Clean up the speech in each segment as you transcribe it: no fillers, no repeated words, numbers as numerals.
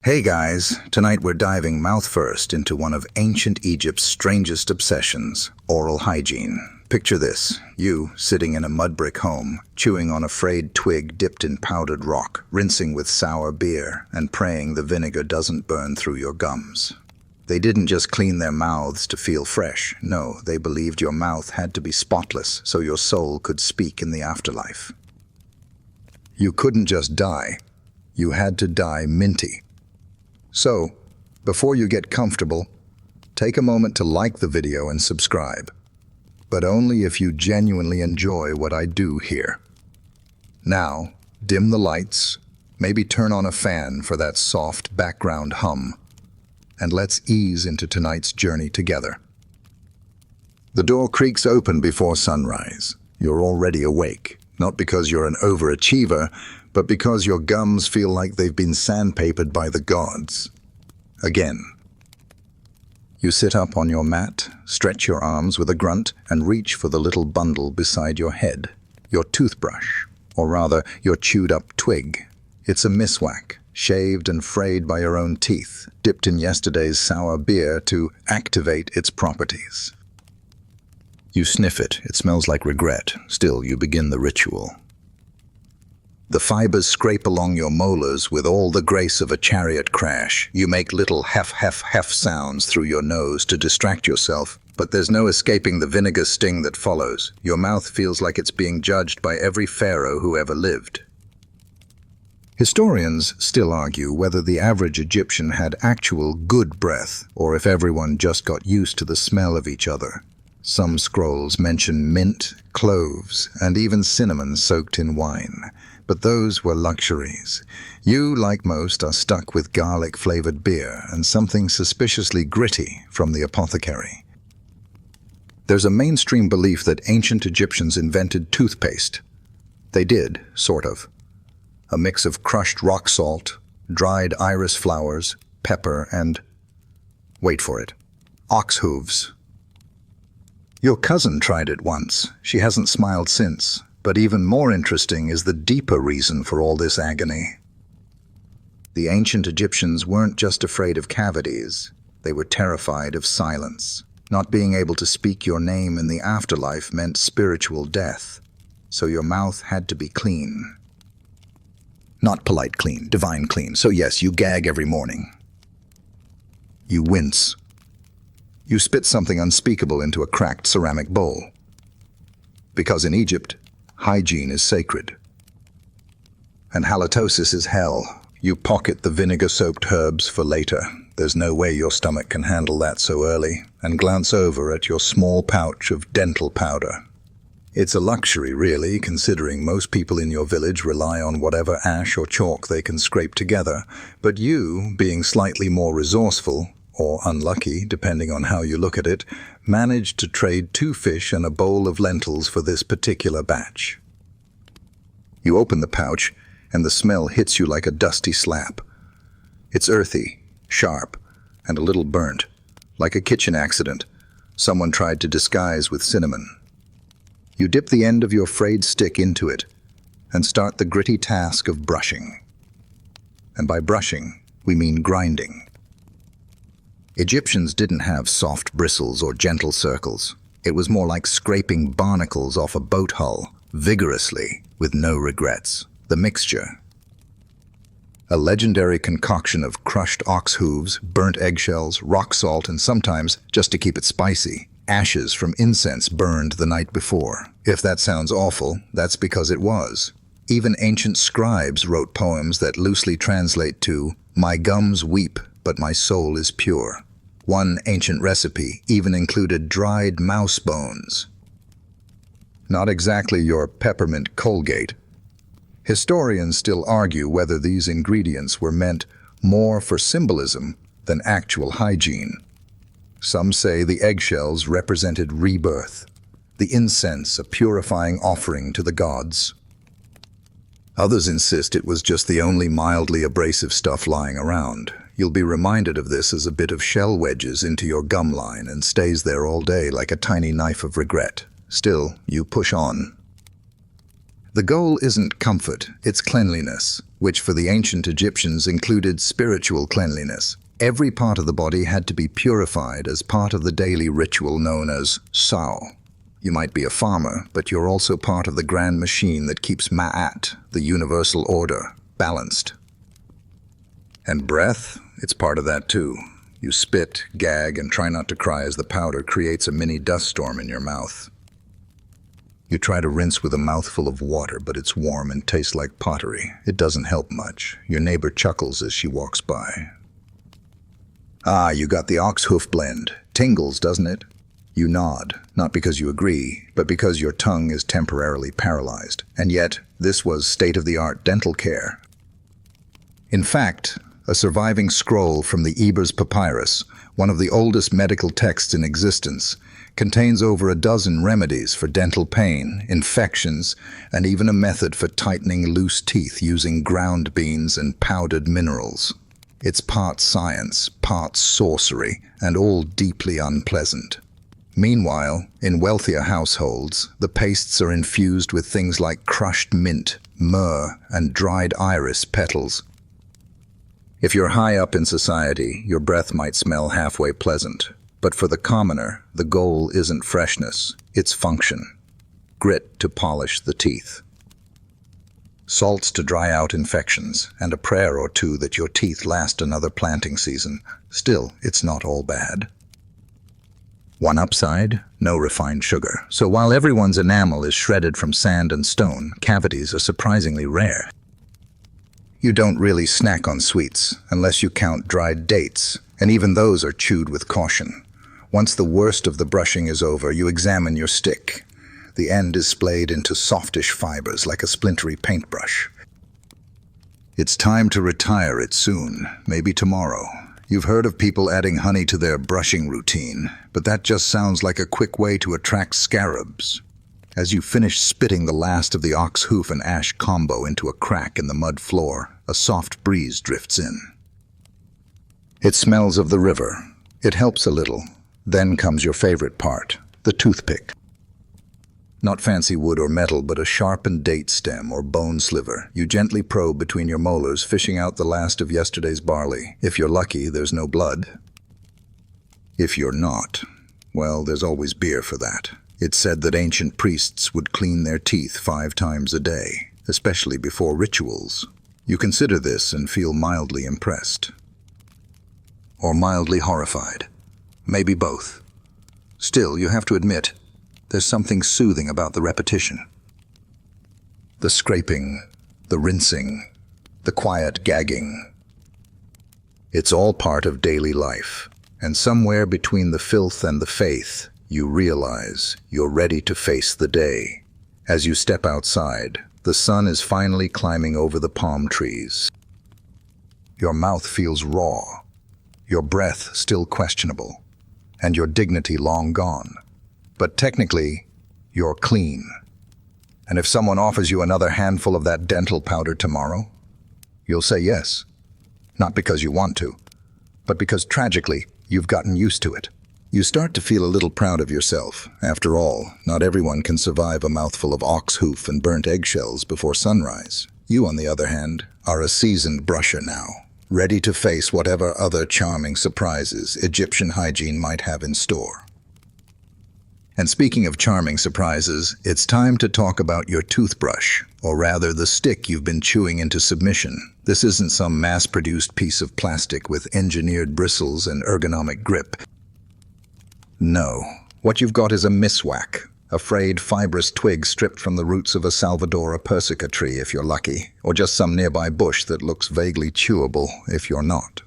Hey guys, tonight we're diving mouth first into one of ancient Egypt's strangest obsessions, oral hygiene. Picture this, you sitting in a mud brick home, chewing on a frayed twig dipped in powdered rock, rinsing with sour beer, and praying the vinegar doesn't burn through your gums. They didn't just clean their mouths to feel fresh. No, they believed your mouth had to be spotless so your soul could speak in the afterlife. You couldn't just die. You had to die minty. So, before you get comfortable, take a moment to like the video and subscribe. But only if you genuinely enjoy what I do here. Now, dim the lights, maybe turn on a fan for that soft background hum, and let's ease into tonight's journey together. The door creaks open before sunrise. You're already awake, not because you're an overachiever, but because your gums feel like they've been sandpapered by the gods. Again. You sit up on your mat, stretch your arms with a grunt, and reach for the little bundle beside your head, your toothbrush, or rather, your chewed-up twig. It's a miswak, shaved and frayed by your own teeth, dipped in yesterday's sour beer to activate its properties. You sniff it. It smells like regret. Still, you begin the ritual. The fibers scrape along your molars with all the grace of a chariot crash. You make little hef sounds through your nose to distract yourself, but there's no escaping the vinegar sting that follows. Your mouth feels like it's being judged by every pharaoh who ever lived. Historians still argue whether the average Egyptian had actual good breath, or if everyone just got used to the smell of each other. Some scrolls mention mint, cloves, and even cinnamon soaked in wine. But those were luxuries. You, like most, are stuck with garlic-flavored beer and something suspiciously gritty from the apothecary. There's a mainstream belief that ancient Egyptians invented toothpaste. They did, sort of. A mix of crushed rock salt, dried iris flowers, pepper, and, wait for it, ox hooves. Your cousin tried it once. She hasn't smiled since. But even more interesting is the deeper reason for all this agony. The ancient Egyptians weren't just afraid of cavities. They were terrified of silence. Not being able to speak your name in the afterlife meant spiritual death. So your mouth had to be clean. Not polite clean, divine clean. So yes, you gag every morning. You wince. You spit something unspeakable into a cracked ceramic bowl. Because in Egypt, hygiene is sacred. And halitosis is hell. You pocket the vinegar-soaked herbs for later. There's no way your stomach can handle that so early, and glance over at your small pouch of dental powder. It's a luxury, really, considering most people in your village rely on whatever ash or chalk they can scrape together, but you, being slightly more resourceful, or unlucky, depending on how you look at it, managed to trade 2 fish and a bowl of lentils for this particular batch. You open the pouch, and the smell hits you like a dusty slap. It's earthy, sharp, and a little burnt, like a kitchen accident someone tried to disguise with cinnamon. You dip the end of your frayed stick into it, and start the gritty task of brushing. And by brushing, we mean grinding. Egyptians didn't have soft bristles or gentle circles. It was more like scraping barnacles off a boat hull, vigorously, with no regrets. The mixture. A legendary concoction of crushed ox hooves, burnt eggshells, rock salt, and sometimes, just to keep it spicy, ashes from incense burned the night before. If that sounds awful, that's because it was. Even ancient scribes wrote poems that loosely translate to, "My gums weep, but my soul is pure." One ancient recipe even included dried mouse bones. Not exactly your peppermint Colgate. Historians still argue whether these ingredients were meant more for symbolism than actual hygiene. Some say the eggshells represented rebirth, the incense a purifying offering to the gods. Others insist it was just the only mildly abrasive stuff lying around. You'll be reminded of this as a bit of shell wedges into your gum line and stays there all day like a tiny knife of regret. Still, you push on. The goal isn't comfort, it's cleanliness, which for the ancient Egyptians included spiritual cleanliness. Every part of the body had to be purified as part of the daily ritual known as sao. You might be a farmer, but you're also part of the grand machine that keeps Ma'at, the universal order, balanced. And breath, it's part of that too. You spit, gag, and try not to cry as the powder creates a mini dust storm in your mouth. You try to rinse with a mouthful of water, but it's warm and tastes like pottery. It doesn't help much. Your neighbor chuckles as she walks by. Ah, you got the ox hoof blend. Tingles, doesn't it? You nod, not because you agree, but because your tongue is temporarily paralyzed. And yet, this was state-of-the-art dental care. In fact, a surviving scroll from the Ebers papyrus, one of the oldest medical texts in existence, contains over a dozen remedies for dental pain, infections, and even a method for tightening loose teeth using ground beans and powdered minerals. It's part science, part sorcery, and all deeply unpleasant. Meanwhile, in wealthier households, the pastes are infused with things like crushed mint, myrrh, and dried iris petals. If you're high up in society, your breath might smell halfway pleasant. But for the commoner, the goal isn't freshness, it's function. Grit to polish the teeth. Salts to dry out infections, and a prayer or two that your teeth last another planting season. Still, it's not all bad. One upside, no refined sugar. So while everyone's enamel is shredded from sand and stone, cavities are surprisingly rare. You don't really snack on sweets, unless you count dried dates, and even those are chewed with caution. Once the worst of the brushing is over, you examine your stick. The end is splayed into softish fibers like a splintery paintbrush. It's time to retire it soon, maybe tomorrow. You've heard of people adding honey to their brushing routine, but that just sounds like a quick way to attract scarabs. As you finish spitting the last of the ox hoof and ash combo into a crack in the mud floor, a soft breeze drifts in. It smells of the river. It helps a little. Then comes your favorite part, the toothpick. Not fancy wood or metal, but a sharpened date stem or bone sliver. You gently probe between your molars, fishing out the last of yesterday's barley. If you're lucky, there's no blood. If you're not, well, there's always beer for that. It's said that ancient priests would clean their teeth 5 times a day, especially before rituals. You consider this and feel mildly impressed. Or mildly horrified. Maybe both. Still, you have to admit, there's something soothing about the repetition. The scraping, the rinsing, the quiet gagging. It's all part of daily life, and somewhere between the filth and the faith, you realize you're ready to face the day. As you step outside, the sun is finally climbing over the palm trees. Your mouth feels raw, your breath still questionable, and your dignity long gone. But technically, you're clean. And if someone offers you another handful of that dental powder tomorrow, you'll say yes. Not because you want to, but because tragically, you've gotten used to it. You start to feel a little proud of yourself. After all, not everyone can survive a mouthful of ox hoof and burnt eggshells before sunrise. You, on the other hand, are a seasoned brusher now, ready to face whatever other charming surprises Egyptian hygiene might have in store. And speaking of charming surprises, it's time to talk about your toothbrush, or rather the stick you've been chewing into submission. This isn't some mass-produced piece of plastic with engineered bristles and ergonomic grip. No, what you've got is a miswak, a frayed fibrous twig stripped from the roots of a Salvadora persica tree if you're lucky, or just some nearby bush that looks vaguely chewable if you're not.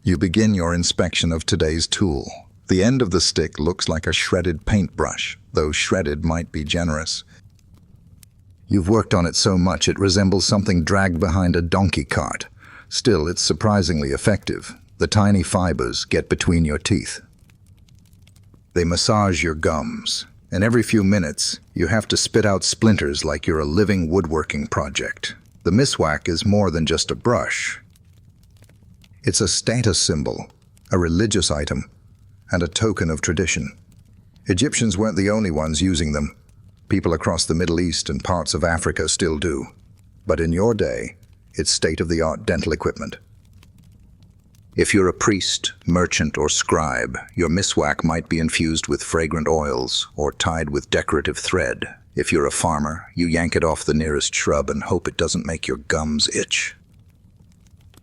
You begin your inspection of today's tool. The end of the stick looks like a shredded paintbrush, though shredded might be generous. You've worked on it so much it resembles something dragged behind a donkey cart. Still, it's surprisingly effective. The tiny fibers get between your teeth. They massage your gums, and every few minutes, you have to spit out splinters like you're a living woodworking project. The miswak is more than just a brush. It's a status symbol, a religious item, and a token of tradition. Egyptians weren't the only ones using them. People across the Middle East and parts of Africa still do. But in your day, it's state-of-the-art dental equipment. If you're a priest, merchant, or scribe, your miswak might be infused with fragrant oils or tied with decorative thread. If you're a farmer, you yank it off the nearest shrub and hope it doesn't make your gums itch.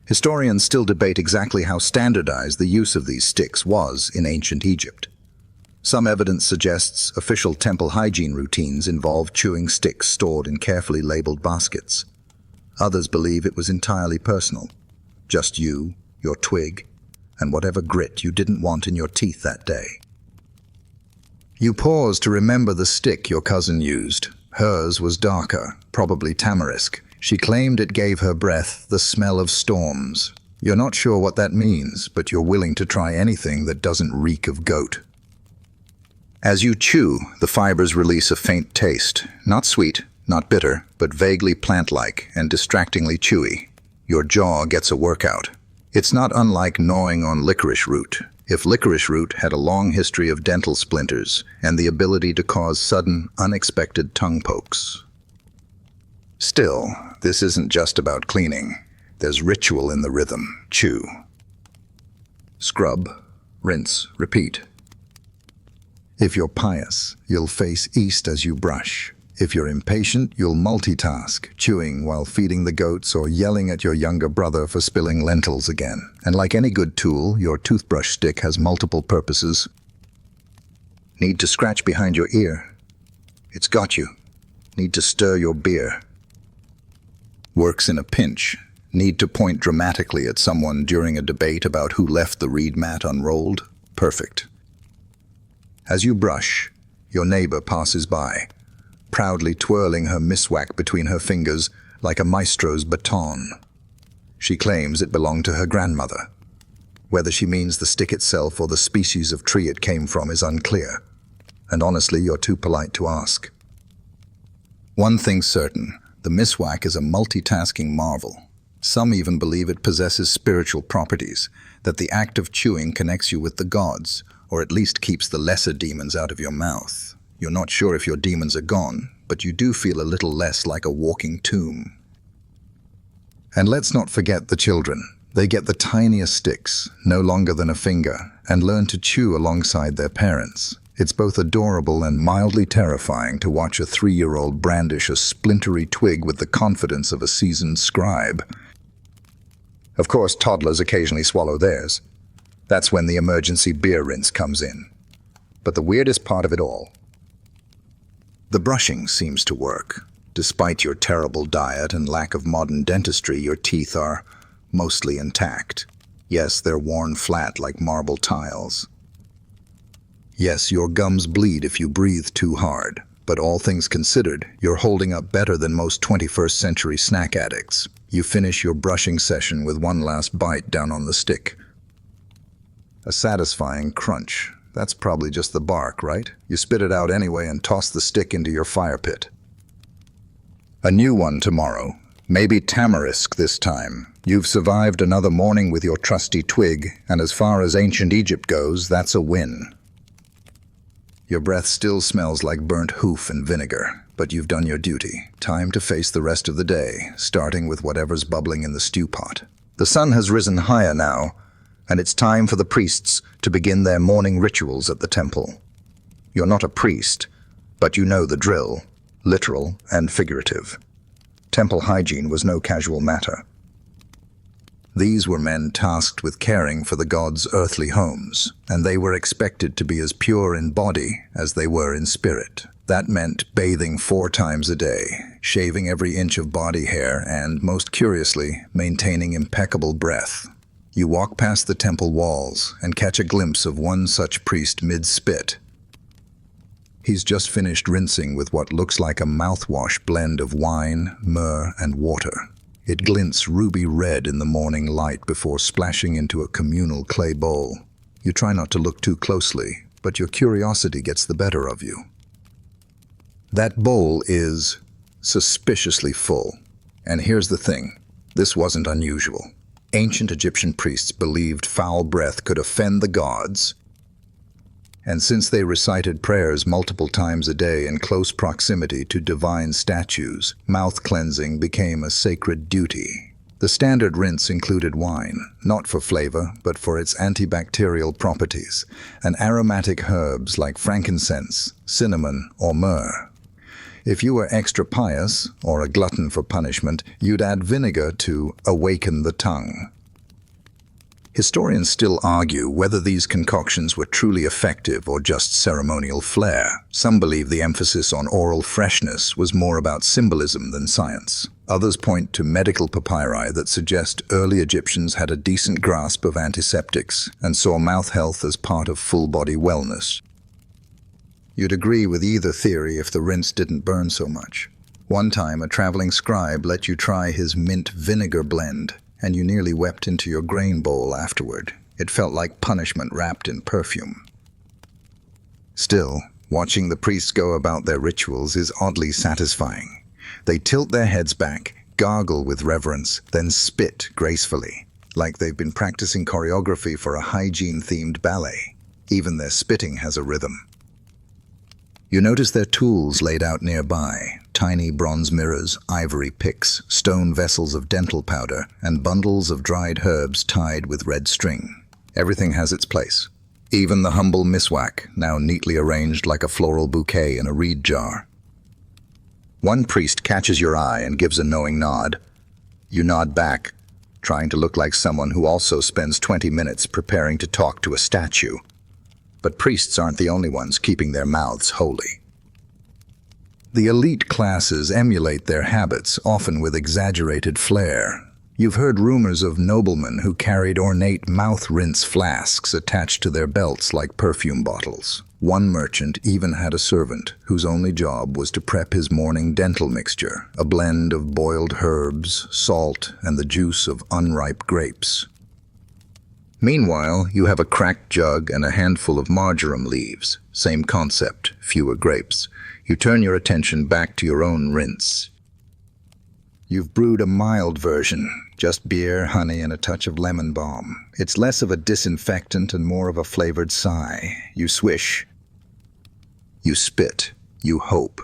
Historians still debate exactly how standardized the use of these sticks was in ancient Egypt. Some evidence suggests official temple hygiene routines involved chewing sticks stored in carefully labeled baskets. Others believe it was entirely personal. Just you, your twig, and whatever grit you didn't want in your teeth that day. You pause to remember the stick your cousin used. Hers was darker, probably tamarisk. She claimed it gave her breath the smell of storms. You're not sure what that means, but you're willing to try anything that doesn't reek of goat. As you chew, the fibers release a faint taste. Not sweet, not bitter, but vaguely plant-like and distractingly chewy. Your jaw gets a workout. It's not unlike gnawing on licorice root. If licorice root had a long history of dental splinters and the ability to cause sudden, unexpected tongue pokes. Still, this isn't just about cleaning. There's ritual in the rhythm. Chew. Scrub, rinse, repeat. If you're pious, you'll face east as you brush. If you're impatient, you'll multitask, chewing while feeding the goats or yelling at your younger brother for spilling lentils again. And like any good tool, your toothbrush stick has multiple purposes. Need to scratch behind your ear? It's got you. Need to stir your beer? Works in a pinch. Need to point dramatically at someone during a debate about who left the reed mat unrolled? Perfect. As you brush, your neighbor passes by, proudly twirling her miswak between her fingers like a maestro's baton. She claims it belonged to her grandmother. Whether she means the stick itself or the species of tree it came from is unclear, and honestly, you're too polite to ask. One thing's certain, the miswak is a multitasking marvel. Some even believe it possesses spiritual properties, that the act of chewing connects you with the gods, or at least keeps the lesser demons out of your mouth. You're not sure if your demons are gone, but you do feel a little less like a walking tomb. And let's not forget the children. They get the tiniest sticks, no longer than a finger, and learn to chew alongside their parents. It's both adorable and mildly terrifying to watch a 3-year-old brandish a splintery twig with the confidence of a seasoned scribe. Of course, toddlers occasionally swallow theirs. That's when the emergency beer rinse comes in. But the weirdest part of it all, the brushing seems to work. Despite your terrible diet and lack of modern dentistry, your teeth are mostly intact. Yes, they're worn flat like marble tiles. Yes, your gums bleed if you breathe too hard, but all things considered, you're holding up better than most 21st century snack addicts. You finish your brushing session with one last bite down on the stick. A satisfying crunch. That's probably just the bark, right? You spit it out anyway and toss the stick into your fire pit. A new one tomorrow. Maybe tamarisk this time. You've survived another morning with your trusty twig, and as far as ancient Egypt goes, that's a win. Your breath still smells like burnt hoof and vinegar, but you've done your duty. Time to face the rest of the day, starting with whatever's bubbling in the stew pot. The sun has risen higher now, and it's time for the priests to begin their morning rituals at the temple. You're not a priest, but you know the drill, literal and figurative. Temple hygiene was no casual matter. These were men tasked with caring for the gods' earthly homes, and they were expected to be as pure in body as they were in spirit. That meant bathing 4 times a day, shaving every inch of body hair, and, most curiously, maintaining impeccable breath. You walk past the temple walls and catch a glimpse of one such priest mid-spit. He's just finished rinsing with what looks like a mouthwash blend of wine, myrrh, and water. It glints ruby red in the morning light before splashing into a communal clay bowl. You try not to look too closely, but your curiosity gets the better of you. That bowl is suspiciously full. And here's the thing, this wasn't unusual. Ancient Egyptian priests believed foul breath could offend the gods, And since they recited prayers multiple times a day in close proximity to divine statues, mouth cleansing became a sacred duty. The standard rinse included wine, not for flavor, but for its antibacterial properties, and aromatic herbs like frankincense, cinnamon, or myrrh. If you were extra pious, or a glutton for punishment, you'd add vinegar to awaken the tongue. Historians still argue whether these concoctions were truly effective or just ceremonial flair. Some believe the emphasis on oral freshness was more about symbolism than science. Others point to medical papyri that suggest early Egyptians had a decent grasp of antiseptics and saw mouth health as part of full-body wellness. You'd agree with either theory if the rinse didn't burn so much. One time, a traveling scribe let you try his mint vinegar blend, and you nearly wept into your grain bowl afterward. It felt like punishment wrapped in perfume. Still, watching the priests go about their rituals is oddly satisfying. They tilt their heads back, gargle with reverence, then spit gracefully, like they've been practicing choreography for a hygiene-themed ballet. Even their spitting has a rhythm. You notice their tools laid out nearby: tiny bronze mirrors, ivory picks, stone vessels of dental powder, and bundles of dried herbs tied with red string. Everything has its place. Even the humble miswak, now neatly arranged like a floral bouquet in a reed jar. One priest catches your eye and gives a knowing nod. You nod back, trying to look like someone who also spends 20 minutes preparing to talk to a statue. But priests aren't the only ones keeping their mouths holy. The elite classes emulate their habits, often with exaggerated flair. You've heard rumors of noblemen who carried ornate mouth rinse flasks attached to their belts like perfume bottles. One merchant even had a servant whose only job was to prep his morning dental mixture, a blend of boiled herbs, salt, and the juice of unripe grapes. Meanwhile, you have a cracked jug and a handful of marjoram leaves. Same concept, fewer grapes. You turn your attention back to your own rinse. You've brewed a mild version, just beer, honey, and a touch of lemon balm. It's less of a disinfectant and more of a flavored sigh. You swish. You spit. You hope.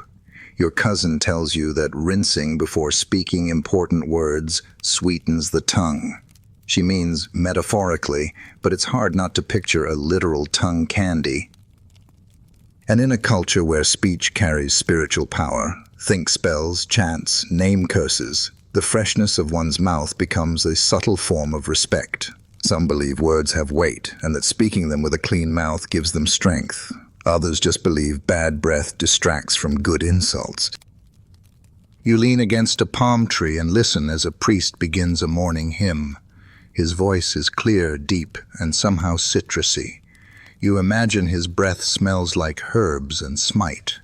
Your cousin tells you that rinsing before speaking important words sweetens the tongue. She means metaphorically, but it's hard not to picture a literal tongue candy. And in a culture where speech carries spiritual power, think spells, chants, name curses, the freshness of one's mouth becomes a subtle form of respect. Some believe words have weight, and that speaking them with a clean mouth gives them strength. Others just believe bad breath distracts from good insults. You lean against a palm tree and listen as a priest begins a morning hymn. His voice is clear, deep, and somehow citrusy. You imagine his breath smells like herbs and smite.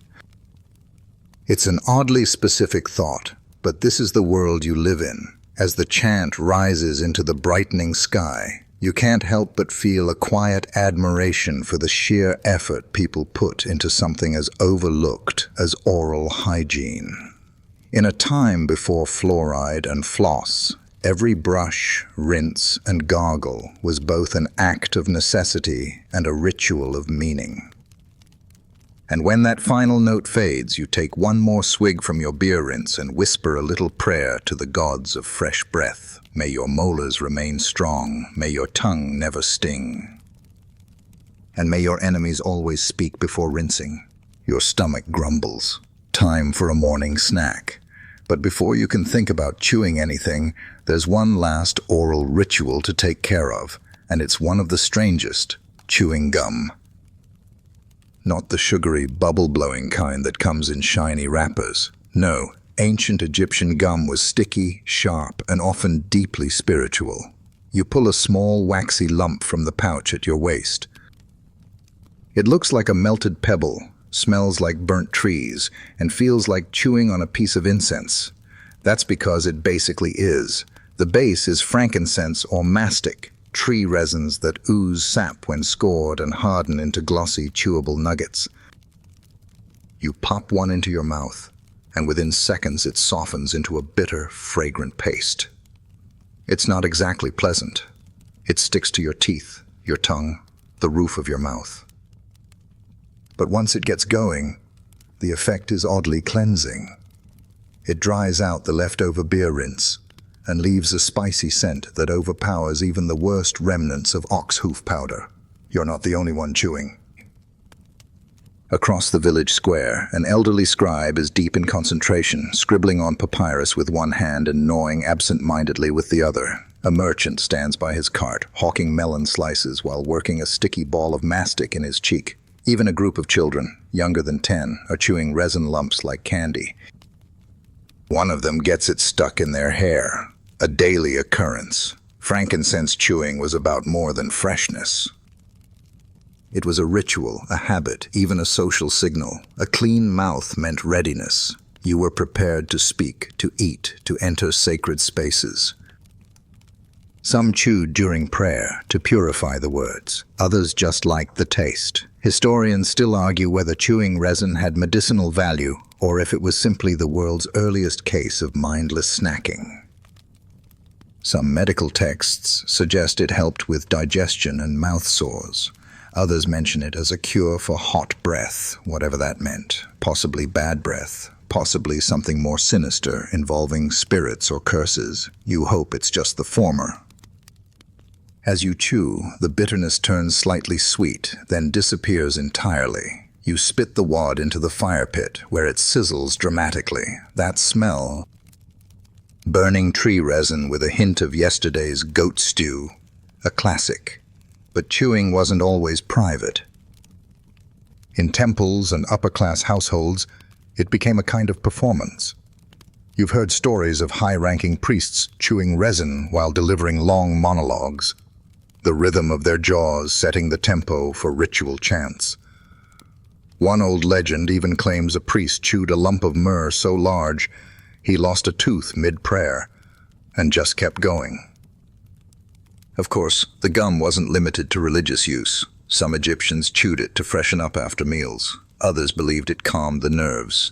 It's an oddly specific thought, but this is the world you live in. As the chant rises into the brightening sky, you can't help but feel a quiet admiration for the sheer effort people put into something as overlooked as oral hygiene. In a time before fluoride and floss, every brush, rinse, and gargle was both an act of necessity and a ritual of meaning. And when that final note fades, you take one more swig from your beer rinse and whisper a little prayer to the gods of fresh breath. May your molars remain strong, may your tongue never sting. And may your enemies always speak before rinsing. Your stomach grumbles. Time for a morning snack. But before you can think about chewing anything, there's one last oral ritual to take care of, and it's one of the strangest: chewing gum. Not the sugary, bubble-blowing kind that comes in shiny wrappers. No, ancient Egyptian gum was sticky, sharp, and often deeply spiritual. You pull a small, waxy lump from the pouch at your waist. It looks like a melted pebble, smells like burnt trees, and feels like chewing on a piece of incense. That's because it basically is. The base is frankincense or mastic, tree resins that ooze sap when scored and harden into glossy, chewable nuggets. You pop one into your mouth, and within seconds it softens into a bitter, fragrant paste. It's not exactly pleasant. It sticks to your teeth, your tongue, the roof of your mouth. But once it gets going, the effect is oddly cleansing. It dries out the leftover beer rinse and leaves a spicy scent that overpowers even the worst remnants of ox hoof powder. You're not the only one chewing. Across the village square, an elderly scribe is deep in concentration, scribbling on papyrus with one hand and gnawing absent-mindedly with the other. A merchant stands by his cart, hawking melon slices while working a sticky ball of mastic in his cheek. Even a group of children, younger than 10, are chewing resin lumps like candy. One of them gets it stuck in their hair, a daily occurrence. Frankincense chewing was about more than freshness. It was a ritual, a habit, even a social signal. A clean mouth meant readiness. You were prepared to speak, to eat, to enter sacred spaces. Some chewed during prayer to purify the words. Others just liked the taste. Historians still argue whether chewing resin had medicinal value or if it was simply the world's earliest case of mindless snacking. Some medical texts suggest it helped with digestion and mouth sores. Others mention it as a cure for hot breath, whatever that meant. Possibly bad breath, possibly something more sinister involving spirits or curses. You hope it's just the former. As you chew, the bitterness turns slightly sweet, then disappears entirely. You spit the wad into the fire pit, where it sizzles dramatically. That smell, burning tree resin with a hint of yesterday's goat stew, a classic. But chewing wasn't always private. In temples and upper-class households, it became a kind of performance. You've heard stories of high-ranking priests chewing resin while delivering long monologues, the rhythm of their jaws setting the tempo for ritual chants. One old legend even claims a priest chewed a lump of myrrh so large he lost a tooth mid-prayer and just kept going. Of course, the gum wasn't limited to religious use. Some Egyptians chewed it to freshen up after meals. Others believed it calmed the nerves.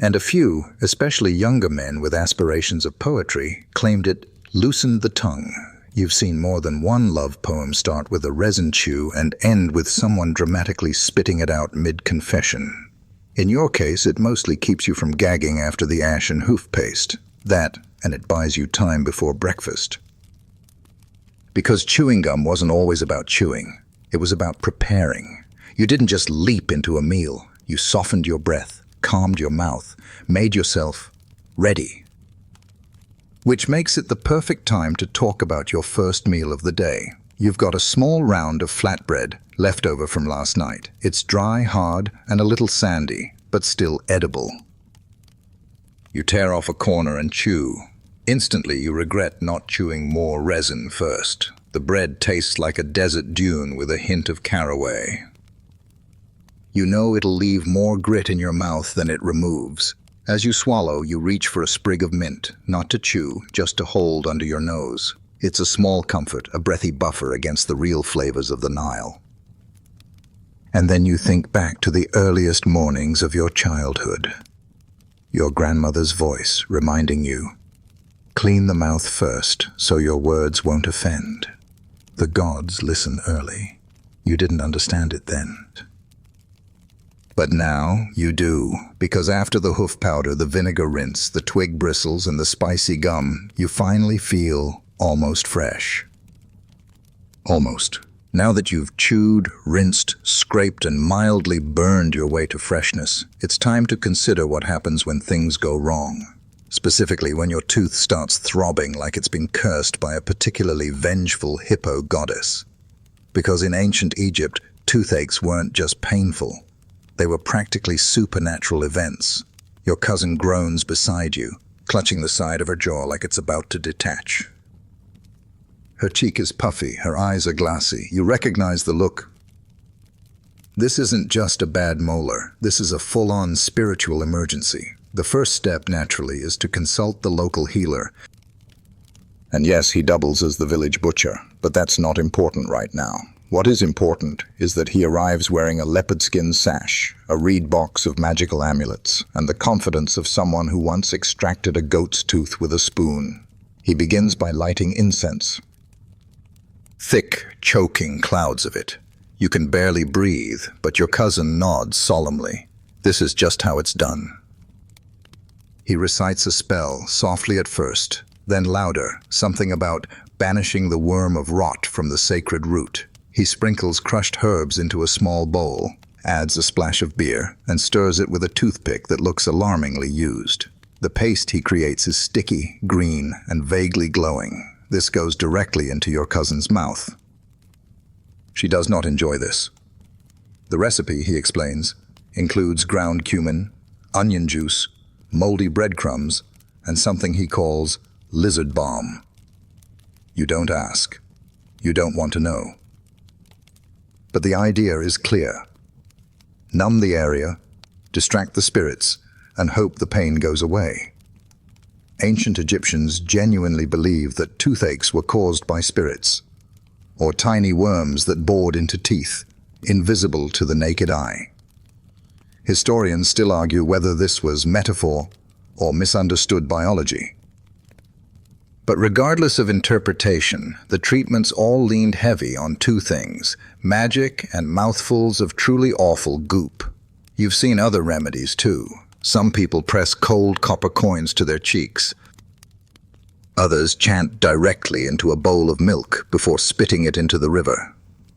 And a few, especially younger men with aspirations of poetry, claimed it loosened the tongue. You've seen more than one love poem start with a resin chew and end with someone dramatically spitting it out mid-confession. In your case, it mostly keeps you from gagging after the ash and hoof paste. That, and it buys you time before breakfast. Because chewing gum wasn't always about chewing. It was about preparing. You didn't just leap into a meal. You softened your breath, calmed your mouth, made yourself ready. Which makes it the perfect time to talk about your first meal of the day. You've got a small round of flatbread left over from last night. It's dry, hard, and a little sandy, but still edible. You tear off a corner and chew. Instantly, you regret not chewing more resin first. The bread tastes like a desert dune with a hint of caraway. You know it'll leave more grit in your mouth than it removes. As you swallow, you reach for a sprig of mint, not to chew, just to hold under your nose. It's a small comfort, a breathy buffer against the real flavors of the Nile. And then you think back to the earliest mornings of your childhood. Your grandmother's voice reminding you, clean the mouth first so your words won't offend. The gods listen early. You didn't understand it then. But now you do, because after the hoof powder, the vinegar rinse, the twig bristles, and the spicy gum, you finally feel almost fresh. Almost. Now that you've chewed, rinsed, scraped, and mildly burned your way to freshness, it's time to consider what happens when things go wrong. Specifically, when your tooth starts throbbing like it's been cursed by a particularly vengeful hippo goddess. Because in ancient Egypt, toothaches weren't just painful. They were practically supernatural events. Your cousin groans beside you, clutching the side of her jaw like it's about to detach. Her cheek is puffy, her eyes are glassy. You recognize the look. This isn't just a bad molar. This is a full-on spiritual emergency. The first step, naturally, is to consult the local healer. And yes, he doubles as the village butcher, but that's not important right now. What is important is that he arrives wearing a leopard skin sash, a reed box of magical amulets, and the confidence of someone who once extracted a goat's tooth with a spoon. He begins by lighting incense. Thick, choking clouds of it. You can barely breathe, but your cousin nods solemnly. This is just how it's done. He recites a spell, softly at first, then louder, something about banishing the worm of rot from the sacred root. He sprinkles crushed herbs into a small bowl, adds a splash of beer, and stirs it with a toothpick that looks alarmingly used. The paste he creates is sticky, green, and vaguely glowing. This goes directly into your cousin's mouth. She does not enjoy this. The recipe, he explains, includes ground cumin, onion juice, moldy breadcrumbs, and something he calls lizard balm. You don't ask. You don't want to know. But the idea is clear. Numb the area, distract the spirits, and hope the pain goes away. Ancient Egyptians genuinely believed that toothaches were caused by spirits, or tiny worms that bored into teeth, invisible to the naked eye. Historians still argue whether this was metaphor or misunderstood biology. But regardless of interpretation, the treatments all leaned heavy on two things: magic and mouthfuls of truly awful goop. You've seen other remedies too. Some people press cold copper coins to their cheeks. Others chant directly into a bowl of milk before spitting it into the river.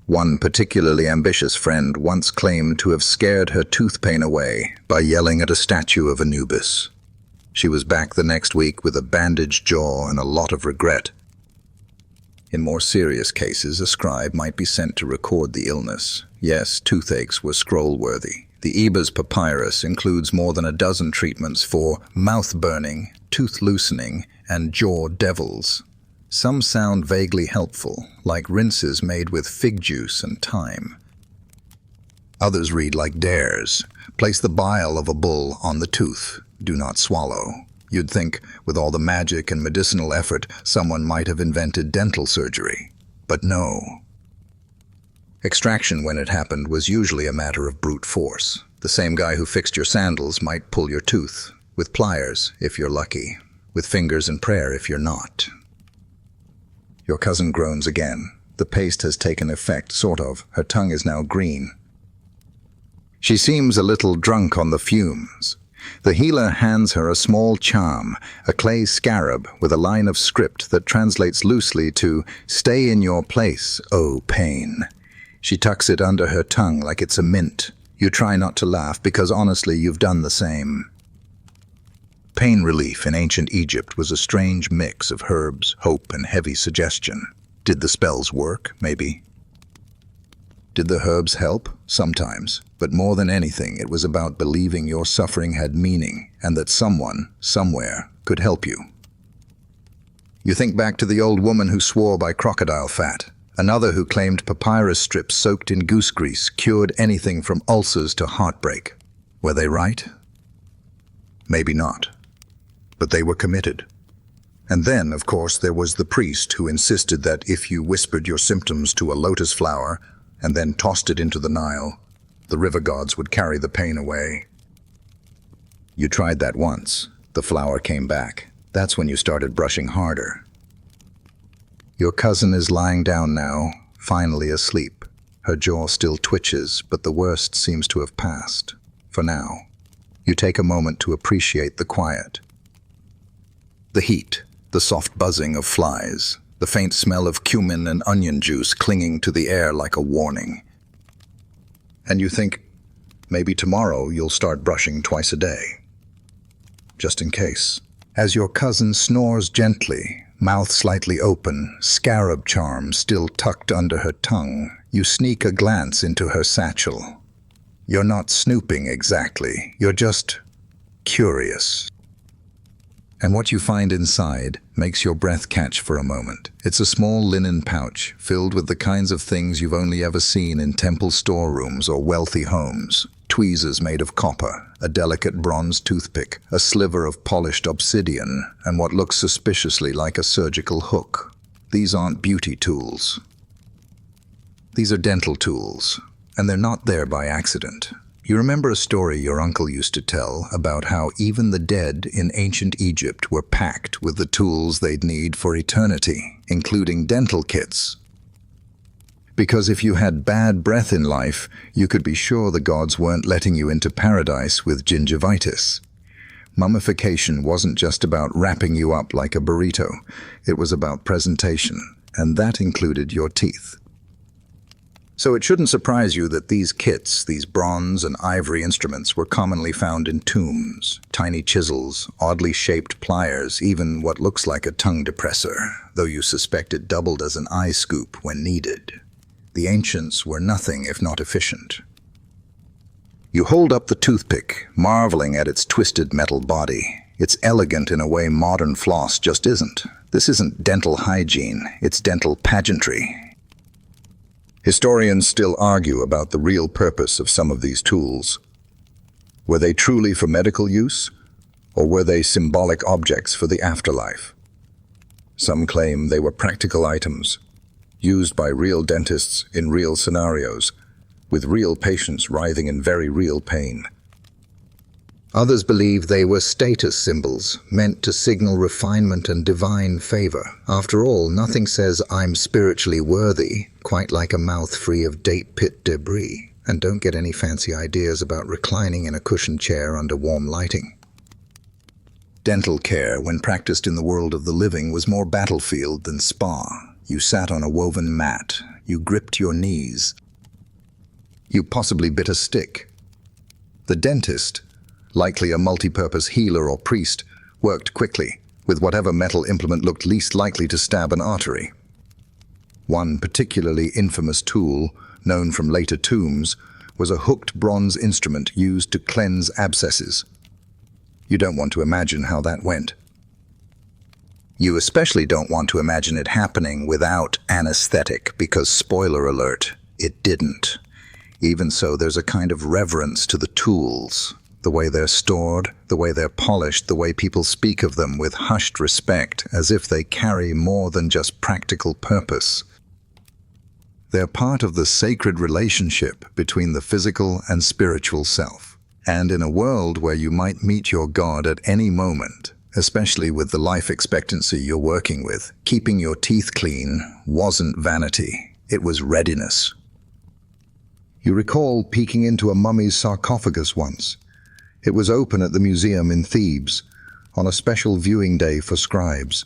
One particularly ambitious friend once claimed to have scared her tooth pain away by yelling at a statue of Anubis. She was back the next week with a bandaged jaw and a lot of regret. In more serious cases, a scribe might be sent to record the illness. Yes, toothaches were scroll-worthy. The Eba's papyrus includes more than a dozen treatments for mouth burning, tooth loosening, and jaw devils. Some sound vaguely helpful, like rinses made with fig juice and thyme. Others read like dares. Place the bile of a bull on the tooth. Do not swallow. You'd think, with all the magic and medicinal effort, someone might have invented dental surgery. But no. Extraction, when it happened, was usually a matter of brute force. The same guy who fixed your sandals might pull your tooth, with pliers if you're lucky, with fingers and prayer if you're not. Your cousin groans again. The paste has taken effect, sort of. Her tongue is now green. She seems a little drunk on the fumes. The healer hands her a small charm, a clay scarab with a line of script that translates loosely to "Stay in your place, O pain." She tucks it under her tongue like it's a mint. You try not to laugh because honestly you've done the same. Pain relief in ancient Egypt was a strange mix of herbs, hope, and heavy suggestion. Did the spells work? Maybe. Did the herbs help? Sometimes. But more than anything, it was about believing your suffering had meaning and that someone, somewhere, could help you. You think back to the old woman who swore by crocodile fat, another who claimed papyrus strips soaked in goose grease cured anything from ulcers to heartbreak. Were they right? Maybe not. But they were committed. And then, of course, there was the priest who insisted that if you whispered your symptoms to a lotus flower and then tossed it into the Nile, the river gods would carry the pain away. You tried that once. The flower came back. That's when you started brushing harder. Your cousin is lying down now, finally asleep. Her jaw still twitches, but the worst seems to have passed. For now. You take a moment to appreciate the quiet. The heat, the soft buzzing of flies, the faint smell of cumin and onion juice clinging to the air like a warning. And you think, maybe tomorrow you'll start brushing twice a day. Just in case. As your cousin snores gently, mouth slightly open, scarab charm still tucked under her tongue, you sneak a glance into her satchel. You're not snooping exactly, you're just curious. And what you find inside makes your breath catch for a moment. It's a small linen pouch filled with the kinds of things you've only ever seen in temple storerooms or wealthy homes. Tweezers made of copper, a delicate bronze toothpick, a sliver of polished obsidian, and what looks suspiciously like a surgical hook. These aren't beauty tools. These are dental tools, and they're not there by accident. You remember a story your uncle used to tell about how even the dead in ancient Egypt were packed with the tools they'd need for eternity, including dental kits. Because if you had bad breath in life, you could be sure the gods weren't letting you into paradise with gingivitis. Mummification wasn't just about wrapping you up like a burrito. It was about presentation, and that included your teeth. So it shouldn't surprise you that these kits, these bronze and ivory instruments, were commonly found in tombs. Tiny chisels, oddly shaped pliers, even what looks like a tongue depressor, though you suspect it doubled as an eye scoop when needed. The ancients were nothing if not efficient. You hold up the toothpick, marveling at its twisted metal body. It's elegant in a way modern floss just isn't. This isn't dental hygiene, it's dental pageantry. Historians still argue about the real purpose of some of these tools. Were they truly for medical use, or were they symbolic objects for the afterlife? Some claim they were practical items, used by real dentists in real scenarios, with real patients writhing in very real pain. Others believe they were status symbols, meant to signal refinement and divine favor. After all, nothing says I'm spiritually worthy quite like a mouth free of date pit debris. And don't get any fancy ideas about reclining in a cushioned chair under warm lighting. Dental care, when practiced in the world of the living, was more battlefield than spa. You sat on a woven mat. You gripped your knees. You possibly bit a stick. The dentist, likely a multi-purpose healer or priest, worked quickly, with whatever metal implement looked least likely to stab an artery. One particularly infamous tool, known from later tombs, was a hooked bronze instrument used to cleanse abscesses. You don't want to imagine how that went. You especially don't want to imagine it happening without anesthetic, because, spoiler alert, it didn't. Even so, there's a kind of reverence to the tools. The way they're stored, the way they're polished, the way people speak of them with hushed respect, as if they carry more than just practical purpose. They're part of the sacred relationship between the physical and spiritual self. And in a world where you might meet your God at any moment, especially with the life expectancy you're working with, keeping your teeth clean wasn't vanity, it was readiness. You recall peeking into a mummy's sarcophagus once. It was open at the museum in Thebes, on a special viewing day for scribes.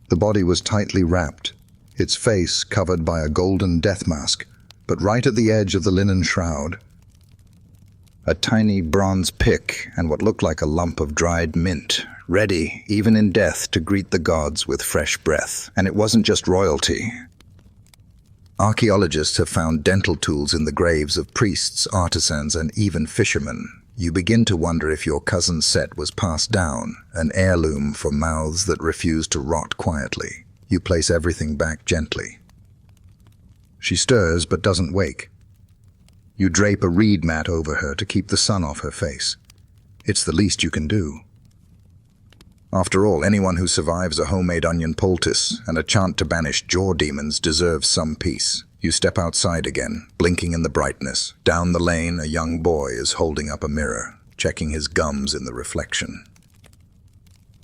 The body was tightly wrapped, its face covered by a golden death mask, but right at the edge of the linen shroud, a tiny bronze pick and what looked like a lump of dried mint, ready, even in death, to greet the gods with fresh breath. And it wasn't just royalty. Archaeologists have found dental tools in the graves of priests, artisans, and even fishermen. You begin to wonder if your cousin's set was passed down, an heirloom for mouths that refuse to rot quietly. You place everything back gently. She stirs but doesn't wake. You drape a reed mat over her to keep the sun off her face. It's the least you can do. After all, anyone who survives a homemade onion poultice and a chant to banish jaw demons deserves some peace. You step outside again, blinking in the brightness. Down the lane, a young boy is holding up a mirror, checking his gums in the reflection.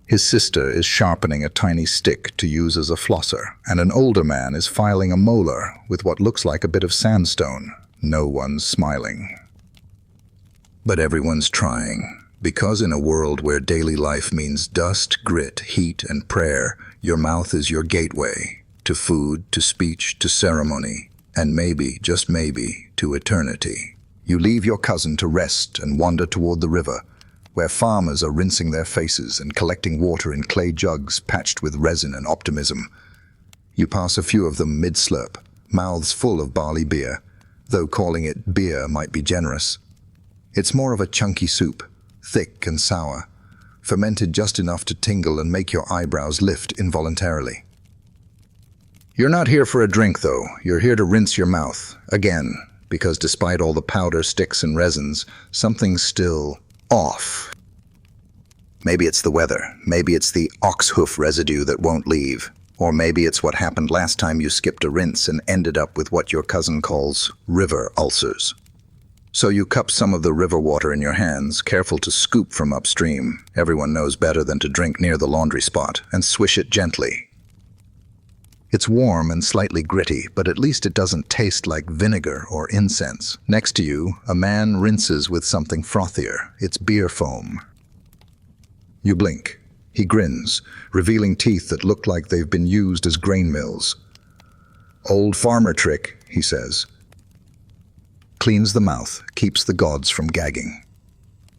His sister is sharpening a tiny stick to use as a flosser, and an older man is filing a molar with what looks like a bit of sandstone. No one's smiling. But everyone's trying, because in a world where daily life means dust, grit, heat, and prayer, your mouth is your gateway to food, to speech, to ceremony, and maybe, just maybe, to eternity. You leave your cousin to rest and wander toward the river, where farmers are rinsing their faces and collecting water in clay jugs patched with resin and optimism. You pass a few of them mid-slurp, mouths full of barley beer, though calling it beer might be generous. It's more of a chunky soup, thick and sour, fermented just enough to tingle and make your eyebrows lift involuntarily. You're not here for a drink, though. You're here to rinse your mouth, again, because despite all the powder, sticks, and resins, something's still off. Maybe it's the weather. Maybe it's the ox hoof residue that won't leave. Or maybe it's what happened last time you skipped a rinse and ended up with what your cousin calls river ulcers. So you cup some of the river water in your hands, careful to scoop from upstream. Everyone knows better than to drink near the laundry spot, and swish it gently. It's warm and slightly gritty, but at least it doesn't taste like vinegar or incense. Next to you, a man rinses with something frothier. It's beer foam. You blink. He grins, revealing teeth that look like they've been used as grain mills. "Old farmer trick," he says. Cleans the mouth, keeps the gods from gagging.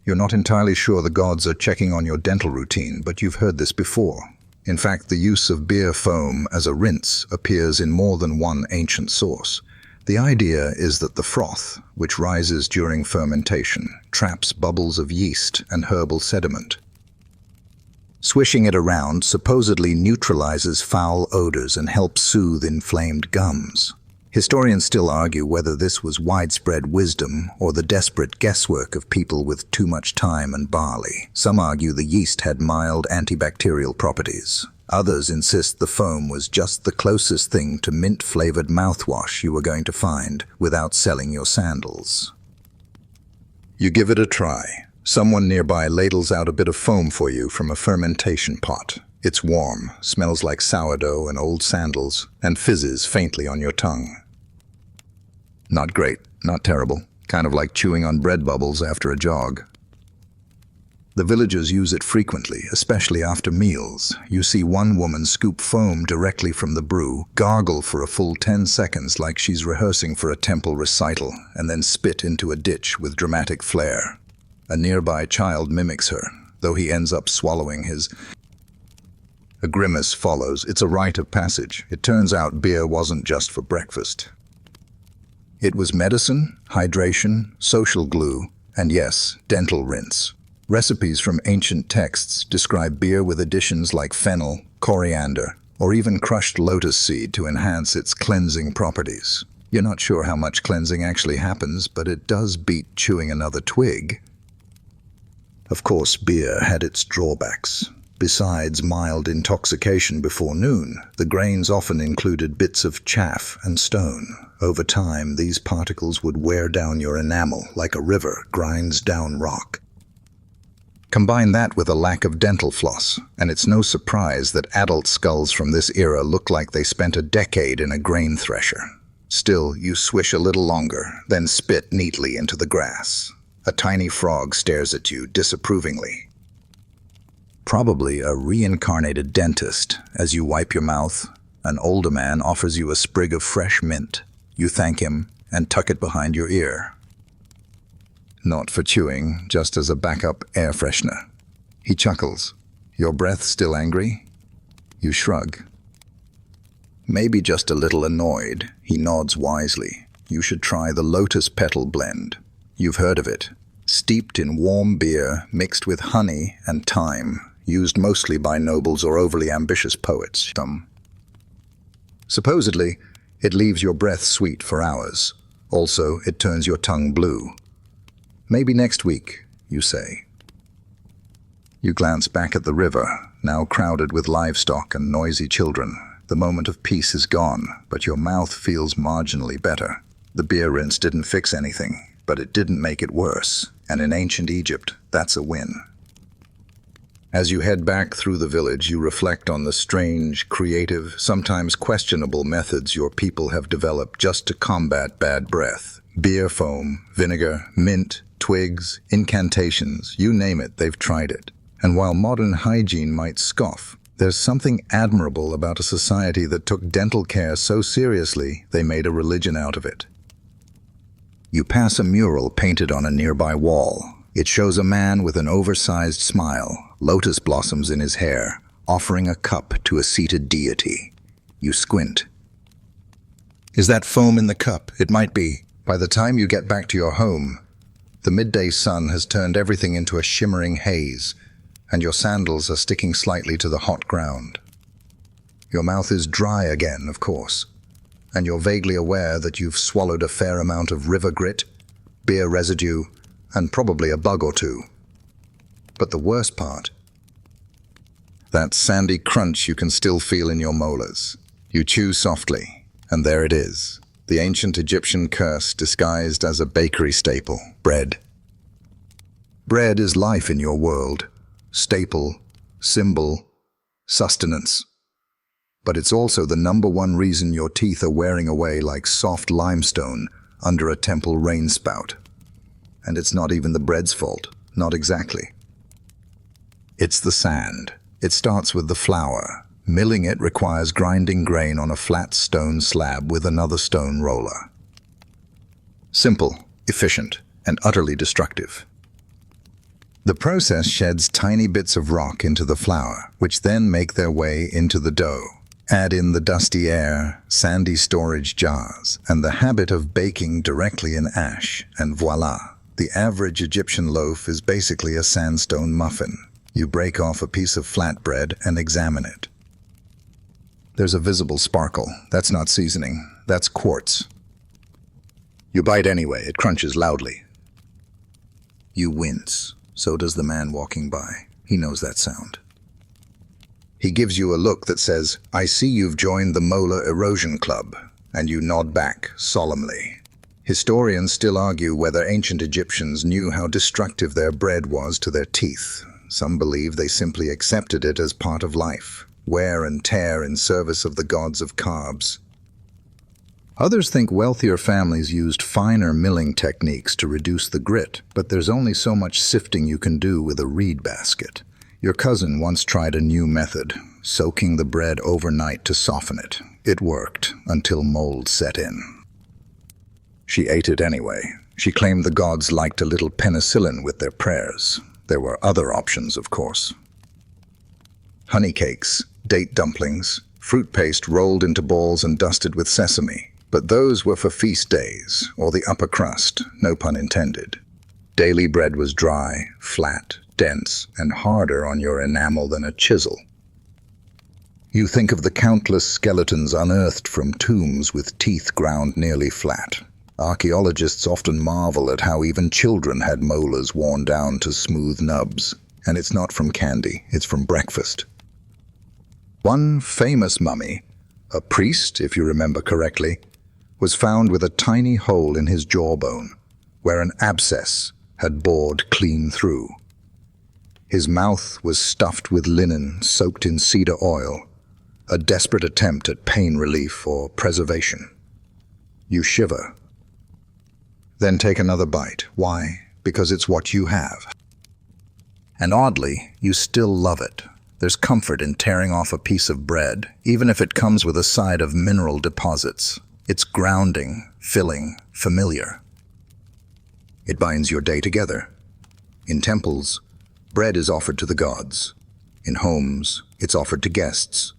You're not entirely sure the gods are checking on your dental routine, but you've heard this before. In fact, the use of beer foam as a rinse appears in more than one ancient source. The idea is that the froth, which rises during fermentation, traps bubbles of yeast and herbal sediment. Swishing it around supposedly neutralizes foul odors and helps soothe inflamed gums. Historians still argue whether this was widespread wisdom or the desperate guesswork of people with too much time and barley. Some argue the yeast had mild antibacterial properties. Others insist the foam was just the closest thing to mint-flavored mouthwash you were going to find without selling your sandals. You give it a try. Someone nearby ladles out a bit of foam for you from a fermentation pot. It's warm, smells like sourdough and old sandals, and fizzes faintly on your tongue. Not great, not terrible. Kind of like chewing on bread bubbles after a jog. The villagers use it frequently, especially after meals. You see one woman scoop foam directly from the brew, gargle for a full 10 seconds like she's rehearsing for a temple recital, and then spit into a ditch with dramatic flair. A nearby child mimics her, though he ends up swallowing his... A grimace follows. It's a rite of passage. It turns out beer wasn't just for breakfast. It was medicine, hydration, social glue, and yes, dental rinse. Recipes from ancient texts describe beer with additions like fennel, coriander, or even crushed lotus seed to enhance its cleansing properties. You're not sure how much cleansing actually happens, but it does beat chewing another twig. Of course, beer had its drawbacks. Besides mild intoxication before noon, the grains often included bits of chaff and stone. Over time, these particles would wear down your enamel like a river grinds down rock. Combine that with a lack of dental floss, and it's no surprise that adult skulls from this era look like they spent a decade in a grain thresher. Still, you swish a little longer, then spit neatly into the grass. A tiny frog stares at you disapprovingly. Probably a reincarnated dentist. As you wipe your mouth, an older man offers you a sprig of fresh mint. You thank him and tuck it behind your ear. Not for chewing, just as a backup air freshener. He chuckles. Your breath still angry? You shrug. Maybe just a little annoyed. He nods wisely. You should try the lotus petal blend. You've heard of it. Steeped in warm beer, mixed with honey and thyme. Used mostly by nobles or overly ambitious poets. Supposedly, it leaves your breath sweet for hours. Also, it turns your tongue blue. Maybe next week, you say. You glance back at the river, now crowded with livestock and noisy children. The moment of peace is gone, but your mouth feels marginally better. The beer rinse didn't fix anything, but it didn't make it worse. And in ancient Egypt, that's a win. As you head back through the village, you reflect on the strange, creative, sometimes questionable methods your people have developed just to combat bad breath. Beer foam, vinegar, mint, twigs, incantations, you name it, they've tried it. And while modern hygiene might scoff, there's something admirable about a society that took dental care so seriously they made a religion out of it. You pass a mural painted on a nearby wall. It shows a man with an oversized smile, lotus blossoms in his hair, offering a cup to a seated deity. You squint. Is that foam in the cup? It might be. By the time you get back to your home, the midday sun has turned everything into a shimmering haze, and your sandals are sticking slightly to the hot ground. Your mouth is dry again, of course, and you're vaguely aware that you've swallowed a fair amount of river grit, beer residue, and probably a bug or two. But the worst part, that sandy crunch you can still feel in your molars. You chew softly, and there it is, the ancient Egyptian curse disguised as a bakery staple, bread. Bread is life in your world, staple, symbol, sustenance. But it's also the #1 reason your teeth are wearing away like soft limestone under a temple rain spout. And it's not even the bread's fault. Not exactly. It's the sand. It starts with the flour. Milling it requires grinding grain on a flat stone slab with another stone roller. Simple, efficient, and utterly destructive. The process sheds tiny bits of rock into the flour, which then make their way into the dough. Add in the dusty air, sandy storage jars, and the habit of baking directly in ash, and voila! The average Egyptian loaf is basically a sandstone muffin. You break off a piece of flatbread and examine it. There's a visible sparkle. That's not seasoning. That's quartz. You bite anyway. It crunches loudly. You wince. So does the man walking by. He knows that sound. He gives you a look that says, "I see you've joined the Molar Erosion Club," and you nod back solemnly. Historians still argue whether ancient Egyptians knew how destructive their bread was to their teeth. Some believe they simply accepted it as part of life, wear and tear in service of the gods of carbs. Others think wealthier families used finer milling techniques to reduce the grit, but there's only so much sifting you can do with a reed basket. Your cousin once tried a new method, soaking the bread overnight to soften it. It worked, until mold set in. She ate it anyway. She claimed the gods liked a little penicillin with their prayers. There were other options, of course. Honey cakes, date dumplings, fruit paste rolled into balls and dusted with sesame. But those were for feast days, or the upper crust, no pun intended. Daily bread was dry, flat, dense, and harder on your enamel than a chisel. You think of the countless skeletons unearthed from tombs with teeth ground nearly flat. Archaeologists often marvel at how even children had molars worn down to smooth nubs. And it's not from candy, it's from breakfast. One famous mummy, a priest, if you remember correctly, was found with a tiny hole in his jawbone, where an abscess had bored clean through. His mouth was stuffed with linen soaked in cedar oil, a desperate attempt at pain relief or preservation. You shiver. Then take another bite. Why? Because it's what you have. And oddly, you still love it. There's comfort in tearing off a piece of bread, even if it comes with a side of mineral deposits. It's grounding, filling, familiar. It binds your day together. In temples, bread is offered to the gods. In homes, it's offered to guests.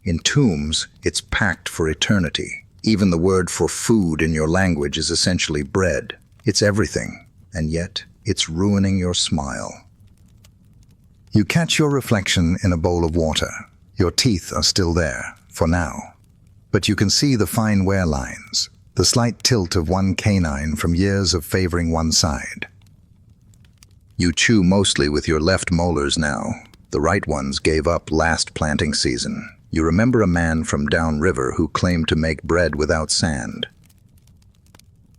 In tombs, it's packed for eternity. Even the word for food in your language is essentially bread. It's everything, and yet it's ruining your smile. You catch your reflection in a bowl of water. Your teeth are still there, for now. But you can see the fine wear lines, the slight tilt of one canine from years of favoring one side. You chew mostly with your left molars now. The right ones gave up last planting season. You remember a man from downriver who claimed to make bread without sand.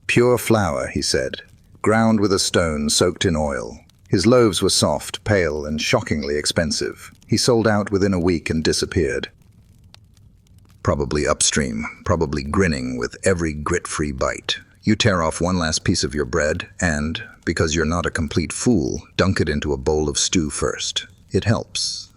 Pure flour, he said, ground with a stone soaked in oil. His loaves were soft, pale, and shockingly expensive. He sold out within a week and disappeared. Probably upstream, probably grinning with every grit-free bite. You tear off one last piece of your bread and, because you're not a complete fool, dunk it into a bowl of stew first. It helps.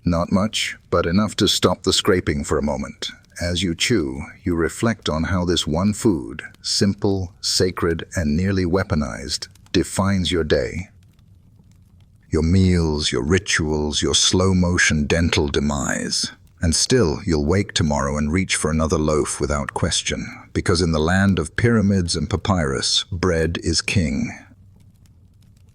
Not much, but enough to stop the scraping for a moment. As you chew, you reflect on how this one food, simple, sacred, and nearly weaponized, defines your day. Your meals, your rituals, your slow-motion dental demise. And still, you'll wake tomorrow and reach for another loaf without question, because in the land of pyramids and papyrus, bread is king.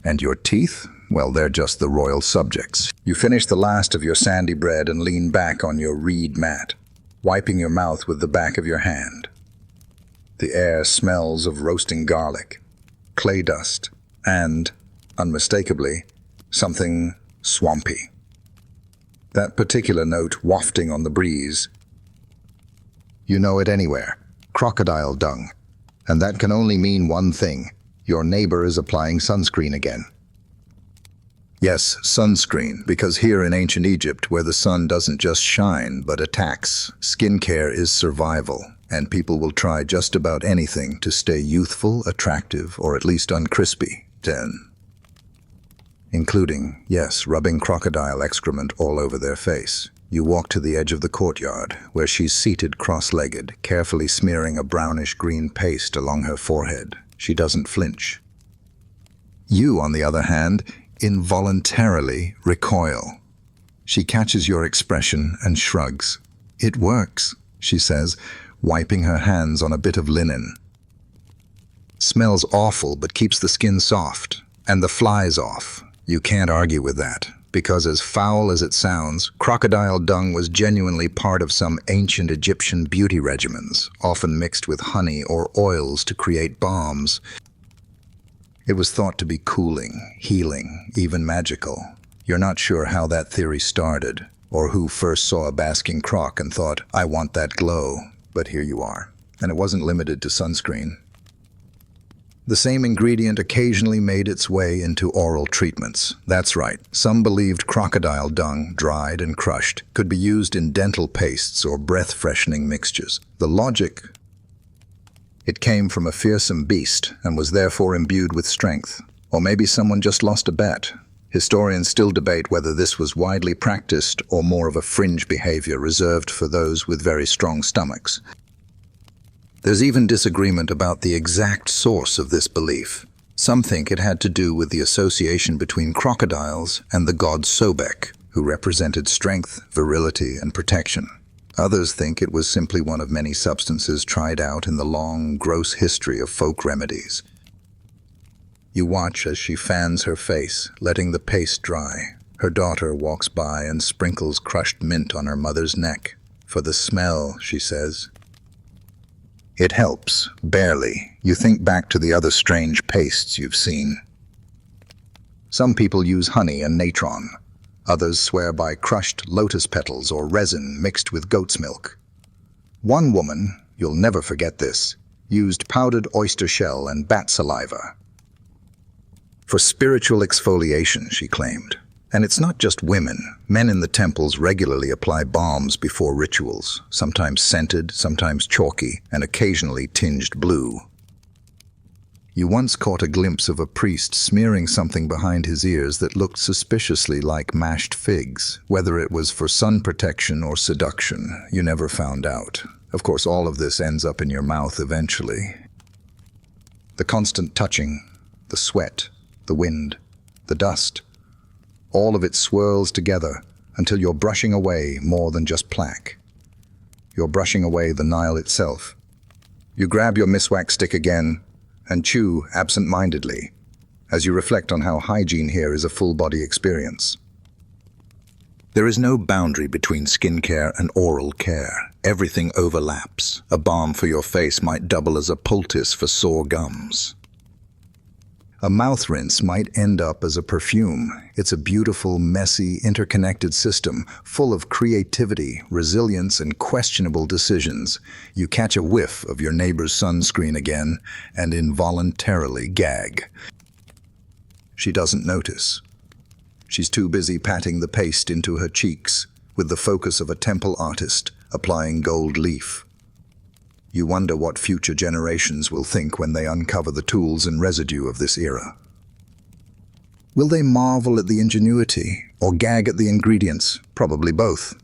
And your teeth? Well, they're just the royal subjects. You finish the last of your sandy bread and lean back on your reed mat, wiping your mouth with the back of your hand. The air smells of roasting garlic, clay dust, and, unmistakably, something swampy. That particular note wafting on the breeze. You know it anywhere. Crocodile dung. And that can only mean one thing. Your neighbor is applying sunscreen again. Yes, sunscreen, because here in ancient Egypt, where the sun doesn't just shine but attacks, skincare is survival, and people will try just about anything to stay youthful, attractive, or at least uncrispy. 10. Including, yes, rubbing crocodile excrement all over their face. You walk to the edge of the courtyard, where she's seated cross-legged, carefully smearing a brownish-green paste along her forehead. She doesn't flinch. You, on the other hand, involuntarily recoil. She catches your expression and shrugs. "It works," she says, wiping her hands on a bit of linen. Smells awful but keeps the skin soft, and the flies off. You can't argue with that, because as foul as it sounds, crocodile dung was genuinely part of some ancient Egyptian beauty regimens, often mixed with honey or oils to create balms. It was thought to be cooling, healing, even magical. You're not sure how that theory started, or who first saw a basking croc and thought, "I want that glow," but here you are. And it wasn't limited to sunscreen. The same ingredient occasionally made its way into oral treatments. That's right, some believed crocodile dung, dried and crushed, could be used in dental pastes or breath-freshening mixtures. The logic: it came from a fearsome beast and was therefore imbued with strength. Or maybe someone just lost a bet. Historians still debate whether this was widely practiced or more of a fringe behavior reserved for those with very strong stomachs. There's even disagreement about the exact source of this belief. Some think it had to do with the association between crocodiles and the god Sobek, who represented strength, virility, and protection. Others think it was simply one of many substances tried out in the long, gross history of folk remedies. You watch as she fans her face, letting the paste dry. Her daughter walks by and sprinkles crushed mint on her mother's neck. "For the smell," she says. It helps, barely. You think back to the other strange pastes you've seen. Some people use honey and natron. Others swear by crushed lotus petals or resin mixed with goat's milk. One woman, you'll never forget this, used powdered oyster shell and bat saliva. For spiritual exfoliation, she claimed. And it's not just women. Men in the temples regularly apply balms before rituals, sometimes scented, sometimes chalky, and occasionally tinged blue. You once caught a glimpse of a priest smearing something behind his ears that looked suspiciously like mashed figs. Whether it was for sun protection or seduction, you never found out. Of course, all of this ends up in your mouth eventually. The constant touching, the sweat, the wind, the dust, all of it swirls together until you're brushing away more than just plaque. You're brushing away the Nile itself. You grab your miswak stick again and chew absent-mindedly as you reflect on how hygiene here is a full-body experience. There is no boundary between skincare and oral care. Everything overlaps. A balm for your face might double as a poultice for sore gums. A mouth rinse might end up as a perfume. It's a beautiful, messy, interconnected system, full of creativity, resilience, and questionable decisions. You catch a whiff of your neighbor's sunscreen again and involuntarily gag. She doesn't notice. She's too busy patting the paste into her cheeks, with the focus of a temple artist applying gold leaf. You wonder what future generations will think when they uncover the tools and residue of this era. Will they marvel at the ingenuity or gag at the ingredients? Probably both.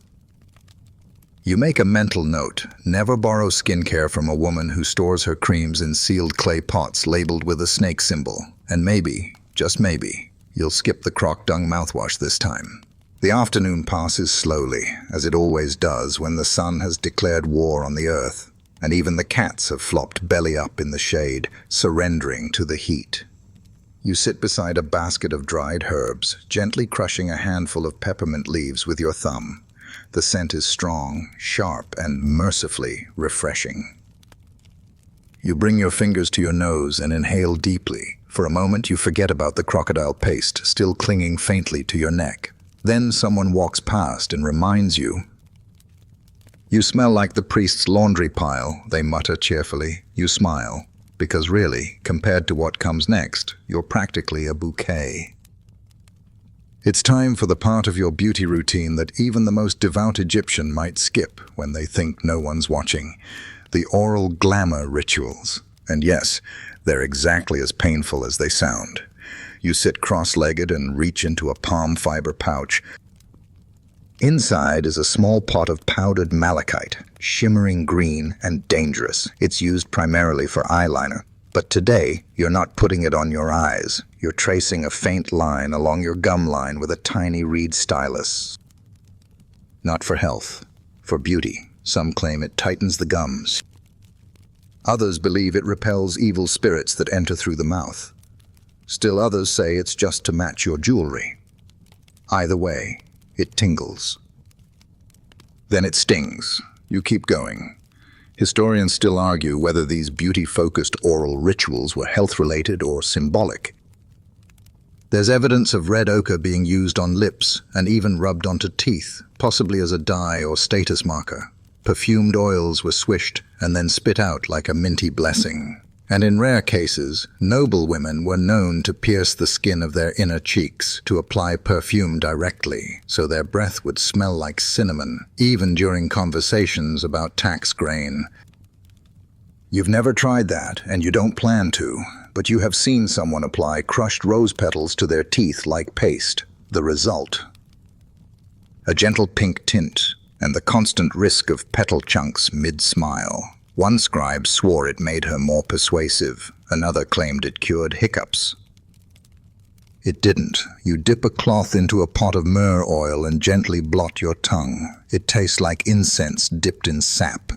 You make a mental note: never borrow skincare from a woman who stores her creams in sealed clay pots labeled with a snake symbol. And maybe, just maybe, you'll skip the croc dung mouthwash this time. The afternoon passes slowly, as it always does when the sun has declared war on the earth. And even the cats have flopped belly up in the shade, surrendering to the heat. You sit beside a basket of dried herbs, gently crushing a handful of peppermint leaves with your thumb. The scent is strong, sharp, and mercifully refreshing. You bring your fingers to your nose and inhale deeply. For a moment, you forget about the crocodile paste still clinging faintly to your neck. Then someone walks past and reminds you. "You smell like the priest's laundry pile," they mutter cheerfully. You smile, because really, compared to what comes next, you're practically a bouquet. It's time for the part of your beauty routine that even the most devout Egyptian might skip when they think no one's watching. The oral glamour rituals. And yes, they're exactly as painful as they sound. You sit cross-legged and reach into a palm fiber pouch. Inside is a small pot of powdered malachite, shimmering green and dangerous. It's used primarily for eyeliner. But today, you're not putting it on your eyes. You're tracing a faint line along your gum line with a tiny reed stylus. Not for health, for beauty. Some claim it tightens the gums. Others believe it repels evil spirits that enter through the mouth. Still others say it's just to match your jewelry. Either way, it tingles. Then it stings. You keep going. Historians still argue whether these beauty-focused oral rituals were health-related or symbolic. There's evidence of red ochre being used on lips and even rubbed onto teeth, possibly as a dye or status marker. Perfumed oils were swished and then spit out like a minty blessing. And in rare cases, noble women were known to pierce the skin of their inner cheeks to apply perfume directly, so their breath would smell like cinnamon, even during conversations about tax grain. You've never tried that, and you don't plan to, but you have seen someone apply crushed rose petals to their teeth like paste. The result? A gentle pink tint, and the constant risk of petal chunks mid-smile. One scribe swore it made her more persuasive. Another claimed it cured hiccups. It didn't. You dip a cloth into a pot of myrrh oil and gently blot your tongue. It tastes like incense dipped in sap.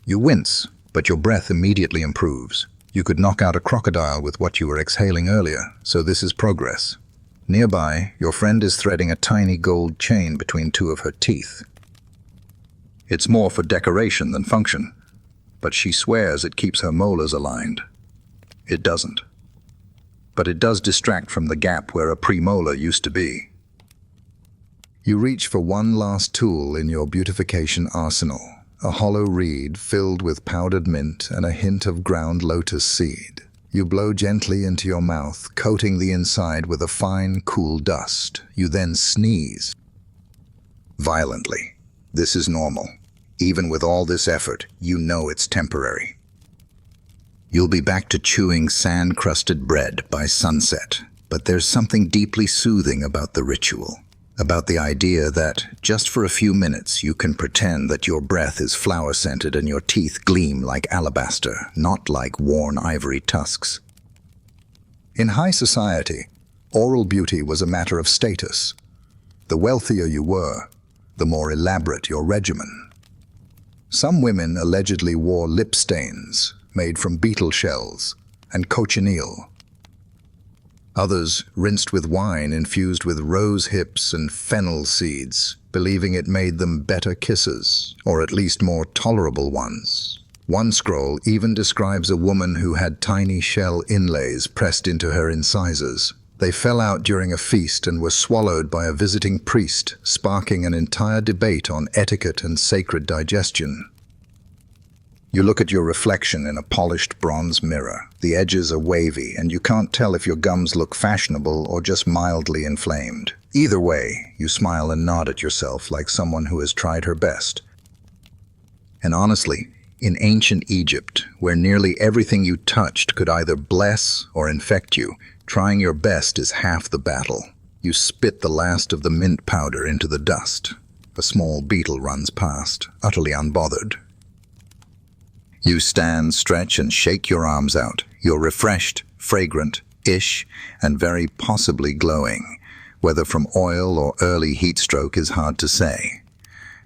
You wince, but your breath immediately improves. You could knock out a crocodile with what you were exhaling earlier, so this is progress. Nearby, your friend is threading a tiny gold chain between two of her teeth. It's more for decoration than function, but she swears it keeps her molars aligned. It doesn't. But it does distract from the gap where a premolar used to be. You reach for one last tool in your beautification arsenal, a hollow reed filled with powdered mint and a hint of ground lotus seed. You blow gently into your mouth, coating the inside with a fine, cool dust. You then sneeze. Violently. This is normal. Even with all this effort, you know it's temporary. You'll be back to chewing sand-crusted bread by sunset, but there's something deeply soothing about the ritual, about the idea that, just for a few minutes, you can pretend that your breath is flower-scented and your teeth gleam like alabaster, not like worn ivory tusks. In high society, oral beauty was a matter of status. The wealthier you were, the more elaborate your regimen. Some women allegedly wore lip stains made from beetle shells and cochineal. Others rinsed with wine infused with rose hips and fennel seeds, believing it made them better kissers, or at least more tolerable ones. One scroll even describes a woman who had tiny shell inlays pressed into her incisors. They fell out during a feast and were swallowed by a visiting priest, sparking an entire debate on etiquette and sacred digestion. You look at your reflection in a polished bronze mirror. The edges are wavy, and you can't tell if your gums look fashionable or just mildly inflamed. Either way, you smile and nod at yourself like someone who has tried her best. And honestly, in ancient Egypt, where nearly everything you touched could either bless or infect you, trying your best is half the battle. You spit the last of the mint powder into the dust. A small beetle runs past, utterly unbothered. You stand, stretch, and shake your arms out. You're refreshed, fragrant-ish, and very possibly glowing. Whether from oil or early heat stroke is hard to say.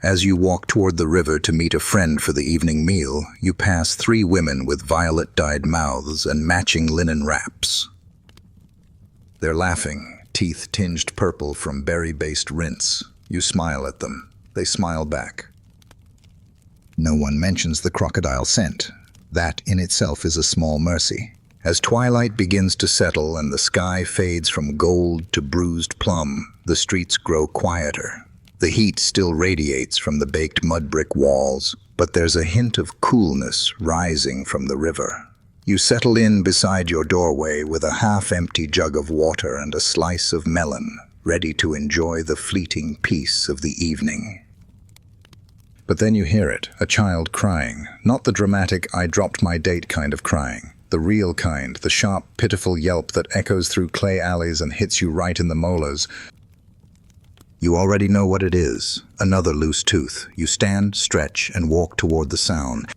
As you walk toward the river to meet a friend for the evening meal, you pass 3 women with violet-dyed mouths and matching linen wraps. They're laughing, teeth tinged purple from berry-based rinse. You smile at them. They smile back. No one mentions the crocodile scent. That in itself is a small mercy. As twilight begins to settle and the sky fades from gold to bruised plum, the streets grow quieter. The heat still radiates from the baked mud brick walls, but there's a hint of coolness rising from the river. You settle in beside your doorway with a half-empty jug of water and a slice of melon, ready to enjoy the fleeting peace of the evening. But then you hear it, a child crying, not the dramatic "I dropped my date" kind of crying, the real kind, the sharp, pitiful yelp that echoes through clay alleys and hits you right in the molars. You already know what it is, another loose tooth. You stand, stretch, and walk toward the sound.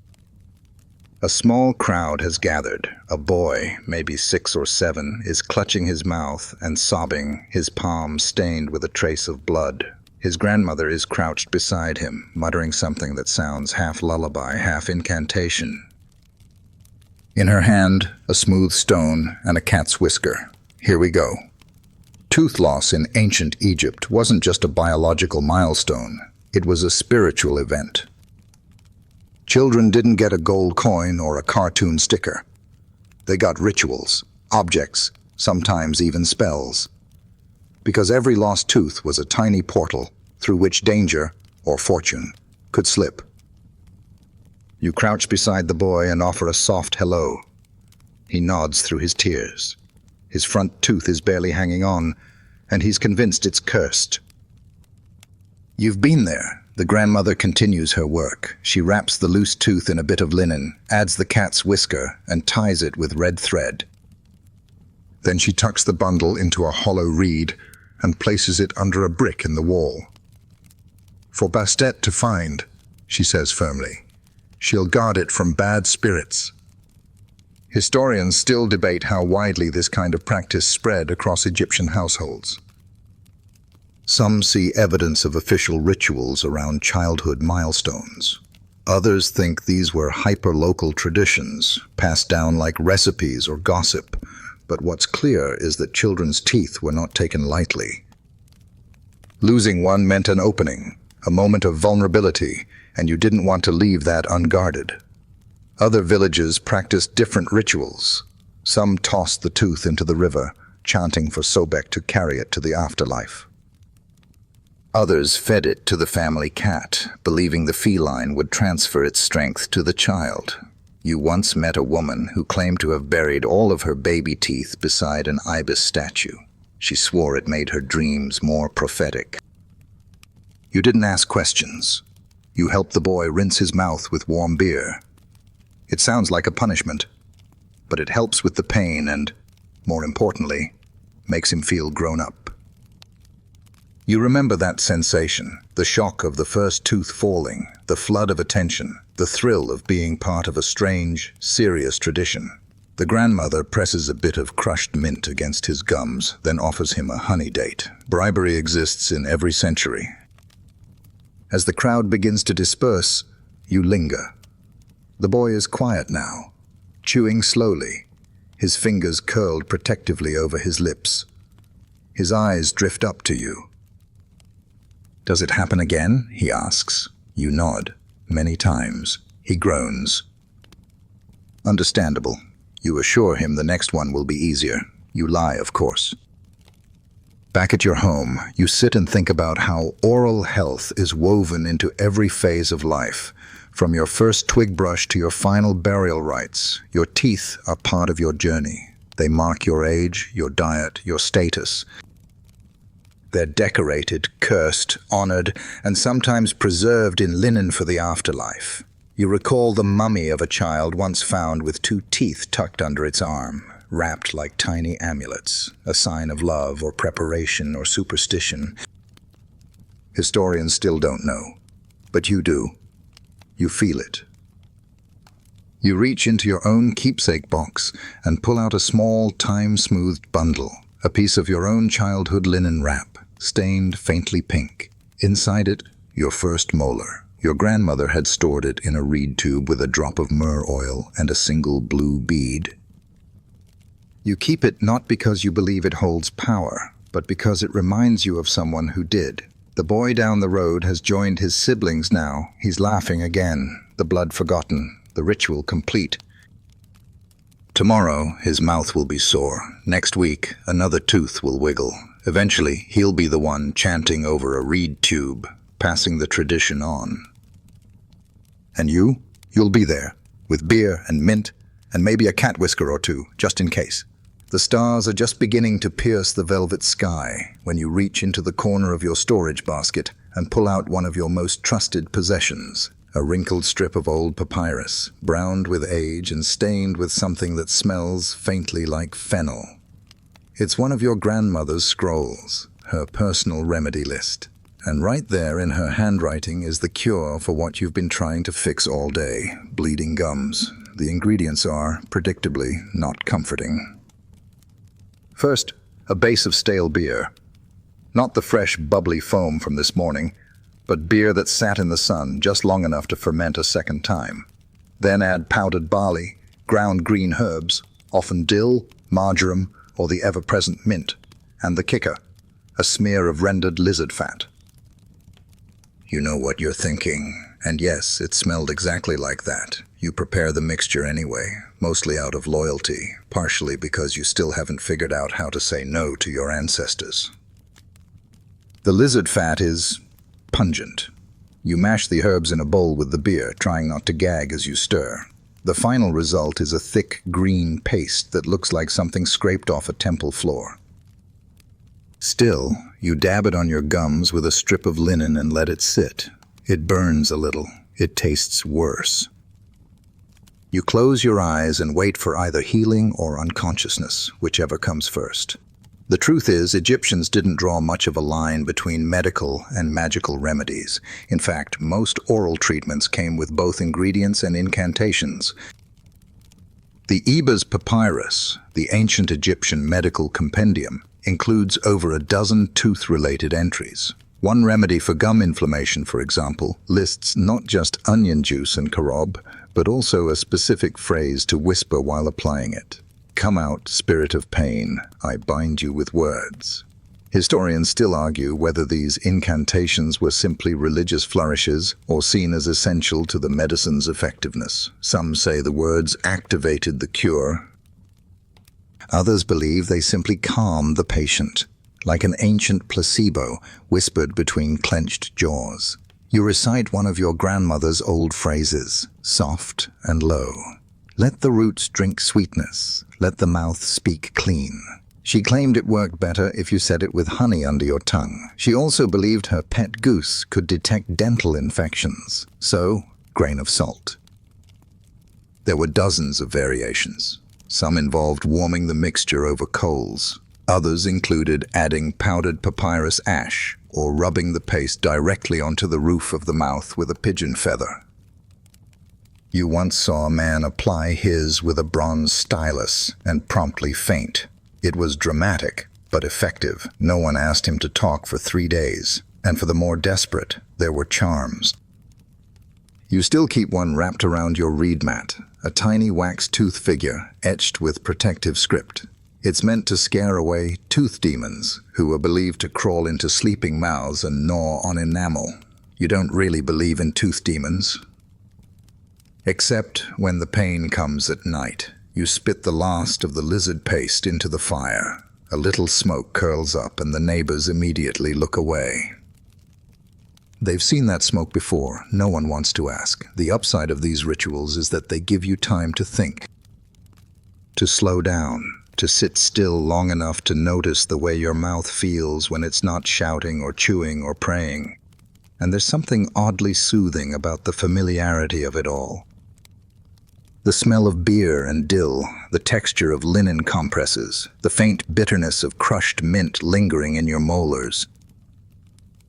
A small crowd has gathered. A boy, maybe 6 or 7, is clutching his mouth and sobbing, his palm stained with a trace of blood. His grandmother is crouched beside him, muttering something that sounds half lullaby, half incantation. In her hand, a smooth stone and a cat's whisker. Here we go. Tooth loss in ancient Egypt wasn't just a biological milestone. It was a spiritual event. Children didn't get a gold coin or a cartoon sticker. They got rituals, objects, sometimes even spells. Because every lost tooth was a tiny portal through which danger, or fortune, could slip. You crouch beside the boy and offer a soft hello. He nods through his tears. His front tooth is barely hanging on, and he's convinced it's cursed. You've been there. The grandmother continues her work. She wraps the loose tooth in a bit of linen, adds the cat's whisker, and ties it with red thread. Then she tucks the bundle into a hollow reed and places it under a brick in the wall. For Bastet to find, she says firmly. She'll guard it from bad spirits. Historians still debate how widely this kind of practice spread across Egyptian households. Some see evidence of official rituals around childhood milestones. Others think these were hyper-local traditions, passed down like recipes or gossip. But what's clear is that children's teeth were not taken lightly. Losing one meant an opening, a moment of vulnerability, and you didn't want to leave that unguarded. Other villages practiced different rituals. Some tossed the tooth into the river, chanting for Sobek to carry it to the afterlife. Others fed it to the family cat, believing the feline would transfer its strength to the child. You once met a woman who claimed to have buried all of her baby teeth beside an ibis statue. She swore it made her dreams more prophetic. You didn't ask questions. You helped the boy rinse his mouth with warm beer. It sounds like a punishment, but it helps with the pain and, more importantly, makes him feel grown up. You remember that sensation, the shock of the first tooth falling, the flood of attention, the thrill of being part of a strange, serious tradition. The grandmother presses a bit of crushed mint against his gums, then offers him a honey date. Bribery exists in every century. As the crowd begins to disperse, you linger. The boy is quiet now, chewing slowly, his fingers curled protectively over his lips. His eyes drift up to you. Does it happen again? He asks. You nod. Many times. He groans. Understandable. You assure him the next one will be easier. You lie, of course. Back at your home, you sit and think about how oral health is woven into every phase of life. From your first twig brush to your final burial rites, your teeth are part of your journey. They mark your age, your diet, your status. They're decorated, cursed, honored, and sometimes preserved in linen for the afterlife. You recall the mummy of a child once found with 2 teeth tucked under its arm, wrapped like tiny amulets, a sign of love or preparation or superstition. Historians still don't know, but you do. You feel it. You reach into your own keepsake box and pull out a small, time-smoothed bundle, a piece of your own childhood linen wrap, stained faintly pink. Inside it, your first molar. Your grandmother had stored it in a reed tube with a drop of myrrh oil and a single blue bead. You keep it not because you believe it holds power, but because it reminds you of someone who did. The boy down the road has joined his siblings now. He's laughing again, the blood forgotten, the ritual complete. Tomorrow, his mouth will be sore. Next week, another tooth will wiggle. Eventually, he'll be the one chanting over a reed tube, passing the tradition on. And you'll be there, with beer and mint and maybe a cat whisker or two, just in case. The stars are just beginning to pierce the velvet sky when you reach into the corner of your storage basket and pull out one of your most trusted possessions, a wrinkled strip of old papyrus, browned with age and stained with something that smells faintly like fennel. It's one of your grandmother's scrolls, her personal remedy list. And right there in her handwriting is the cure for what you've been trying to fix all day, bleeding gums. The ingredients are, predictably, not comforting. First, a base of stale beer. Not the fresh, bubbly foam from this morning, but beer that sat in the sun just long enough to ferment a second time. Then add powdered barley, ground green herbs, often dill, marjoram, or the ever-present mint, and the kicker, a smear of rendered lizard fat. You know what you're thinking, and yes, it smelled exactly like that. You prepare the mixture anyway, mostly out of loyalty, partially because you still haven't figured out how to say no to your ancestors. The lizard fat is pungent. You mash the herbs in a bowl with the beer, trying not to gag as you stir. The final result is a thick green paste that looks like something scraped off a temple floor. Still, you dab it on your gums with a strip of linen and let it sit. It burns a little. It tastes worse. You close your eyes and wait for either healing or unconsciousness, whichever comes first. The truth is, Egyptians didn't draw much of a line between medical and magical remedies. In fact, most oral treatments came with both ingredients and incantations. The Ebers Papyrus, the ancient Egyptian medical compendium, includes over a dozen tooth-related entries. One remedy for gum inflammation, for example, lists not just onion juice and carob, but also a specific phrase to whisper while applying it. Come out, spirit of pain, I bind you with words. Historians still argue whether these incantations were simply religious flourishes or seen as essential to the medicine's effectiveness. Some say the words activated the cure. Others believe they simply calmed the patient, like an ancient placebo whispered between clenched jaws. You recite one of your grandmother's old phrases, soft and low. Let the roots drink sweetness, let the mouth speak clean. She claimed it worked better if you said it with honey under your tongue. She also believed her pet goose could detect dental infections, so grain of salt. There were dozens of variations. Some involved warming the mixture over coals. Others included adding powdered papyrus ash or rubbing the paste directly onto the roof of the mouth with a pigeon feather. You once saw a man apply his with a bronze stylus and promptly faint. It was dramatic, but effective. No one asked him to talk for 3 days, and for the more desperate, there were charms. You still keep one wrapped around your reed mat, a tiny wax tooth figure etched with protective script. It's meant to scare away tooth demons, who are believed to crawl into sleeping mouths and gnaw on enamel. You don't really believe in tooth demons. Except when the pain comes at night. You spit the last of the lizard paste into the fire. A little smoke curls up and the neighbors immediately look away. They've seen that smoke before. No one wants to ask. The upside of these rituals is that they give you time to think, to slow down, to sit still long enough to notice the way your mouth feels when it's not shouting or chewing or praying. And there's something oddly soothing about the familiarity of it all. The smell of beer and dill, the texture of linen compresses, the faint bitterness of crushed mint lingering in your molars.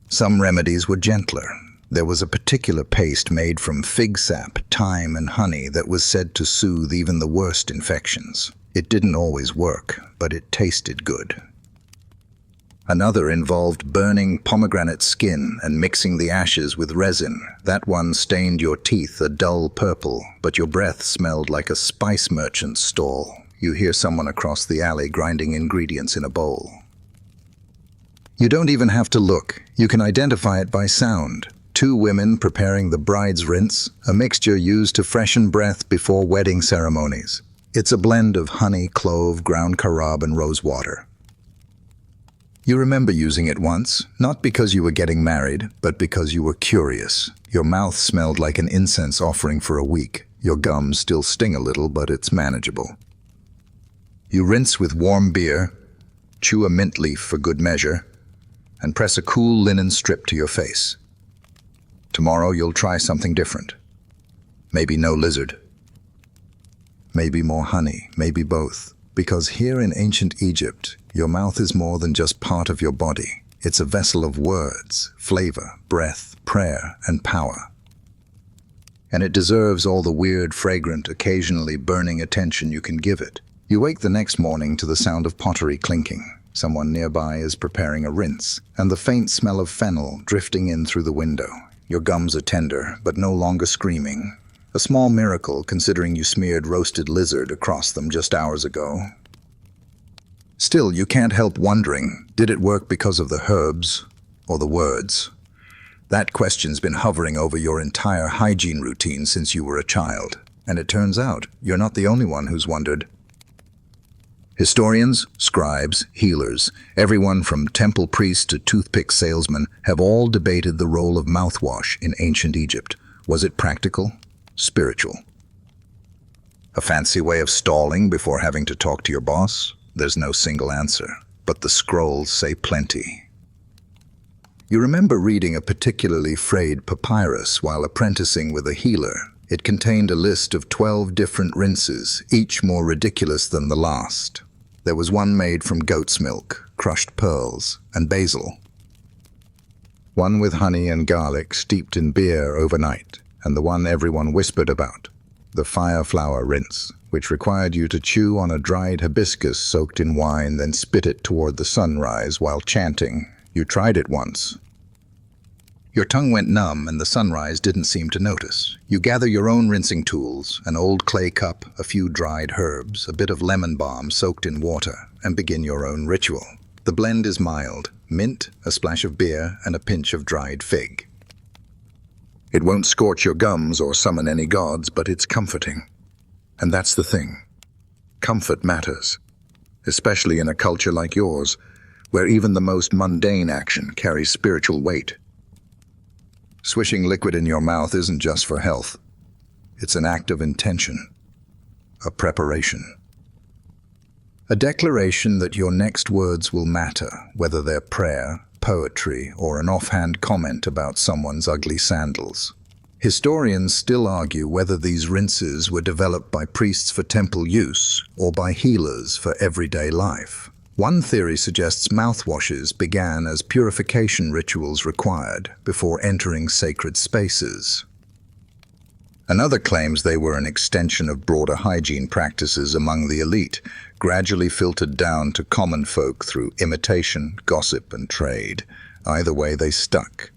Some remedies were gentler. There was a particular paste made from fig sap, thyme, and honey that was said to soothe even the worst infections. It didn't always work, but it tasted good. Another involved burning pomegranate skin and mixing the ashes with resin. That one stained your teeth a dull purple, but your breath smelled like a spice merchant's stall. You hear someone across the alley grinding ingredients in a bowl. You don't even have to look. You can identify it by sound. 2 women preparing the bride's rinse, a mixture used to freshen breath before wedding ceremonies. It's a blend of honey, clove, ground carob, and rose water. You remember using it once, not because you were getting married, but because you were curious. Your mouth smelled like an incense offering for a week. Your gums still sting a little, but it's manageable. You rinse with warm beer, chew a mint leaf for good measure, and press a cool linen strip to your face. Tomorrow you'll try something different. Maybe no lizard. Maybe more honey, maybe both. Because here in ancient Egypt, your mouth is more than just part of your body. It's a vessel of words, flavor, breath, prayer, and power. And it deserves all the weird, fragrant, occasionally burning attention you can give it. You wake the next morning to the sound of pottery clinking. Someone nearby is preparing a rinse, and the faint smell of fennel drifting in through the window. Your gums are tender, but no longer screaming. A small miracle, considering you smeared roasted lizard across them just hours ago. Still, you can't help wondering, did it work because of the herbs or the words? That question's been hovering over your entire hygiene routine since you were a child. And it turns out, you're not the only one who's wondered. Historians, scribes, healers, everyone from temple priests to toothpick salesmen have all debated the role of mouthwash in ancient Egypt. Was it practical? Spiritual? A fancy way of stalling before having to talk to your boss? There's no single answer, but the scrolls say plenty. You remember reading a particularly frayed papyrus while apprenticing with a healer. It contained a list of 12 different rinses, each more ridiculous than the last. There was one made from goat's milk, crushed pearls, and basil. One with honey and garlic steeped in beer overnight, and the one everyone whispered about, the fire flower rinse, which required you to chew on a dried hibiscus soaked in wine, then spit it toward the sunrise while chanting. You tried it once. Your tongue went numb and the sunrise didn't seem to notice. You gather your own rinsing tools, an old clay cup, a few dried herbs, a bit of lemon balm soaked in water, and begin your own ritual. The blend is mild: mint, a splash of beer, and a pinch of dried fig. It won't scorch your gums or summon any gods, but it's comforting. And that's the thing. Comfort matters, especially in a culture like yours, where even the most mundane action carries spiritual weight. Swishing liquid in your mouth isn't just for health. It's an act of intention, a preparation. A declaration that your next words will matter, whether they're prayer, poetry, or an offhand comment about someone's ugly sandals. Historians still argue whether these rinses were developed by priests for temple use or by healers for everyday life. One theory suggests mouthwashes began as purification rituals required before entering sacred spaces. Another claims they were an extension of broader hygiene practices among the elite, gradually filtered down to common folk through imitation, gossip, and trade. Either way, they stuck.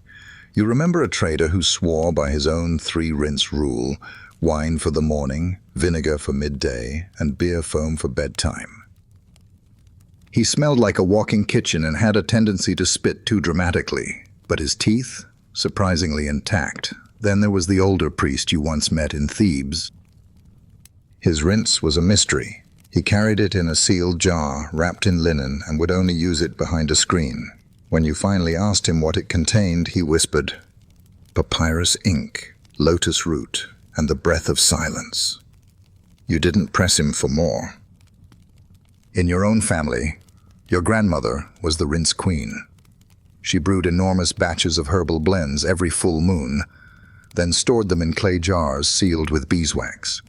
You remember a trader who swore by his own 3-rinse rule: wine for the morning, vinegar for midday, and beer foam for bedtime. He smelled like a walking kitchen and had a tendency to spit too dramatically, but his teeth, surprisingly intact. Then there was the older priest you once met in Thebes. His rinse was a mystery. He carried it in a sealed jar, wrapped in linen, and would only use it behind a screen. When you finally asked him what it contained, he whispered, "Papyrus ink, lotus root, and the breath of silence." You didn't press him for more. In your own family, your grandmother was the rinse queen. She brewed enormous batches of herbal blends every full moon, then stored them in clay jars sealed with beeswax.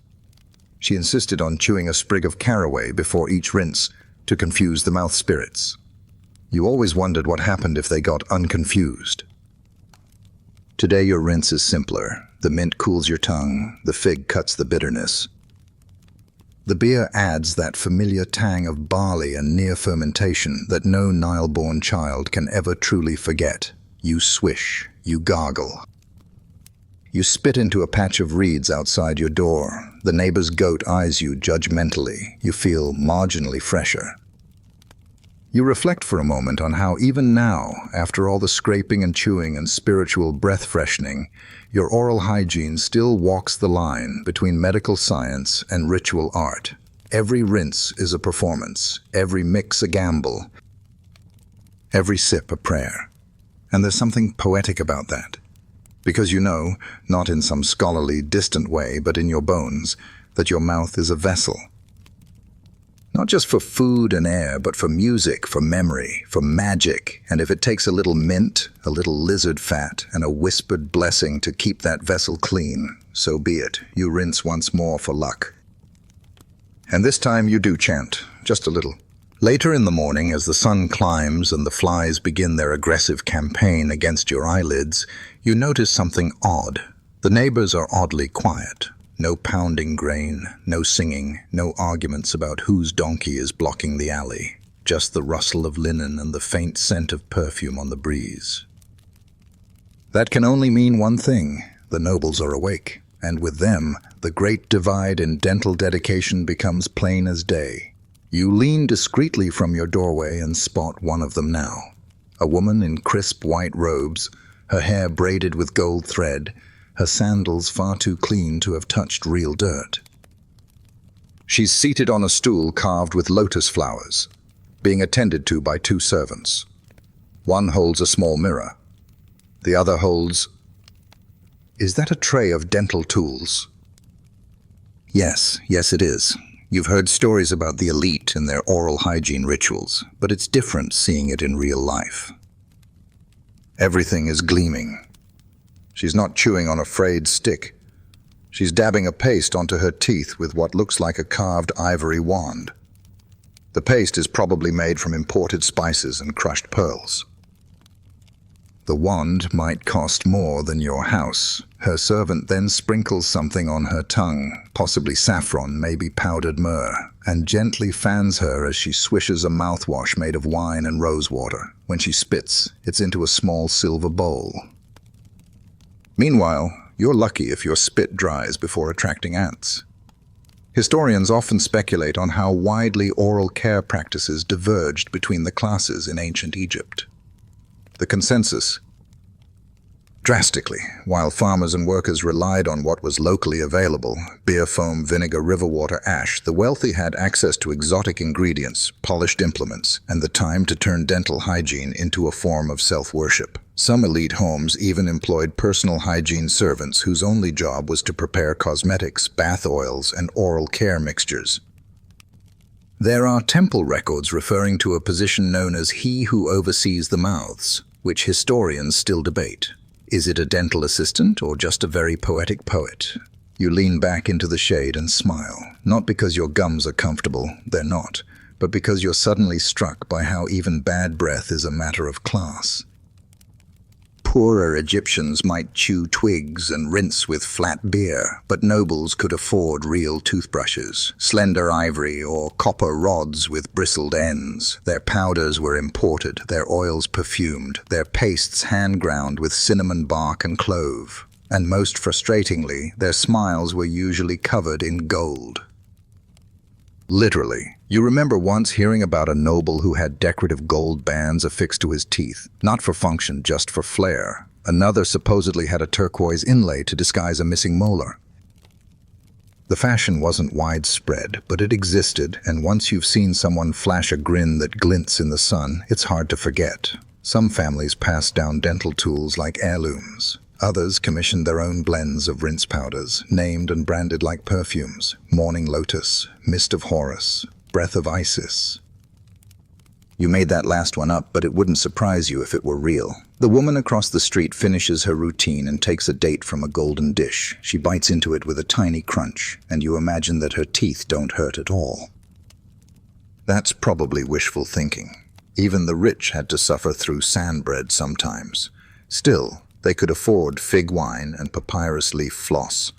She insisted on chewing a sprig of caraway before each rinse to confuse the mouth spirits. You always wondered what happened if they got unconfused. Today your rinse is simpler. The mint cools your tongue, the fig cuts the bitterness. The beer adds that familiar tang of barley and near fermentation that no Nile-born child can ever truly forget. You swish, you gargle. You spit into a patch of reeds outside your door. The neighbor's goat eyes you judgmentally. You feel marginally fresher. You reflect for a moment on how even now, after all the scraping and chewing and spiritual breath freshening, your oral hygiene still walks the line between medical science and ritual art. Every rinse is a performance, every mix a gamble, every sip a prayer. And there's something poetic about that. Because you know, not in some scholarly, distant way, but in your bones, that your mouth is a vessel. Not just for food and air, but for music, for memory, for magic, and if it takes a little mint, a little lizard fat, and a whispered blessing to keep that vessel clean, so be it. You rinse once more for luck. And this time you do chant, just a little. Later in the morning, as the sun climbs and the flies begin their aggressive campaign against your eyelids, you notice something odd. The neighbors are oddly quiet. No pounding grain, no singing, no arguments about whose donkey is blocking the alley. Just the rustle of linen and the faint scent of perfume on the breeze. That can only mean one thing: the nobles are awake, and with them, the great divide in dental dedication becomes plain as day. You lean discreetly from your doorway and spot one of them now. A woman in crisp white robes, her hair braided with gold thread, her sandals far too clean to have touched real dirt. She's seated on a stool carved with lotus flowers, being attended to by two servants. One holds a small mirror. The other holds... Is that a tray of dental tools? Yes it is. You've heard stories about the elite and their oral hygiene rituals, but it's different seeing it in real life. Everything is gleaming. She's not chewing on a frayed stick. She's dabbing a paste onto her teeth with what looks like a carved ivory wand. The paste is probably made from imported spices and crushed pearls. The wand might cost more than your house. Her servant then sprinkles something on her tongue, possibly saffron, maybe powdered myrrh, and gently fans her as she swishes a mouthwash made of wine and rose water. When she spits, it's into a small silver bowl. Meanwhile, you're lucky if your spit dries before attracting ants. Historians often speculate on how widely oral care practices diverged between the classes in ancient Egypt. The consensus: drastically, while farmers and workers relied on what was locally available, beer foam, vinegar, river water, ash, the wealthy had access to exotic ingredients, polished implements, and the time to turn dental hygiene into a form of self-worship. Some elite homes even employed personal hygiene servants whose only job was to prepare cosmetics, bath oils, and oral care mixtures. There are temple records referring to a position known as he who oversees the mouths, which historians still debate. Is it a dental assistant or just a very poetic poet? You lean back into the shade and smile, not because your gums are comfortable, they're not, but because you're suddenly struck by how even bad breath is a matter of class. Poorer Egyptians might chew twigs and rinse with flat beer, but nobles could afford real toothbrushes, slender ivory or copper rods with bristled ends. Their powders were imported, their oils perfumed, their pastes hand-ground with cinnamon bark and clove. And most frustratingly, their smiles were usually covered in gold. Literally. You remember once hearing about a noble who had decorative gold bands affixed to his teeth, not for function, just for flair. Another supposedly had a turquoise inlay to disguise a missing molar. The fashion wasn't widespread, but it existed, and once you've seen someone flash a grin that glints in the sun, it's hard to forget. Some families passed down dental tools like heirlooms. Others commissioned their own blends of rinse powders, named and branded like perfumes: Morning Lotus, Mist of Horus, Breath of Isis. You made that last one up, but it wouldn't surprise you if it were real. The woman across the street finishes her routine and takes a date from a golden dish. She bites into it with a tiny crunch, and you imagine that her teeth don't hurt at all. That's probably wishful thinking. Even the rich had to suffer through sand bread sometimes. Still, they could afford fig wine and papyrus leaf floss.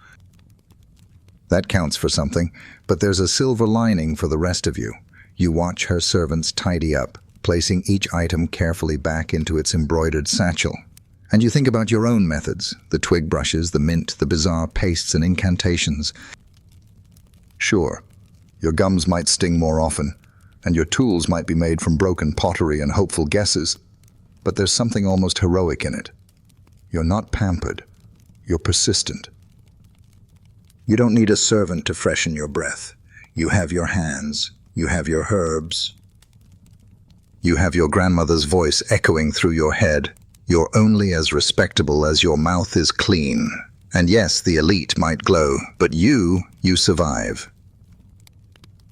That counts for something, but there's a silver lining for the rest of you. You watch her servants tidy up, placing each item carefully back into its embroidered satchel. And you think about your own methods, the twig brushes, the mint, the bizarre pastes and incantations. Sure, your gums might sting more often, and your tools might be made from broken pottery and hopeful guesses, but there's something almost heroic in it. You're not pampered. You're persistent. You don't need a servant to freshen your breath. You have your hands. You have your herbs. You have your grandmother's voice echoing through your head. You're only as respectable as your mouth is clean. And yes, the elite might glow, but you survive.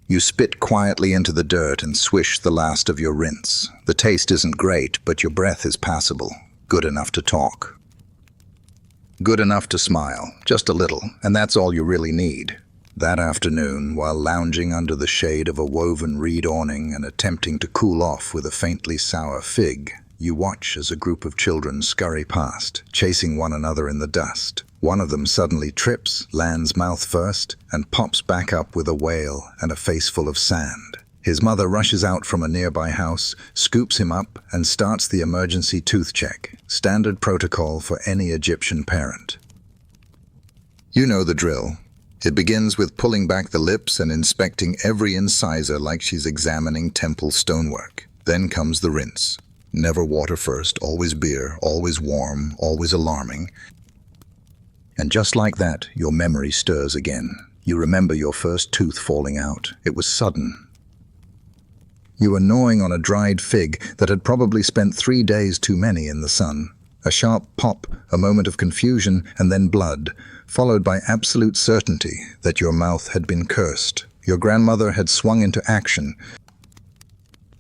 You spit quietly into the dirt and swish the last of your rinse. The taste isn't great, but your breath is passable, good enough to talk. Good enough to smile, just a little, and that's all you really need. That afternoon, while lounging under the shade of a woven reed awning and attempting to cool off with a faintly sour fig, you watch as a group of children scurry past, chasing one another in the dust. One of them suddenly trips, lands mouth first, and pops back up with a wail and a face full of sand. His mother rushes out from a nearby house, scoops him up, and starts the emergency tooth check, standard protocol for any Egyptian parent. You know the drill. It begins with pulling back the lips and inspecting every incisor like she's examining temple stonework. Then comes the rinse. Never water first, always beer, always warm, always alarming. And just like that, your memory stirs again. You remember your first tooth falling out. It was sudden. You were gnawing on a dried fig that had probably spent 3 days too many in the sun. A sharp pop, a moment of confusion, and then blood, followed by absolute certainty that your mouth had been cursed. Your grandmother had swung into action.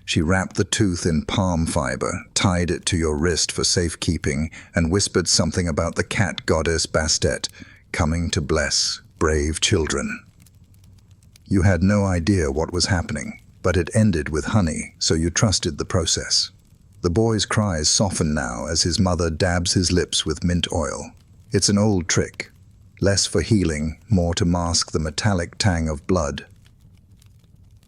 She wrapped the tooth in palm fiber, tied it to your wrist for safekeeping, and whispered something about the cat goddess Bastet coming to bless brave children. You had no idea what was happening, but it ended with honey, so you trusted the process. The boy's cries soften now as his mother dabs his lips with mint oil. It's an old trick, less for healing, more to mask the metallic tang of blood.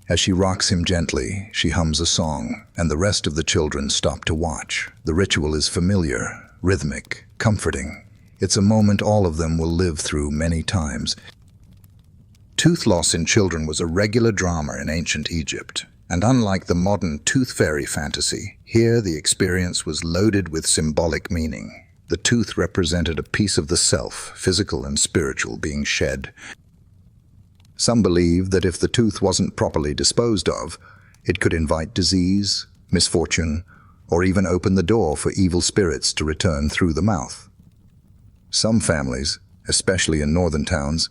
As she rocks him gently, she hums a song, and the rest of the children stop to watch. The ritual is familiar, rhythmic, comforting. It's a moment all of them will live through many times. Tooth loss in children was a regular drama in ancient Egypt, and unlike the modern tooth fairy fantasy, here the experience was loaded with symbolic meaning. The tooth represented a piece of the self, physical and spiritual, being shed. Some believed that if the tooth wasn't properly disposed of, it could invite disease, misfortune, or even open the door for evil spirits to return through the mouth. Some families, especially in northern towns,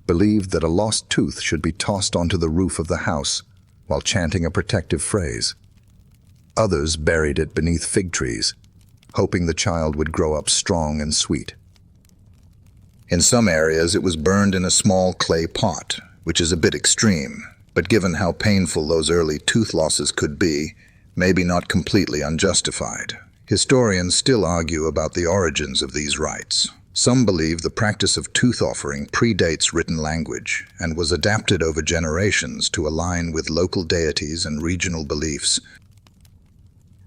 believed that a lost tooth should be tossed onto the roof of the house while chanting a protective phrase. Others buried it beneath fig trees, hoping the child would grow up strong and sweet. In some areas, it was burned in a small clay pot, which is a bit extreme, but given how painful those early tooth losses could be, maybe not completely unjustified. Historians still argue about the origins of these rites. Some believe the practice of tooth offering predates written language and was adapted over generations to align with local deities and regional beliefs.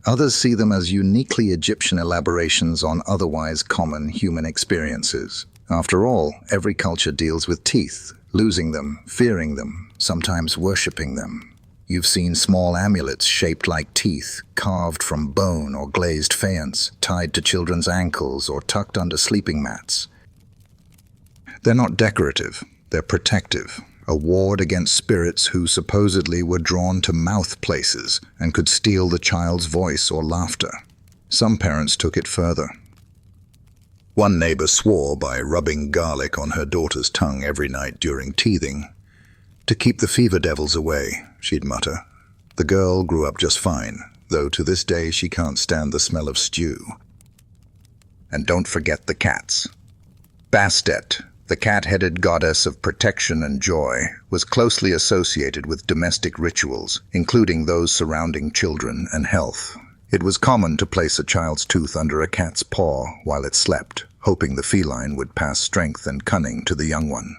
Others see them as uniquely Egyptian elaborations on otherwise common human experiences. After all, every culture deals with teeth, losing them, fearing them, sometimes worshipping them. You've seen small amulets shaped like teeth, carved from bone or glazed faience, tied to children's ankles or tucked under sleeping mats. They're not decorative, they're protective, a ward against spirits who supposedly were drawn to mouth places and could steal the child's voice or laughter. Some parents took it further. One neighbor swore by rubbing garlic on her daughter's tongue every night during teething. To keep the fever devils away, she'd mutter. The girl grew up just fine, though to this day she can't stand the smell of stew. And don't forget the cats. Bastet, the cat-headed goddess of protection and joy, was closely associated with domestic rituals, including those surrounding children and health. It was common to place a child's tooth under a cat's paw while it slept, hoping the feline would pass strength and cunning to the young one.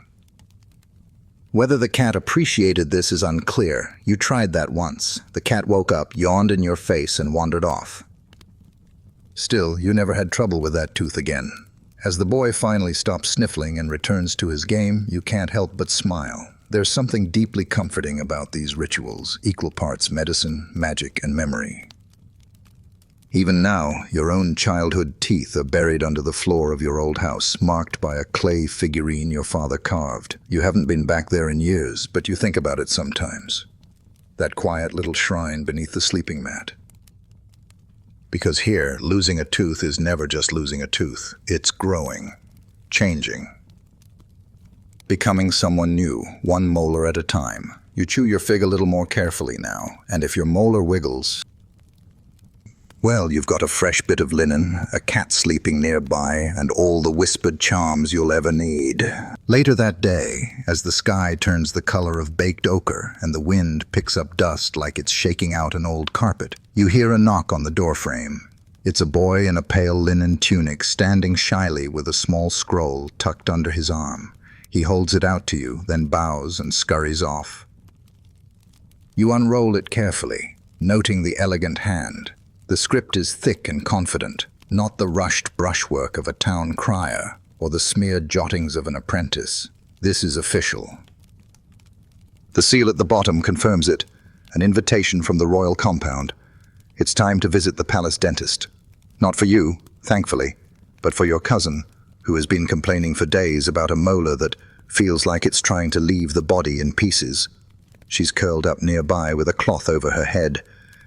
Whether the cat appreciated this is unclear. You tried that once. The cat woke up, yawned in your face, and wandered off. Still, you never had trouble with that tooth again. As the boy finally stops sniffling and returns to his game, you can't help but smile. There's something deeply comforting about these rituals, equal parts medicine, magic, and memory. Even now, your own childhood teeth are buried under the floor of your old house, marked by a clay figurine your father carved. You haven't been back there in years, but you think about it sometimes. That quiet little shrine beneath the sleeping mat. Because here, losing a tooth is never just losing a tooth. It's growing, changing, becoming someone new, one molar at a time. You chew your fig a little more carefully now, and if your molar wiggles, well, you've got a fresh bit of linen, a cat sleeping nearby, and all the whispered charms you'll ever need. Later that day, as the sky turns the color of baked ochre and the wind picks up dust like it's shaking out an old carpet, you hear a knock on the doorframe. It's a boy in a pale linen tunic standing shyly with a small scroll tucked under his arm. He holds it out to you, then bows and scurries off. You unroll it carefully, noting the elegant hand. The script is thick and confident, not the rushed brushwork of a town crier or the smeared jottings of an apprentice. This is official. The seal at the bottom confirms it, an invitation from the royal compound. It's time to visit the palace dentist. Not for you, thankfully, but for your cousin, who has been complaining for days about a molar that feels like it's trying to leave the body in pieces. She's curled up nearby with a cloth over her head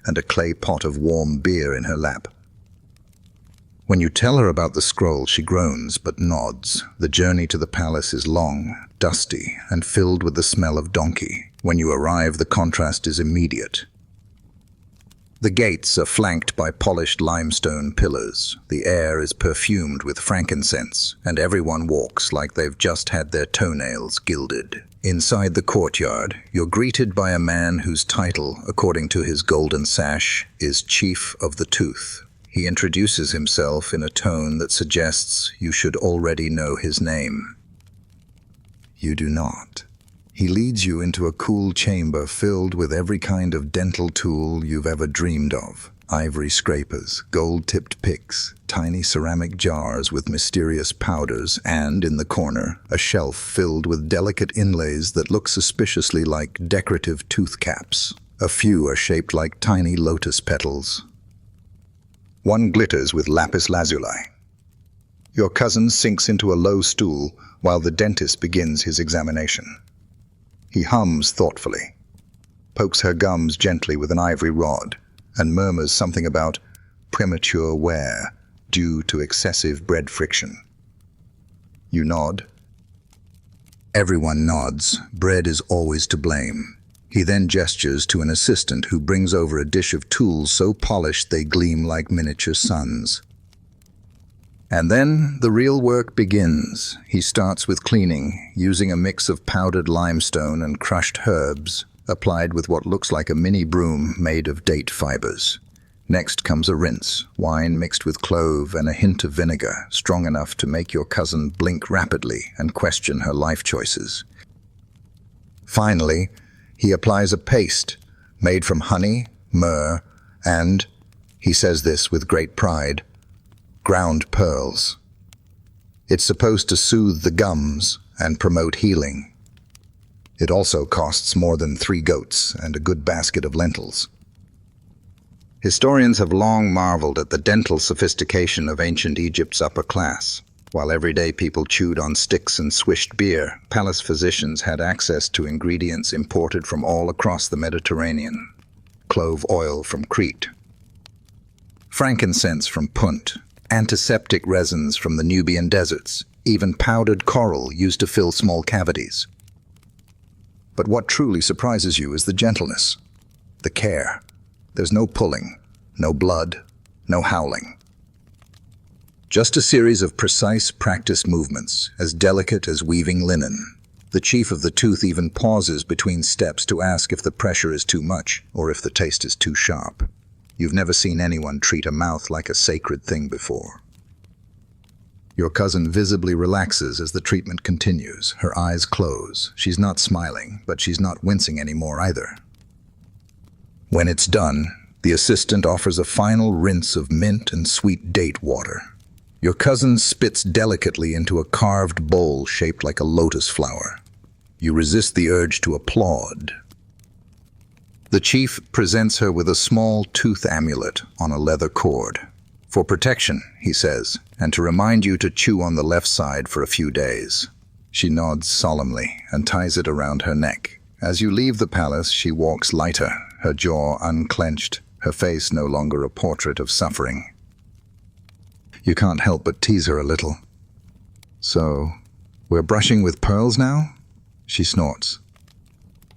and a clay pot of warm beer in her lap. When you tell her about the scroll, she groans but nods. The journey to the palace is long, dusty, and filled with the smell of donkey. When you arrive, the contrast is immediate. The gates are flanked by polished limestone pillars. The air is perfumed with frankincense, and everyone walks like they've just had their toenails gilded. Inside the courtyard, you're greeted by a man whose title, according to his golden sash, is Chief of the Tooth. He introduces himself in a tone that suggests you should already know his name. You do not. He leads you into a cool chamber filled with every kind of dental tool you've ever dreamed of. Ivory scrapers, gold-tipped picks, tiny ceramic jars with mysterious powders, and, in the corner, a shelf filled with delicate inlays that look suspiciously like decorative tooth caps. A few are shaped like tiny lotus petals. One glitters with lapis lazuli. Your cousin sinks into a low stool while the dentist begins his examination. He hums thoughtfully, pokes her gums gently with an ivory rod, and murmurs something about premature wear due to excessive bread friction. You nod. Everyone nods. Bread is always to blame. He then gestures to an assistant who brings over a dish of tools so polished they gleam like miniature suns. And then the real work begins. He starts with cleaning, using a mix of powdered limestone and crushed herbs, applied with what looks like a mini broom made of date fibers. Next comes a rinse, wine mixed with clove and a hint of vinegar, strong enough to make your cousin blink rapidly and question her life choices. Finally, he applies a paste made from honey, myrrh, and, he says this with great pride, ground pearls. It's supposed to soothe the gums and promote healing. It also costs more than 3 goats and a good basket of lentils. Historians have long marveled at the dental sophistication of ancient Egypt's upper class. While everyday people chewed on sticks and swished beer, palace physicians had access to ingredients imported from all across the Mediterranean. Clove oil from Crete, frankincense from Punt, antiseptic resins from the Nubian deserts, even powdered coral used to fill small cavities. But what truly surprises you is the gentleness, the care. There's no pulling, no blood, no howling. Just a series of precise, practiced movements, as delicate as weaving linen. The chief of the tooth even pauses between steps to ask if the pressure is too much or if the taste is too sharp. You've never seen anyone treat a mouth like a sacred thing before. Your cousin visibly relaxes as the treatment continues. Her eyes close. She's not smiling, but she's not wincing anymore either. When it's done, the assistant offers a final rinse of mint and sweet date water. Your cousin spits delicately into a carved bowl shaped like a lotus flower. You resist the urge to applaud. The chief presents her with a small tooth amulet on a leather cord. For protection, he says, and to remind you to chew on the left side for a few days. She nods solemnly and ties it around her neck. As you leave the palace, she walks lighter, her jaw unclenched, her face no longer a portrait of suffering. You can't help but tease her a little. "So, we're brushing with pearls now?" she snorts.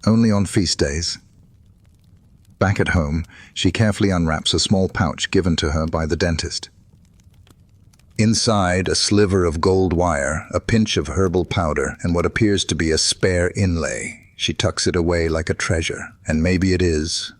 "Only on feast days." Back at home, she carefully unwraps a small pouch given to her by the dentist. Inside, a sliver of gold wire, a pinch of herbal powder, and what appears to be a spare inlay. She tucks it away like a treasure, and maybe it is.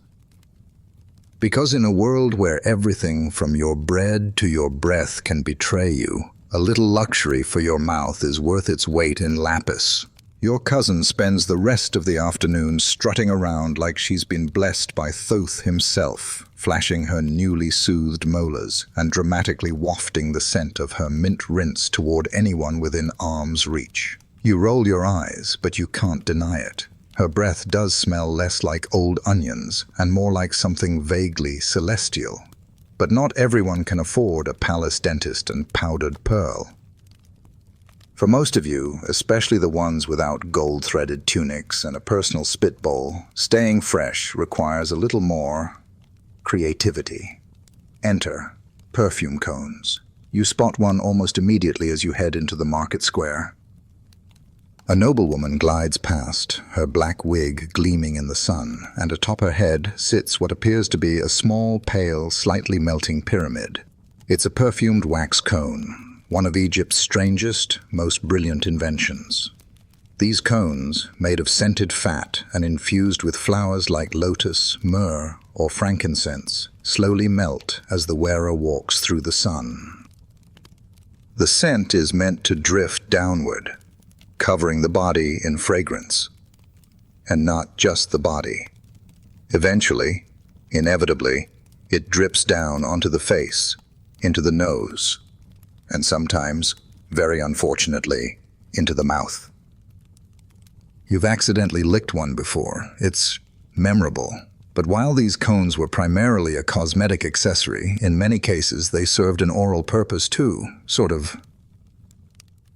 Because in a world where everything from your bread to your breath can betray you, a little luxury for your mouth is worth its weight in lapis. Your cousin spends the rest of the afternoon strutting around like she's been blessed by Thoth himself, flashing her newly soothed molars and dramatically wafting the scent of her mint rinse toward anyone within arm's reach. You roll your eyes, but you can't deny it. Her breath does smell less like old onions and more like something vaguely celestial. But not everyone can afford a palace dentist and powdered pearl. For most of you, especially the ones without gold-threaded tunics and a personal spitbowl, staying fresh requires a little more creativity. Enter perfume cones. You spot one almost immediately as you head into the market square. A noblewoman glides past, her black wig gleaming in the sun, and atop her head sits what appears to be a small, pale, slightly melting pyramid. It's a perfumed wax cone, one of Egypt's strangest, most brilliant inventions. These cones, made of scented fat and infused with flowers like lotus, myrrh, or frankincense, slowly melt as the wearer walks through the sun. The scent is meant to drift downward, covering the body in fragrance. And not just the body. Eventually, inevitably, it drips down onto the face, into the nose, and sometimes, very unfortunately, into the mouth. You've accidentally licked one before. It's memorable. But while these cones were primarily a cosmetic accessory, in many cases they served an oral purpose too, sort of.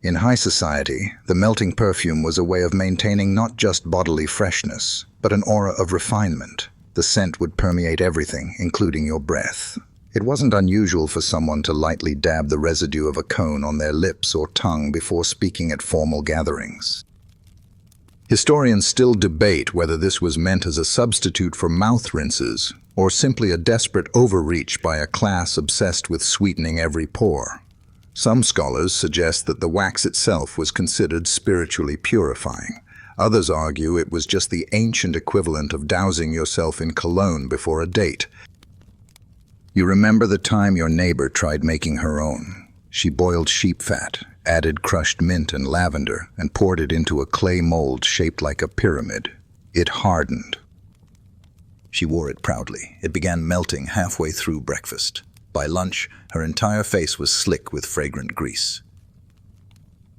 In high society, the melting perfume was a way of maintaining not just bodily freshness, but an aura of refinement. The scent would permeate everything, including your breath. It wasn't unusual for someone to lightly dab the residue of a cone on their lips or tongue before speaking at formal gatherings. Historians still debate whether this was meant as a substitute for mouth rinses, or simply a desperate overreach by a class obsessed with sweetening every pore. Some scholars suggest that the wax itself was considered spiritually purifying. Others argue it was just the ancient equivalent of dousing yourself in cologne before a date. You remember the time your neighbor tried making her own. She boiled sheep fat, added crushed mint and lavender, and poured it into a clay mold shaped like a pyramid. It hardened. She wore it proudly. It began melting halfway through breakfast. By lunch, her entire face was slick with fragrant grease.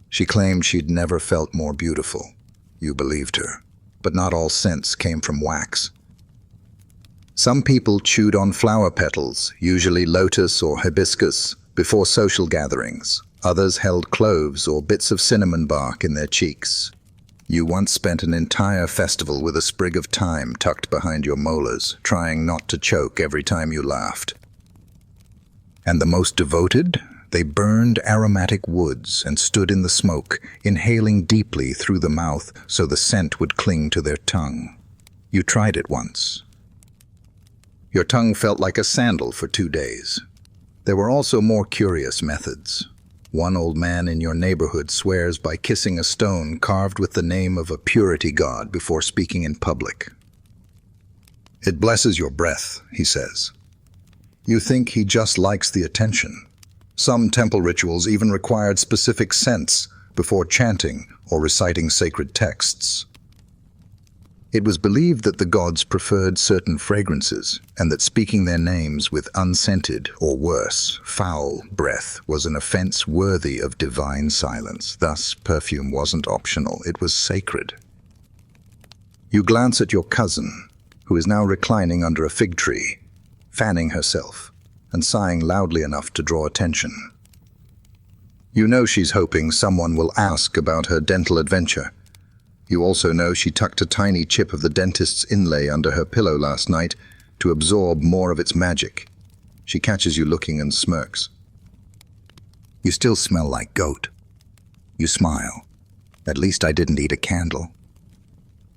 She claimed she'd never felt more beautiful. You believed her. But not all scents came from wax. Some people chewed on flower petals, usually lotus or hibiscus, before social gatherings. Others held cloves or bits of cinnamon bark in their cheeks. You once spent an entire festival with a sprig of thyme tucked behind your molars, trying not to choke every time you laughed. And the most devoted? They burned aromatic woods and stood in the smoke, inhaling deeply through the mouth so the scent would cling to their tongue. You tried it once. Your tongue felt like a sandal for 2 days. There were also more curious methods. One old man in your neighborhood swears by kissing a stone carved with the name of a purity god before speaking in public. It blesses your breath, he says. You think he just likes the attention. Some temple rituals even required specific scents before chanting or reciting sacred texts. It was believed that the gods preferred certain fragrances, and that speaking their names with unscented, or worse, foul breath was an offense worthy of divine silence. Thus, perfume wasn't optional, it was sacred. You glance at your cousin, who is now reclining under a fig tree, fanning herself, and sighing loudly enough to draw attention. You know she's hoping someone will ask about her dental adventure. You also know she tucked a tiny chip of the dentist's inlay under her pillow last night, to absorb more of its magic. She catches you looking and smirks. "You still smell like goat." You smile. "At least I didn't eat a candle."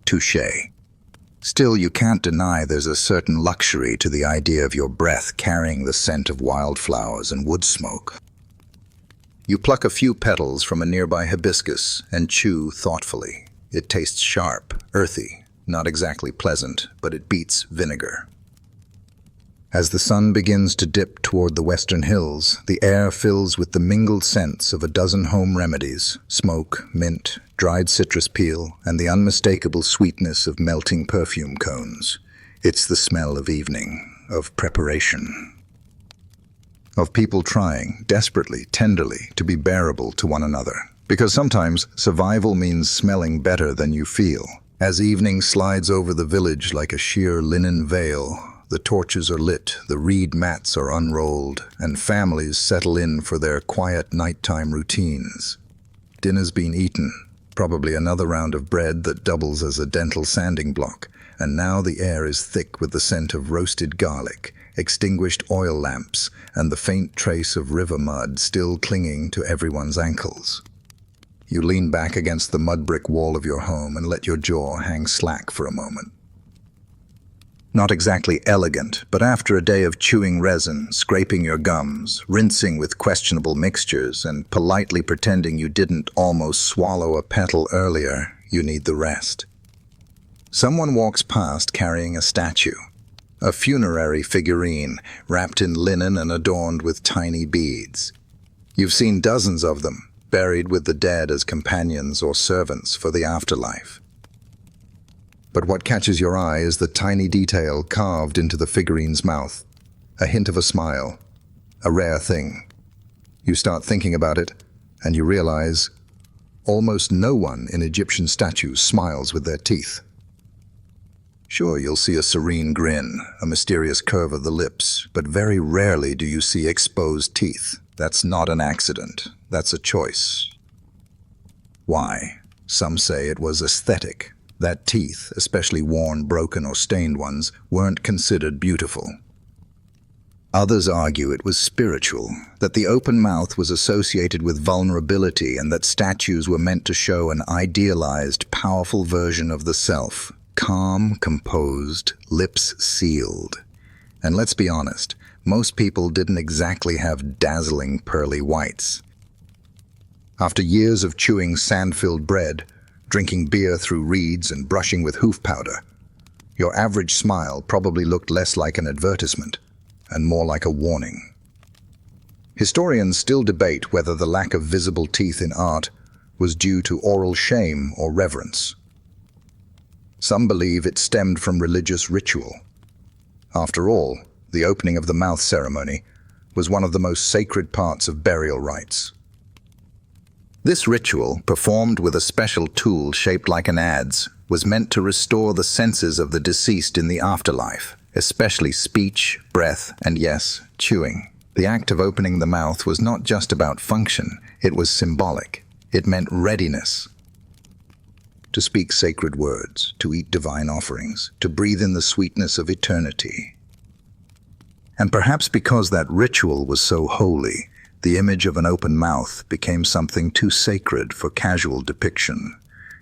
Touché. Still, you can't deny there's a certain luxury to the idea of your breath carrying the scent of wildflowers and wood smoke. You pluck a few petals from a nearby hibiscus and chew thoughtfully. It tastes sharp, earthy, not exactly pleasant, but it beats vinegar. As the sun begins to dip toward the western hills, the air fills with the mingled scents of a dozen home remedies: smoke, mint, dried citrus peel, and the unmistakable sweetness of melting perfume cones. It's the smell of evening, of preparation, of people trying, desperately, tenderly, to be bearable to one another. Because sometimes survival means smelling better than you feel. As evening slides over the village like a sheer linen veil, the torches are lit, the reed mats are unrolled, and families settle in for their quiet nighttime routines. Dinner's been eaten, probably another round of bread that doubles as a dental sanding block, and now the air is thick with the scent of roasted garlic, extinguished oil lamps, and the faint trace of river mud still clinging to everyone's ankles. You lean back against the mud brick wall of your home and let your jaw hang slack for a moment. Not exactly elegant, but after a day of chewing resin, scraping your gums, rinsing with questionable mixtures, and politely pretending you didn't almost swallow a petal earlier, you need the rest. Someone walks past carrying a statue, a funerary figurine wrapped in linen and adorned with tiny beads. You've seen dozens of them, buried with the dead as companions or servants for the afterlife. But what catches your eye is the tiny detail carved into the figurine's mouth, a hint of a smile, a rare thing. You start thinking about it, and you realize almost no one in Egyptian statues smiles with their teeth. Sure, you'll see a serene grin, a mysterious curve of the lips, but very rarely do you see exposed teeth. That's not an accident. That's a choice. Why? Some say it was aesthetic. That teeth, especially worn, broken, or stained ones, weren't considered beautiful. Others argue it was spiritual, that the open mouth was associated with vulnerability and that statues were meant to show an idealized, powerful version of the self, calm, composed, lips sealed. And let's be honest, most people didn't exactly have dazzling pearly whites. After years of chewing sand-filled bread, drinking beer through reeds and brushing with hoof powder, your average smile probably looked less like an advertisement and more like a warning. Historians still debate whether the lack of visible teeth in art was due to oral shame or reverence. Some believe it stemmed from religious ritual. After all, the opening of the mouth ceremony was one of the most sacred parts of burial rites. This ritual, performed with a special tool shaped like an adze, was meant to restore the senses of the deceased in the afterlife, especially speech, breath, and yes, chewing. The act of opening the mouth was not just about function, it was symbolic. It meant readiness. To speak sacred words, to eat divine offerings, to breathe in the sweetness of eternity. And perhaps because that ritual was so holy, the image of an open mouth became something too sacred for casual depiction.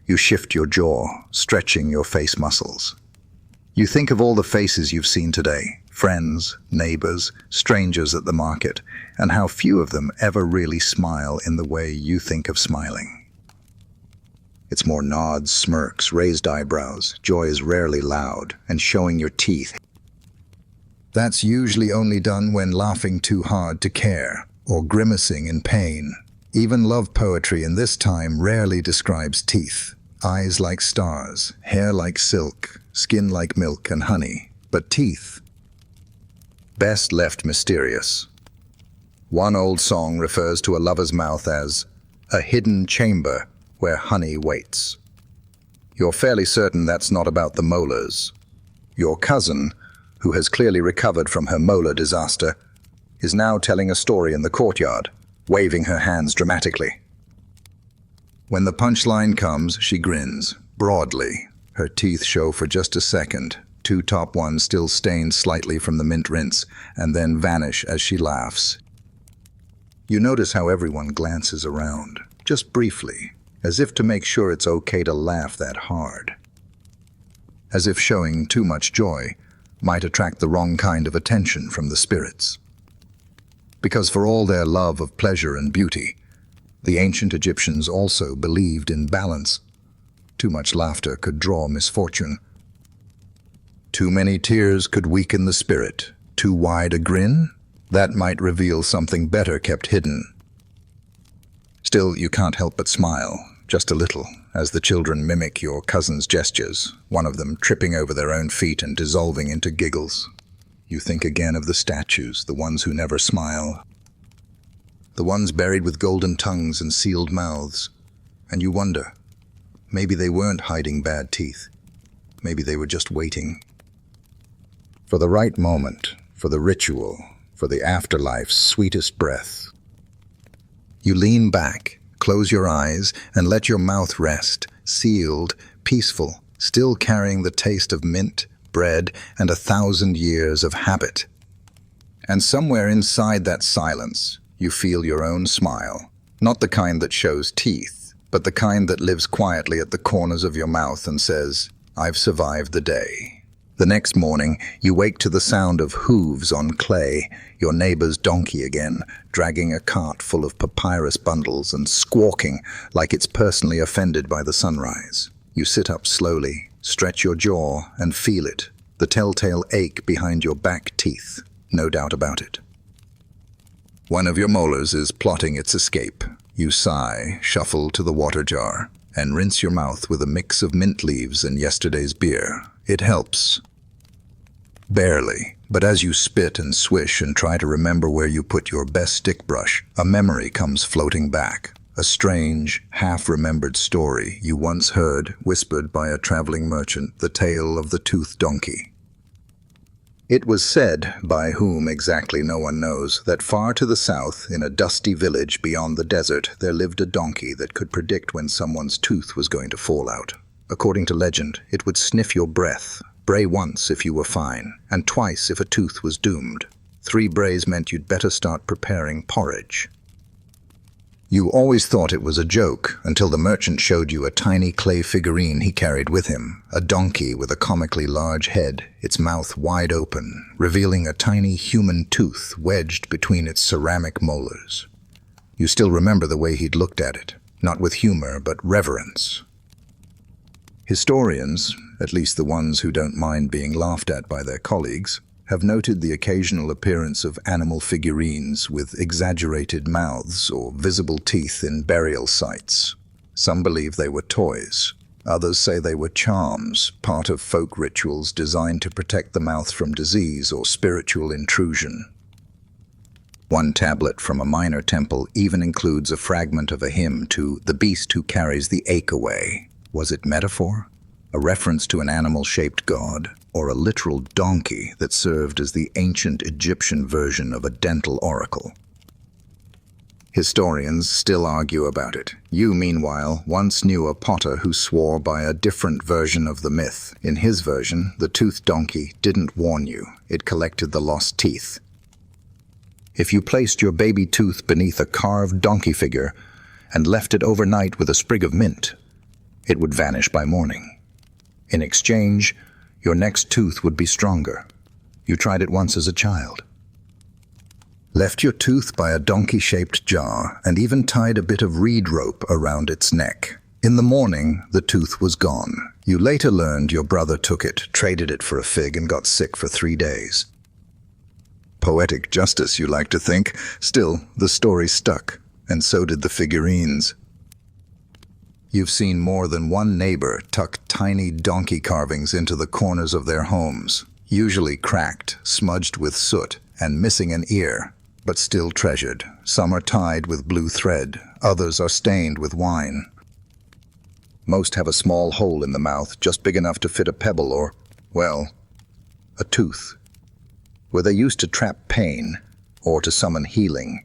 You shift your jaw, stretching your face muscles. You think of all the faces you've seen today, friends, neighbors, strangers at the market, and how few of them ever really smile in the way you think of smiling. It's more nods, smirks, raised eyebrows. Joy is rarely loud, and showing your teeth. That's usually only done when laughing too hard to care, or grimacing in pain. Even love poetry in this time rarely describes teeth. Eyes like stars, hair like silk, skin like milk and honey. But teeth, best left mysterious. One old song refers to a lover's mouth as a hidden chamber where honey waits. You're fairly certain that's not about the molars. Your cousin, who has clearly recovered from her molar disaster, is now telling a story in the courtyard, waving her hands dramatically. When the punchline comes, she grins, broadly. Her teeth show for just a second, two top ones still stained slightly from the mint rinse, and then vanish as she laughs. You notice how everyone glances around, just briefly, as if to make sure it's okay to laugh that hard. As if showing too much joy might attract the wrong kind of attention from the spirits. Because for all their love of pleasure and beauty, the ancient Egyptians also believed in balance. Too much laughter could draw misfortune. Too many tears could weaken the spirit. Too wide a grin? That might reveal something better kept hidden. Still, you can't help but smile, just a little, as the children mimic your cousin's gestures, one of them tripping over their own feet and dissolving into giggles. You think again of the statues, the ones who never smile, the ones buried with golden tongues and sealed mouths, and you wonder, maybe they weren't hiding bad teeth. Maybe they were just waiting for the right moment, for the ritual, for the afterlife's sweetest breath. You lean back, close your eyes, and let your mouth rest, sealed, peaceful, still carrying the taste of mint, bread, and 1,000 years of habit. And somewhere inside that silence, you feel your own smile, not the kind that shows teeth, but the kind that lives quietly at the corners of your mouth and says, "I've survived the day." The next morning, you wake to the sound of hooves on clay, your neighbor's donkey again, dragging a cart full of papyrus bundles and squawking like it's personally offended by the sunrise. You sit up slowly, stretch your jaw, and feel it, the telltale ache behind your back teeth, no doubt about it. One of your molars is plotting its escape. You sigh, shuffle to the water jar, and rinse your mouth with a mix of mint leaves and yesterday's beer. It helps. Barely, but as you spit and swish and try to remember where you put your best stick brush, a memory comes floating back. A strange, half-remembered story you once heard whispered by a traveling merchant, the tale of the toothed donkey. It was said, by whom exactly no one knows, that far to the south, in a dusty village beyond the desert, there lived a donkey that could predict when someone's tooth was going to fall out. According to legend, it would sniff your breath, bray once if you were fine, and twice if a tooth was doomed. 3 brays meant you'd better start preparing porridge. You always thought it was a joke until the merchant showed you a tiny clay figurine he carried with him, a donkey with a comically large head, its mouth wide open, revealing a tiny human tooth wedged between its ceramic molars. You still remember the way he'd looked at it, not with humor but reverence. Historians, at least the ones who don't mind being laughed at by their colleagues, have noted the occasional appearance of animal figurines with exaggerated mouths or visible teeth in burial sites. Some believe they were toys. Others say they were charms, part of folk rituals designed to protect the mouth from disease or spiritual intrusion. One tablet from a minor temple even includes a fragment of a hymn to "the beast who carries the ache away." Was it metaphor? A reference to an animal-shaped god? Or a literal donkey that served as the ancient Egyptian version of a dental oracle? Historians still argue about it. You, meanwhile, once knew a potter who swore by a different version of the myth. In his version, the toothed donkey didn't warn you. It collected the lost teeth. If you placed your baby tooth beneath a carved donkey figure and left it overnight with a sprig of mint, it would vanish by morning. In exchange, your next tooth would be stronger. You tried it once as a child. Left your tooth by a donkey-shaped jar and even tied a bit of reed rope around its neck. In the morning, the tooth was gone. You later learned your brother took it, traded it for a fig, and got sick for 3 days. Poetic justice, you like to think. Still, the story stuck, and so did the figurines. You've seen more than one neighbor tuck tiny donkey carvings into the corners of their homes, usually cracked, smudged with soot, and missing an ear, but still treasured. Some are tied with blue thread, others are stained with wine. Most have a small hole in the mouth, just big enough to fit a pebble or, well, a tooth, where they used to trap pain or to summon healing.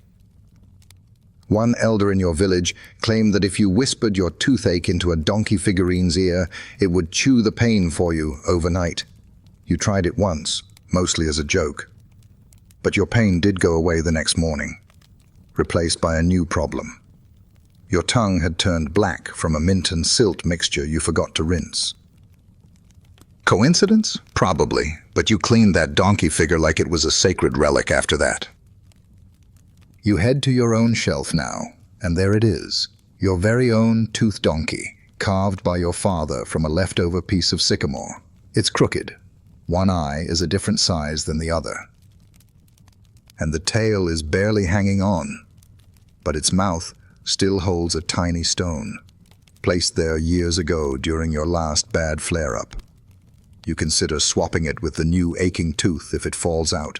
One elder in your village claimed that if you whispered your toothache into a donkey figurine's ear, it would chew the pain for you overnight. You tried it once, mostly as a joke. But your pain did go away the next morning, replaced by a new problem. Your tongue had turned black from a mint and silt mixture you forgot to rinse. Coincidence? Probably, but you cleaned that donkey figure like it was a sacred relic after that. You head to your own shelf now, and there it is, your very own tooth donkey, carved by your father from a leftover piece of sycamore. It's crooked. One eye is a different size than the other. And the tail is barely hanging on, but its mouth still holds a tiny stone, placed there years ago during your last bad flare-up. You consider swapping it with the new aching tooth if it falls out.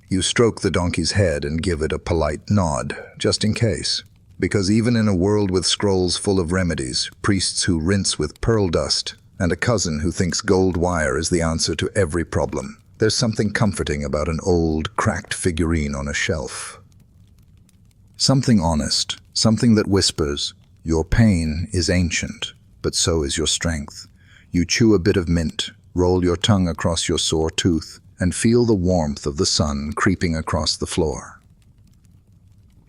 You stroke the donkey's head and give it a polite nod, just in case. Because even in a world with scrolls full of remedies, priests who rinse with pearl dust, and a cousin who thinks gold wire is the answer to every problem, there's something comforting about an old, cracked figurine on a shelf. Something honest, something that whispers, your pain is ancient, but so is your strength. You chew a bit of mint, roll your tongue across your sore tooth, and feel the warmth of the sun creeping across the floor.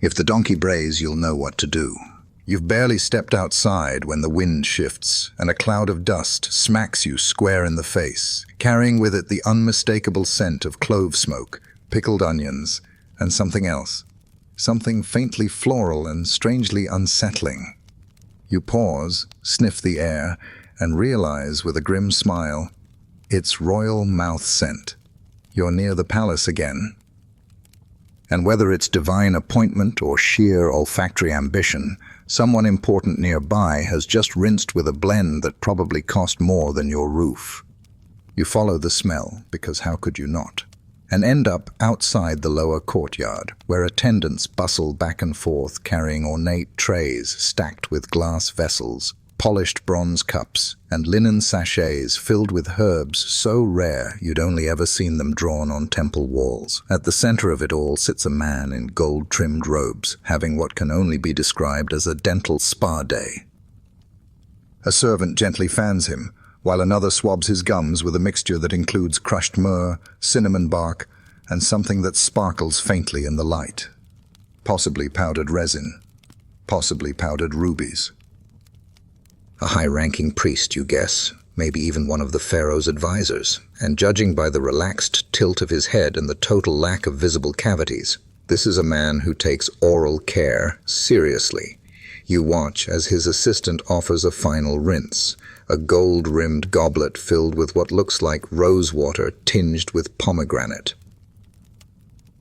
If the donkey brays, you'll know what to do. You've barely stepped outside when the wind shifts, and a cloud of dust smacks you square in the face, carrying with it the unmistakable scent of clove smoke, pickled onions, and something else. Something faintly floral and strangely unsettling. You pause, sniff the air, and realize with a grim smile, it's royal mouth scent. You're near the palace again. And whether it's divine appointment or sheer olfactory ambition, someone important nearby has just rinsed with a blend that probably cost more than your roof. You follow the smell, because how could you not? And end up outside the lower courtyard, where attendants bustle back and forth carrying ornate trays stacked with glass vessels, polished bronze cups, and linen sachets filled with herbs so rare you'd only ever seen them drawn on temple walls. At the center of it all sits a man in gold-trimmed robes, having what can only be described as a dental spa day. A servant gently fans him, while another swabs his gums with a mixture that includes crushed myrrh, cinnamon bark, and something that sparkles faintly in the light. Possibly powdered resin. Possibly powdered rubies. A high-ranking priest, you guess, maybe even one of the Pharaoh's advisors, and judging by the relaxed tilt of his head and the total lack of visible cavities, this is a man who takes oral care seriously. You watch as his assistant offers a final rinse, a gold-rimmed goblet filled with what looks like rose water tinged with pomegranate.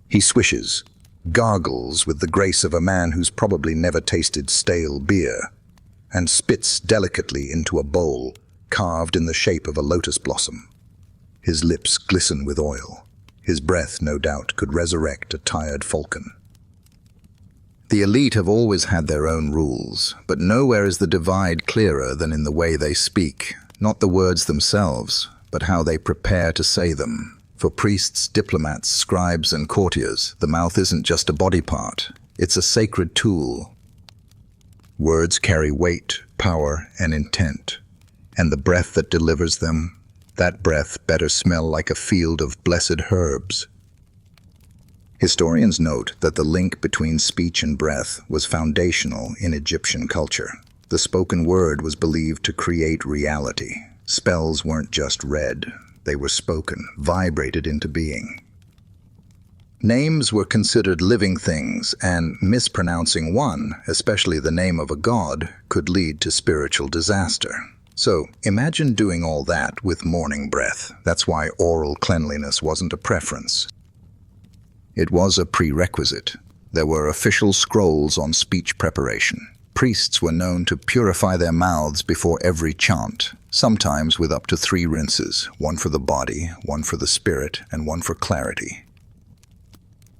He swishes, gargles with the grace of a man who's probably never tasted stale beer, and spits delicately into a bowl carved in the shape of a lotus blossom. His lips glisten with oil. His breath, no doubt, could resurrect a tired falcon. The elite have always had their own rules, but nowhere is the divide clearer than in the way they speak, not the words themselves, but how they prepare to say them. For priests, diplomats, scribes, and courtiers, the mouth isn't just a body part, it's a sacred tool. Words carry weight, power, and intent, and the breath that delivers them, that breath better smell like a field of blessed herbs. Historians note that the link between speech and breath was foundational in Egyptian culture. The spoken word was believed to create reality. Spells weren't just read, they were spoken, vibrated into being. Names were considered living things, and mispronouncing one, especially the name of a god, could lead to spiritual disaster. So, imagine doing all that with morning breath. That's why oral cleanliness wasn't a preference. It was a prerequisite. There were official scrolls on speech preparation. Priests were known to purify their mouths before every chant, sometimes with up to 3 rinses, one for the body, one for the spirit, and one for clarity.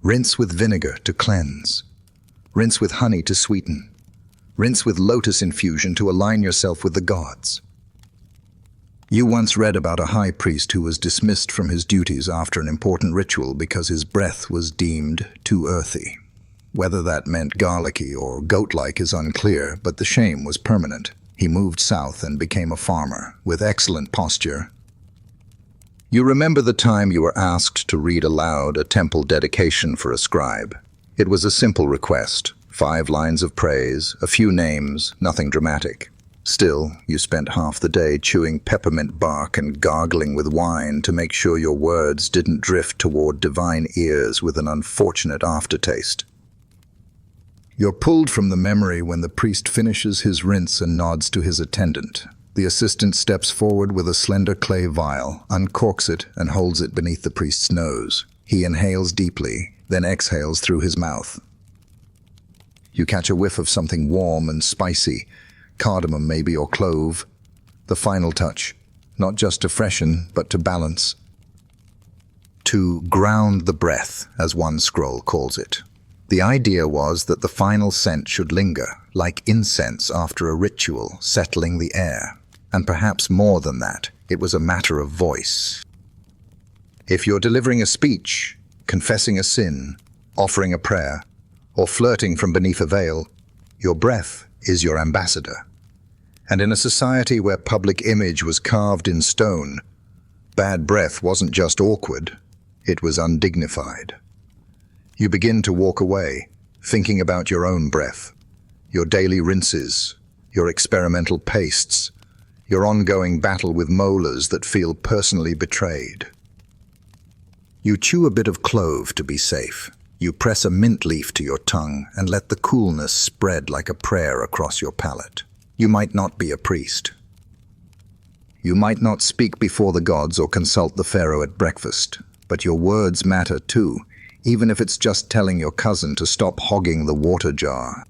Rinse with vinegar to cleanse. Rinse with honey to sweeten. Rinse with lotus infusion to align yourself with the gods. You once read about a high priest who was dismissed from his duties after an important ritual because his breath was deemed too earthy. Whether that meant garlicky or goat-like is unclear, but the shame was permanent. He moved south and became a farmer, with excellent posture You remember the time you were asked to read aloud a temple dedication for a scribe. It was a simple request, 5 lines of praise, a few names, nothing dramatic. Still, you spent half the day chewing peppermint bark and gargling with wine to make sure your words didn't drift toward divine ears with an unfortunate aftertaste. You're pulled from the memory when the priest finishes his rinse and nods to his attendant. The assistant steps forward with a slender clay vial, uncorks it, and holds it beneath the priest's nose. He inhales deeply, then exhales through his mouth. You catch a whiff of something warm and spicy, cardamom maybe or clove. The final touch, not just to freshen, but to balance. To ground the breath, as one scroll calls it. The idea was that the final scent should linger, like incense after a ritual, settling the air. And perhaps more than that, it was a matter of voice. If you're delivering a speech, confessing a sin, offering a prayer, or flirting from beneath a veil, your breath is your ambassador. And in a society where public image was carved in stone, bad breath wasn't just awkward, it was undignified. You begin to walk away, thinking about your own breath, your daily rinses, your experimental pastes, your ongoing battle with molars that feel personally betrayed. You chew a bit of clove to be safe. You press a mint leaf to your tongue and let the coolness spread like a prayer across your palate. You might not be a priest. You might not speak before the gods or consult the pharaoh at breakfast, but your words matter too, even if it's just telling your cousin to stop hogging the water jar.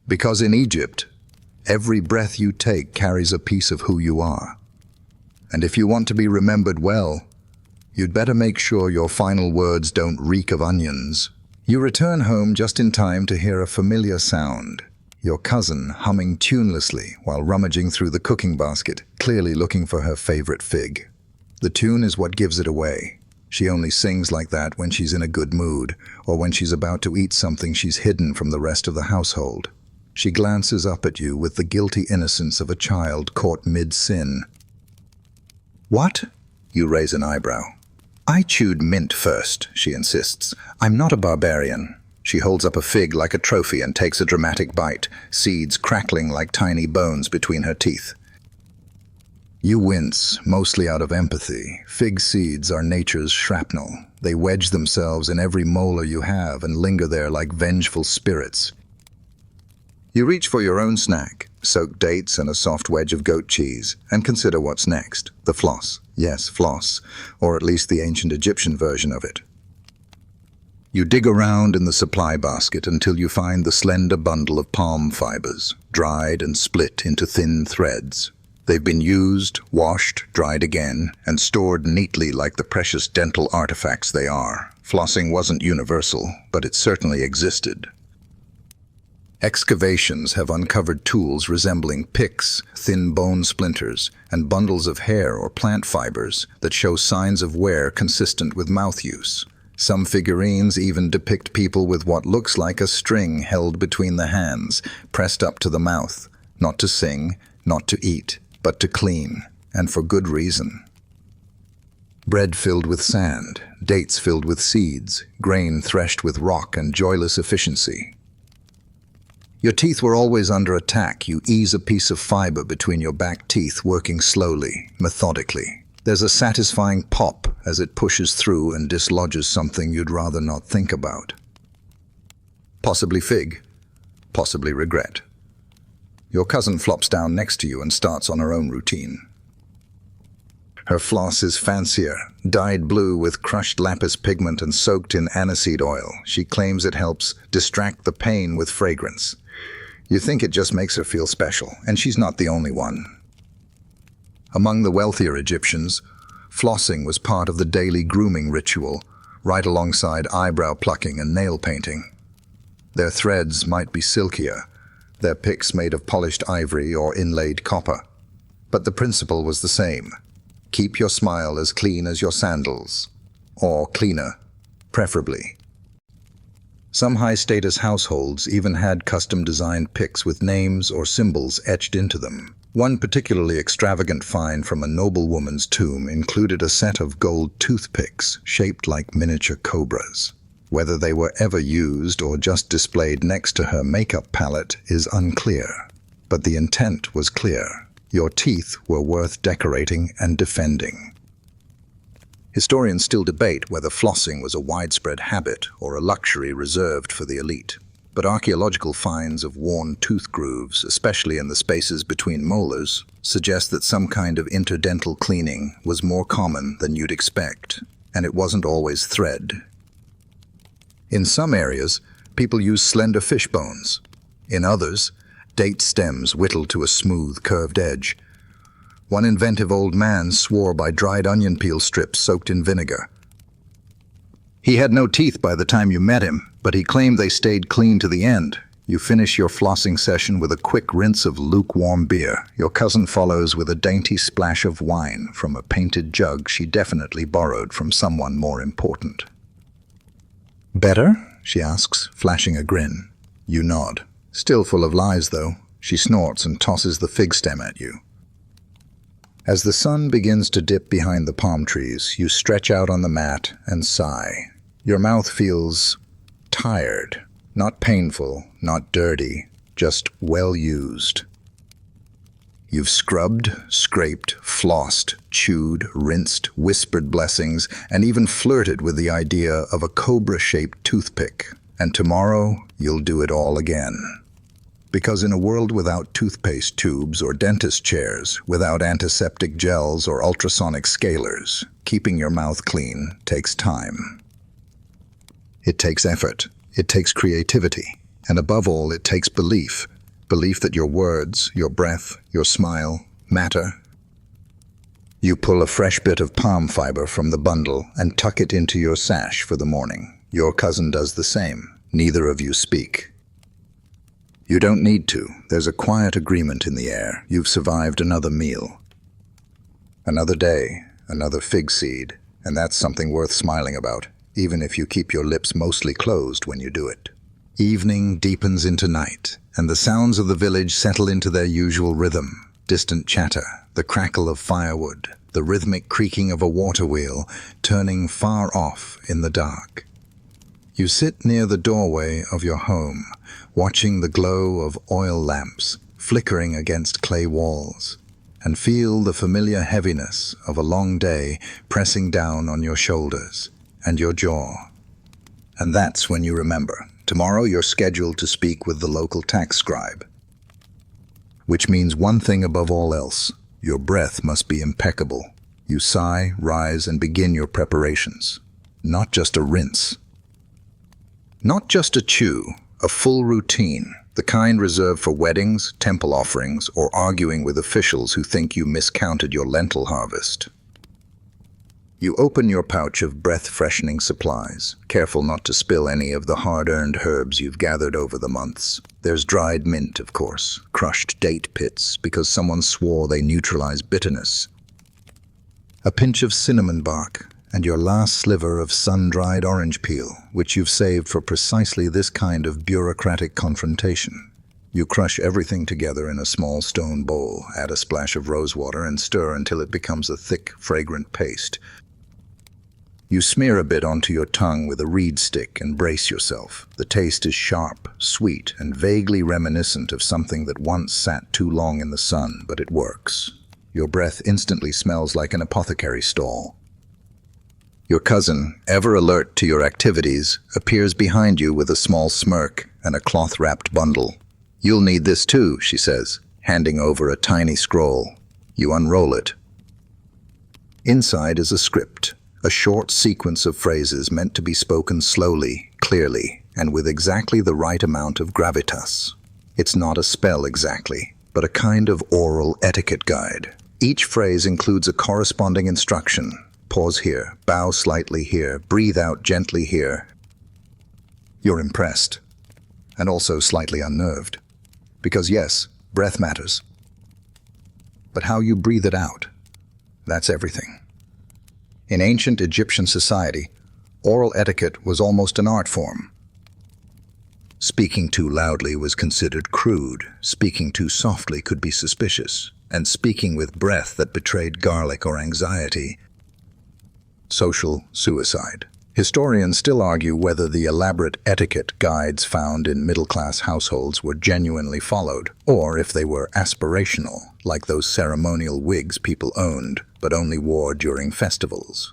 Because in Egypt, every breath you take carries a piece of who you are. And if you want to be remembered well, you'd better make sure your final words don't reek of onions. You return home just in time to hear a familiar sound, your cousin humming tunelessly while rummaging through the cooking basket, clearly looking for her favorite fig. The tune is what gives it away. She only sings like that when she's in a good mood, or when she's about to eat something she's hidden from the rest of the household. She glances up at you with the guilty innocence of a child caught mid-sin. "What?" You raise an eyebrow. "I chewed mint first," she insists. "I'm not a barbarian." She holds up a fig like a trophy and takes a dramatic bite, seeds crackling like tiny bones between her teeth. You wince, mostly out of empathy. Fig seeds are nature's shrapnel. They wedge themselves in every molar you have and linger there like vengeful spirits. You reach for your own snack, soaked dates and a soft wedge of goat cheese, and consider what's next. The floss. Yes, floss, or at least the ancient Egyptian version of it. You dig around in the supply basket until you find the slender bundle of palm fibers, dried and split into thin threads. They've been used, washed, dried again, and stored neatly like the precious dental artifacts they are. Flossing wasn't universal, but it certainly existed. Excavations have uncovered tools resembling picks, thin bone splinters, and bundles of hair or plant fibers that show signs of wear consistent with mouth use. Some figurines even depict people with what looks like a string held between the hands, pressed up to the mouth, not to sing, not to eat, but to clean, and for good reason. Bread filled with sand, dates filled with seeds, grain threshed with rock and joyless efficiency. Your teeth were always under attack. You ease a piece of fiber between your back teeth, working slowly, methodically. There's a satisfying pop as it pushes through and dislodges something you'd rather not think about. Possibly fig, possibly regret. Your cousin flops down next to you and starts on her own routine. Her floss is fancier, dyed blue with crushed lapis pigment and soaked in aniseed oil. She claims it helps distract the pain with fragrance. You think it just makes her feel special, and she's not the only one. Among the wealthier Egyptians, flossing was part of the daily grooming ritual, right alongside eyebrow plucking and nail painting. Their threads might be silkier, their picks made of polished ivory or inlaid copper. But the principle was the same. Keep your smile as clean as your sandals, or cleaner, preferably. Some high-status households even had custom-designed picks with names or symbols etched into them. One particularly extravagant find from a noblewoman's tomb included a set of gold toothpicks shaped like miniature cobras. Whether they were ever used or just displayed next to her makeup palette is unclear. But the intent was clear. Your teeth were worth decorating and defending. Historians still debate whether flossing was a widespread habit or a luxury reserved for the elite. But archaeological finds of worn tooth grooves, especially in the spaces between molars, suggest that some kind of interdental cleaning was more common than you'd expect, and it wasn't always thread. In some areas, people used slender fish bones. In others, date stems whittled to a smooth, curved edge. One inventive old man swore by dried onion peel strips soaked in vinegar. He had no teeth by the time you met him, but he claimed they stayed clean to the end. You finish your flossing session with a quick rinse of lukewarm beer. Your cousin follows with a dainty splash of wine from a painted jug she definitely borrowed from someone more important. "Better?" she asks, flashing a grin. You nod. Still full of lies, though. She snorts and tosses the fig stem at you. As the sun begins to dip behind the palm trees, you stretch out on the mat and sigh. Your mouth feels tired. Not painful, not dirty, just well used. You've scrubbed, scraped, flossed, chewed, rinsed, whispered blessings, and even flirted with the idea of a cobra-shaped toothpick. And tomorrow, you'll do it all again. Because in a world without toothpaste tubes or dentist chairs, without antiseptic gels or ultrasonic scalers, keeping your mouth clean takes time. It takes effort. It takes creativity. And above all, it takes belief. Belief that your words, your breath, your smile matter. You pull a fresh bit of palm fiber from the bundle and tuck it into your sash for the morning. Your cousin does the same. Neither of you speak. You don't need to. There's a quiet agreement in the air. You've survived another meal. Another day, another fig seed, and that's something worth smiling about, even if you keep your lips mostly closed when you do it. Evening deepens into night, and the sounds of the village settle into their usual rhythm. Distant chatter, the crackle of firewood, the rhythmic creaking of a water wheel, turning far off in the dark. You sit near the doorway of your home, watching the glow of oil lamps flickering against clay walls, and feel the familiar heaviness of a long day pressing down on your shoulders and your jaw. And that's when you remember. Tomorrow you're scheduled to speak with the local tax scribe. Which means one thing above all else. Your breath must be impeccable. You sigh, rise, and begin your preparations. Not just a rinse. Not just a chew, a full routine, the kind reserved for weddings, temple offerings, or arguing with officials who think you miscounted your lentil harvest. You open your pouch of breath-freshening supplies, careful not to spill any of the hard-earned herbs you've gathered over the months. There's dried mint, of course, crushed date pits because someone swore they neutralize bitterness, a pinch of cinnamon bark, and your last sliver of sun-dried orange peel, which you've saved for precisely this kind of bureaucratic confrontation. You crush everything together in a small stone bowl, add a splash of rosewater, and stir until it becomes a thick, fragrant paste. You smear a bit onto your tongue with a reed stick and brace yourself. The taste is sharp, sweet, and vaguely reminiscent of something that once sat too long in the sun, but it works. Your breath instantly smells like an apothecary stall. Your cousin, ever alert to your activities, appears behind you with a small smirk and a cloth-wrapped bundle. "You'll need this too," she says, handing over a tiny scroll. You unroll it. Inside is a script. A short sequence of phrases meant to be spoken slowly, clearly, and with exactly the right amount of gravitas. It's not a spell exactly, but a kind of oral etiquette guide. Each phrase includes a corresponding instruction. Pause here, bow slightly here, breathe out gently here. You're impressed, and also slightly unnerved. Because yes, breath matters. But how you breathe it out, that's everything. In ancient Egyptian society, oral etiquette was almost an art form. Speaking too loudly was considered crude, speaking too softly could be suspicious, and speaking with breath that betrayed garlic or anxiety, social suicide. Historians still argue whether the elaborate etiquette guides found in middle-class households were genuinely followed, or if they were aspirational, like those ceremonial wigs people owned but only wore during festivals.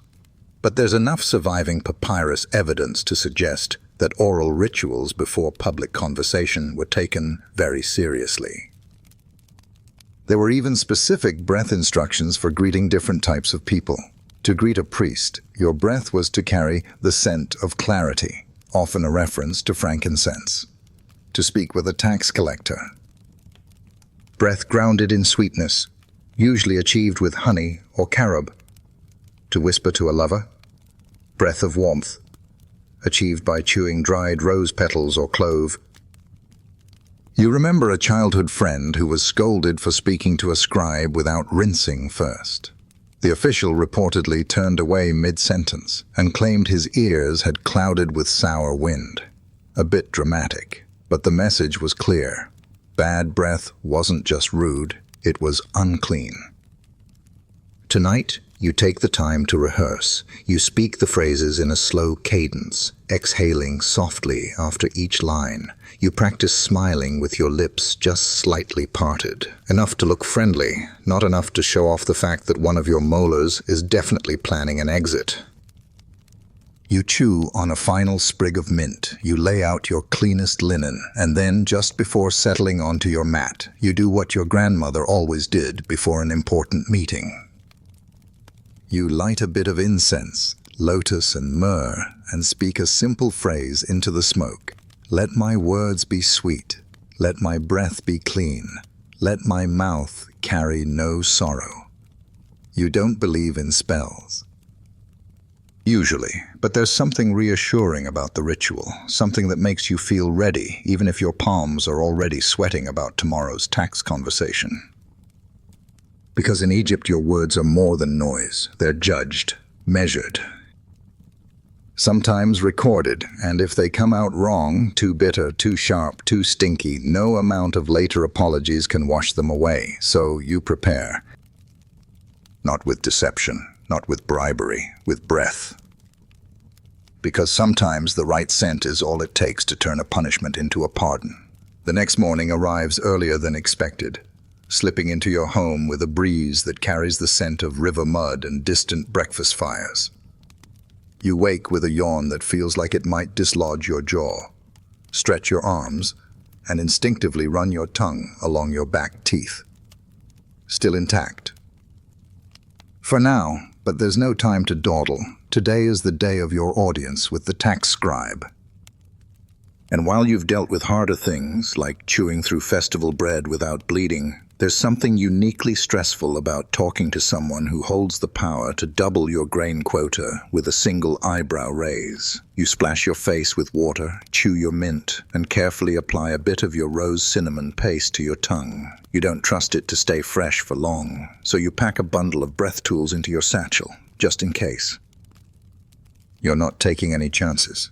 But there's enough surviving papyrus evidence to suggest that oral rituals before public conversation were taken very seriously. There were even specific breath instructions for greeting different types of people. To greet a priest, your breath was to carry the scent of clarity, often a reference to frankincense. To speak with a tax collector, breath grounded in sweetness, usually achieved with honey or carob. To whisper to a lover, breath of warmth, achieved by chewing dried rose petals or clove. You remember a childhood friend who was scolded for speaking to a scribe without rinsing first. The official reportedly turned away mid-sentence and claimed his ears had clouded with sour wind. A bit dramatic, but the message was clear. Bad breath wasn't just rude, it was unclean. Tonight, you take the time to rehearse. You speak the phrases in a slow cadence, exhaling softly after each line. You practice smiling with your lips just slightly parted, enough to look friendly, not enough to show off the fact that one of your molars is definitely planning an exit. You chew on a final sprig of mint, you lay out your cleanest linen, and then, just before settling onto your mat, you do what your grandmother always did before an important meeting. You light a bit of incense, lotus and myrrh, and speak a simple phrase into the smoke. Let my words be sweet. Let my breath be clean. Let my mouth carry no sorrow. You don't believe in spells. Usually, but there's something reassuring about the ritual, something that makes you feel ready, even if your palms are already sweating about tomorrow's tax conversation. Because in Egypt your words are more than noise. They're judged, measured, sometimes recorded, and if they come out wrong, too bitter, too sharp, too stinky, no amount of later apologies can wash them away. So you prepare. Not with deception, not with bribery, with breath. Because sometimes the right scent is all it takes to turn a punishment into a pardon. The next morning arrives earlier than expected, slipping into your home with a breeze that carries the scent of river mud and distant breakfast fires. You wake with a yawn that feels like it might dislodge your jaw, stretch your arms, and instinctively run your tongue along your back teeth. Still intact. For now, but there's no time to dawdle. Today is the day of your audience with the tax scribe. And while you've dealt with harder things, like chewing through festival bread without bleeding, there's something uniquely stressful about talking to someone who holds the power to double your grain quota with a single eyebrow raise. You splash your face with water, chew your mint, and carefully apply a bit of your rose cinnamon paste to your tongue. You don't trust it to stay fresh for long, so you pack a bundle of breath tools into your satchel, just in case. You're not taking any chances.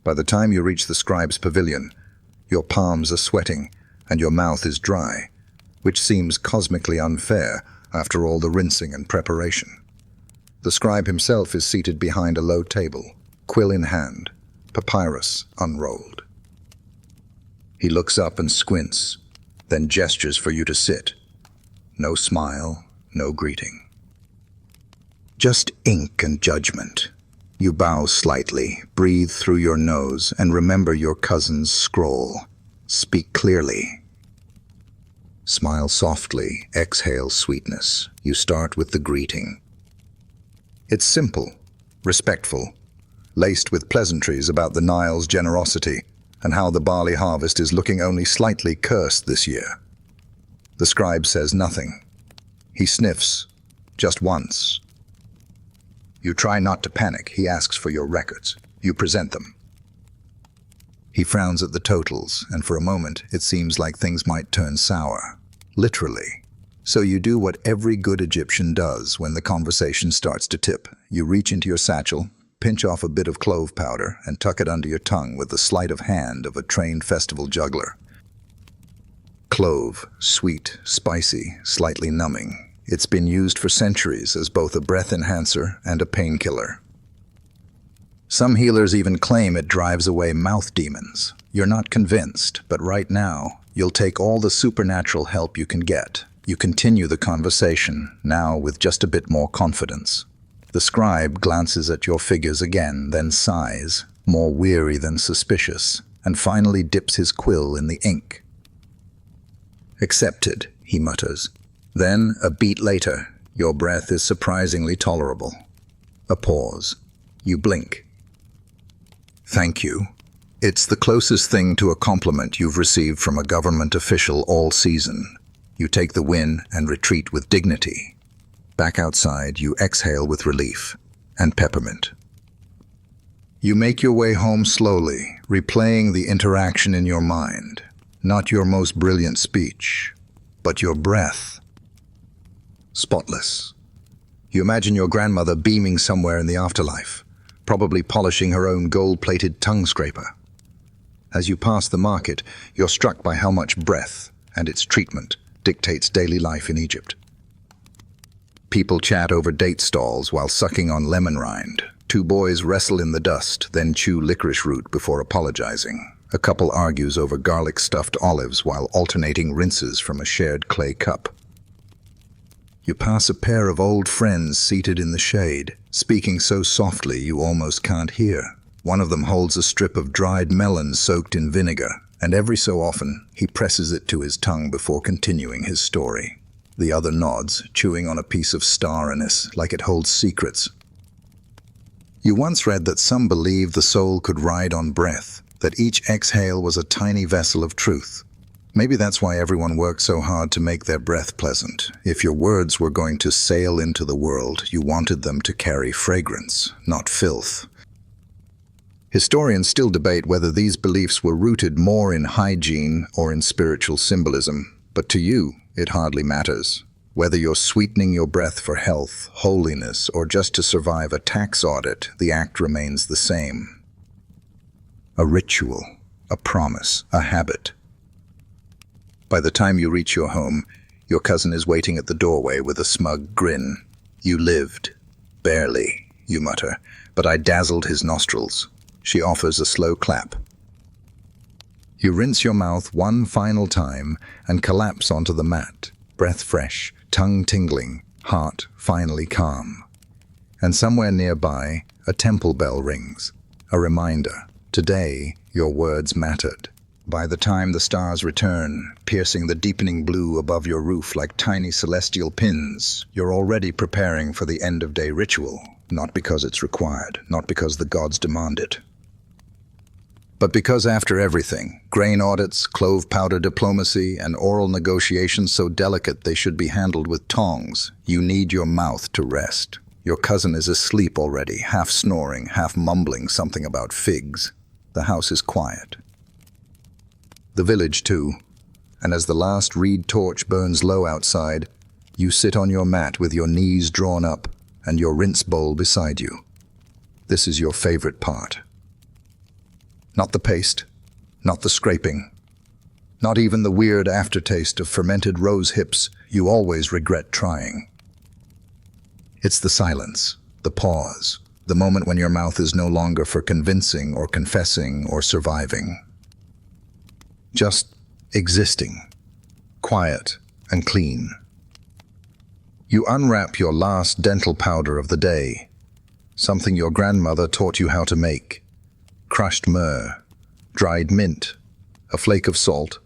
By the time you reach the scribe's pavilion, your palms are sweating, and your mouth is dry, which seems cosmically unfair after all the rinsing and preparation. The scribe himself is seated behind a low table, quill in hand, papyrus unrolled. He looks up and squints, then gestures for you to sit. No smile, no greeting. Just ink and judgment. You bow slightly, breathe through your nose, and remember your cousin's scroll. Speak clearly. Smile softly, exhale sweetness. You start with the greeting. It's simple, respectful, laced with pleasantries about the Nile's generosity and how the barley harvest is looking only slightly cursed this year. The scribe says nothing. He sniffs, just once. You try not to panic. He asks for your records. You present them. He frowns at the totals, and for a moment it seems like things might turn sour. Literally. So you do what every good Egyptian does when the conversation starts to tip. You reach into your satchel, pinch off a bit of clove powder and tuck it under your tongue with the sleight of hand of a trained festival juggler. Clove, sweet, spicy, slightly numbing. It's been used for centuries as both a breath enhancer and a painkiller. Some healers even claim it drives away mouth demons. You're not convinced, but right now, you'll take all the supernatural help you can get. You continue the conversation, now with just a bit more confidence. The scribe glances at your figures again, then sighs, more weary than suspicious, and finally dips his quill in the ink. "Accepted," he mutters. Then, a beat later, your breath is surprisingly tolerable. A pause. You blink. "Thank you." It's the closest thing to a compliment you've received from a government official all season. You take the win and retreat with dignity. Back outside, you exhale with relief and peppermint. You make your way home slowly, replaying the interaction in your mind. Not your most brilliant speech, but your breath. Spotless. You imagine your grandmother beaming somewhere in the afterlife, probably polishing her own gold-plated tongue scraper. As you pass the market, you're struck by how much breath and its treatment dictates daily life in Egypt. People chat over date stalls while sucking on lemon rind. Two boys wrestle in the dust, then chew licorice root before apologizing. A couple argues over garlic-stuffed olives while alternating rinses from a shared clay cup. You pass a pair of old friends seated in the shade, speaking so softly you almost can't hear. One of them holds a strip of dried melon soaked in vinegar, and every so often he presses it to his tongue before continuing his story. The other nods, chewing on a piece of star anise like it holds secrets. You once read that some believe the soul could ride on breath, that each exhale was a tiny vessel of truth. Maybe that's why everyone works so hard to make their breath pleasant. If your words were going to sail into the world, you wanted them to carry fragrance, not filth. Historians still debate whether these beliefs were rooted more in hygiene or in spiritual symbolism, but to you, it hardly matters. Whether you're sweetening your breath for health, holiness, or just to survive a tax audit, the act remains the same. A ritual, a promise, a habit. By the time you reach your home, your cousin is waiting at the doorway with a smug grin. "You lived. Barely," you mutter, "but I dazzled his nostrils." She offers a slow clap. You rinse your mouth one final time and collapse onto the mat, breath fresh, tongue tingling, heart finally calm. And somewhere nearby, a temple bell rings, a reminder. Today, your words mattered. By the time the stars return, piercing the deepening blue above your roof like tiny celestial pins, you're already preparing for the end-of-day ritual, not because it's required, not because the gods demand it, but because after everything, grain audits, clove powder diplomacy, and oral negotiations so delicate they should be handled with tongs, you need your mouth to rest. Your cousin is asleep already, half snoring, half mumbling something about figs. The house is quiet. The village too, and as the last reed torch burns low outside, you sit on your mat with your knees drawn up and your rinse bowl beside you. This is your favorite part. Not the paste, not the scraping, not even the weird aftertaste of fermented rose hips you always regret trying. It's the silence, the pause, the moment when your mouth is no longer for convincing or confessing or surviving. Just existing, quiet and clean. You unwrap your last dental powder of the day, something your grandmother taught you how to make. Crushed myrrh, dried mint, a flake of salt,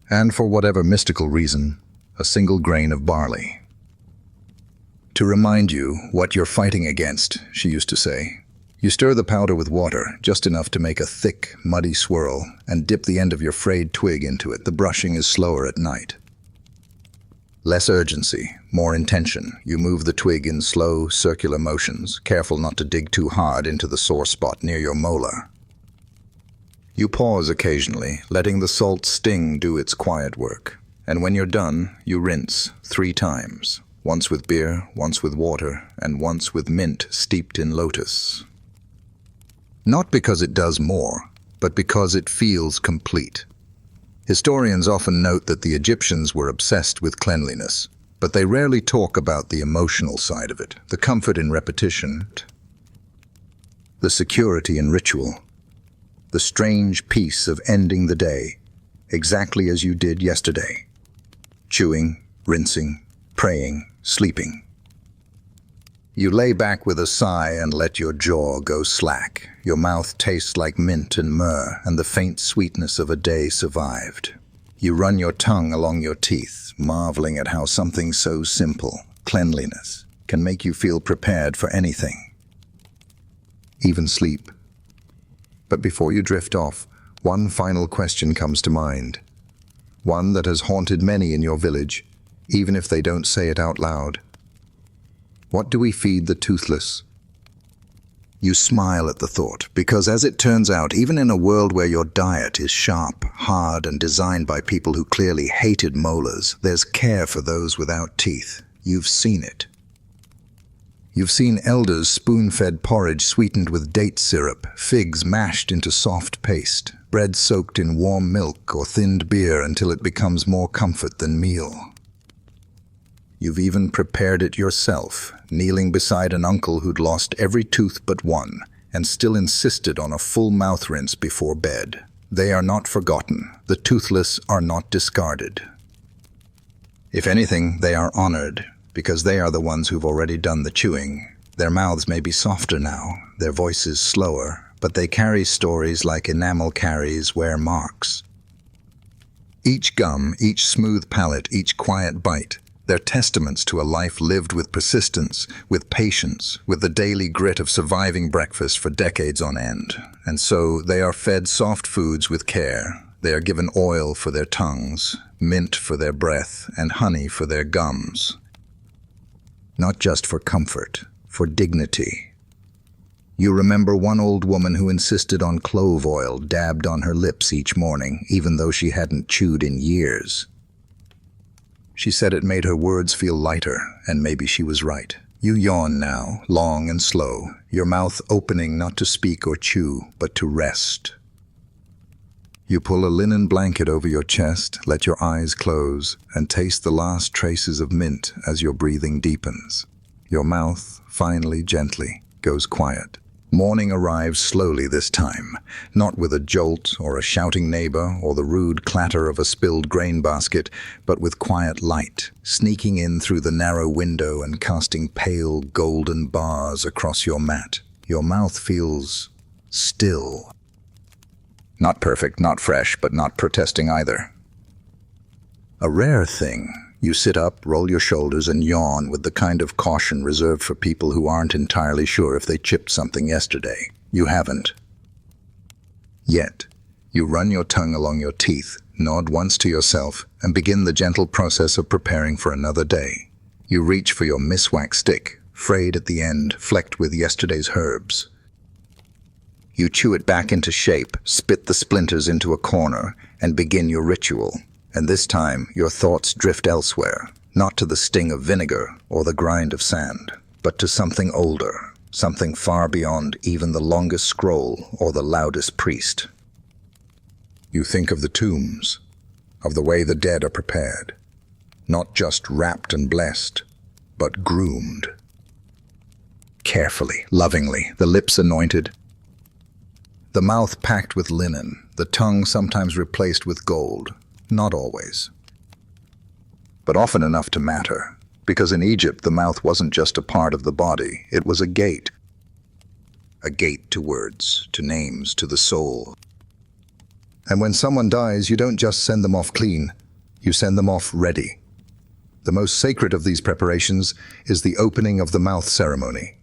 and for whatever mystical reason, a single grain of barley. To remind you what you're fighting against, she used to say. You stir the powder with water, just enough to make a thick, muddy swirl, and dip the end of your frayed twig into it. The brushing is slower at night. Less urgency, more intention. You move the twig in slow, circular motions, careful not to dig too hard into the sore spot near your molar. You pause occasionally, letting the salt sting do its quiet work. And when you're done, you rinse 3 times. Once with beer, once with water, and once with mint steeped in lotus. Not because it does more, but because it feels complete. Historians often note that the Egyptians were obsessed with cleanliness, but they rarely talk about the emotional side of it, the comfort in repetition, the security in ritual, the strange peace of ending the day exactly as you did yesterday. Chewing, rinsing, praying, sleeping. You lay back with a sigh and let your jaw go slack. Your mouth tastes like mint and myrrh, and the faint sweetness of a day survived. You run your tongue along your teeth, marveling at how something so simple, cleanliness, can make you feel prepared for anything. Even sleep. But before you drift off, one final question comes to mind. One that has haunted many in your village, even if they don't say it out loud. What do we feed the toothless? You smile at the thought, because as it turns out, even in a world where your diet is sharp, hard, and designed by people who clearly hated molars, there's care for those without teeth. You've seen it. You've seen elders spoon-fed porridge sweetened with date syrup, figs mashed into soft paste, bread soaked in warm milk or thinned beer until it becomes more comfort than meal. You've even prepared it yourself, kneeling beside an uncle who'd lost every tooth but one and still insisted on a full mouth rinse before bed. They are not forgotten. The toothless are not discarded. If anything, they are honored, because they are the ones who've already done the chewing. Their mouths may be softer now, their voices slower, but they carry stories like enamel carries wear marks. Each gum, each smooth palate, each quiet bite, they're testaments to a life lived with persistence, with patience, with the daily grit of surviving breakfast for decades on end. And so they are fed soft foods with care. They are given oil for their tongues, mint for their breath, and honey for their gums. Not just for comfort, for dignity. You remember one old woman who insisted on clove oil dabbed on her lips each morning, even though she hadn't chewed in years. She said it made her words feel lighter, and maybe she was right. You yawn now, long and slow, your mouth opening not to speak or chew, but to rest. You pull a linen blanket over your chest, let your eyes close, and taste the last traces of mint as your breathing deepens. Your mouth, finally, gently, goes quiet. Morning arrives slowly this time, not with a jolt or a shouting neighbor or the rude clatter of a spilled grain basket, but with quiet light, sneaking in through the narrow window and casting pale golden bars across your mat. Your mouth feels still. Not perfect, not fresh, but not protesting either. A rare thing. You sit up, roll your shoulders, and yawn with the kind of caution reserved for people who aren't entirely sure if they chipped something yesterday. You haven't. Yet, you run your tongue along your teeth, nod once to yourself, and begin the gentle process of preparing for another day. You reach for your miswack stick, frayed at the end, flecked with yesterday's herbs. You chew it back into shape, spit the splinters into a corner, and begin your ritual. And this time, your thoughts drift elsewhere, not to the sting of vinegar or the grind of sand, but to something older, something far beyond even the longest scroll or the loudest priest. You think of the tombs, of the way the dead are prepared, not just wrapped and blessed, but groomed. Carefully, lovingly, the lips anointed, the mouth packed with linen, the tongue sometimes replaced with gold. Not always, but often enough to matter, because in Egypt the mouth wasn't just a part of the body, it was a gate to words, to names, to the soul. And when someone dies, you don't just send them off clean, you send them off ready. The most sacred of these preparations is the opening of the mouth ceremony.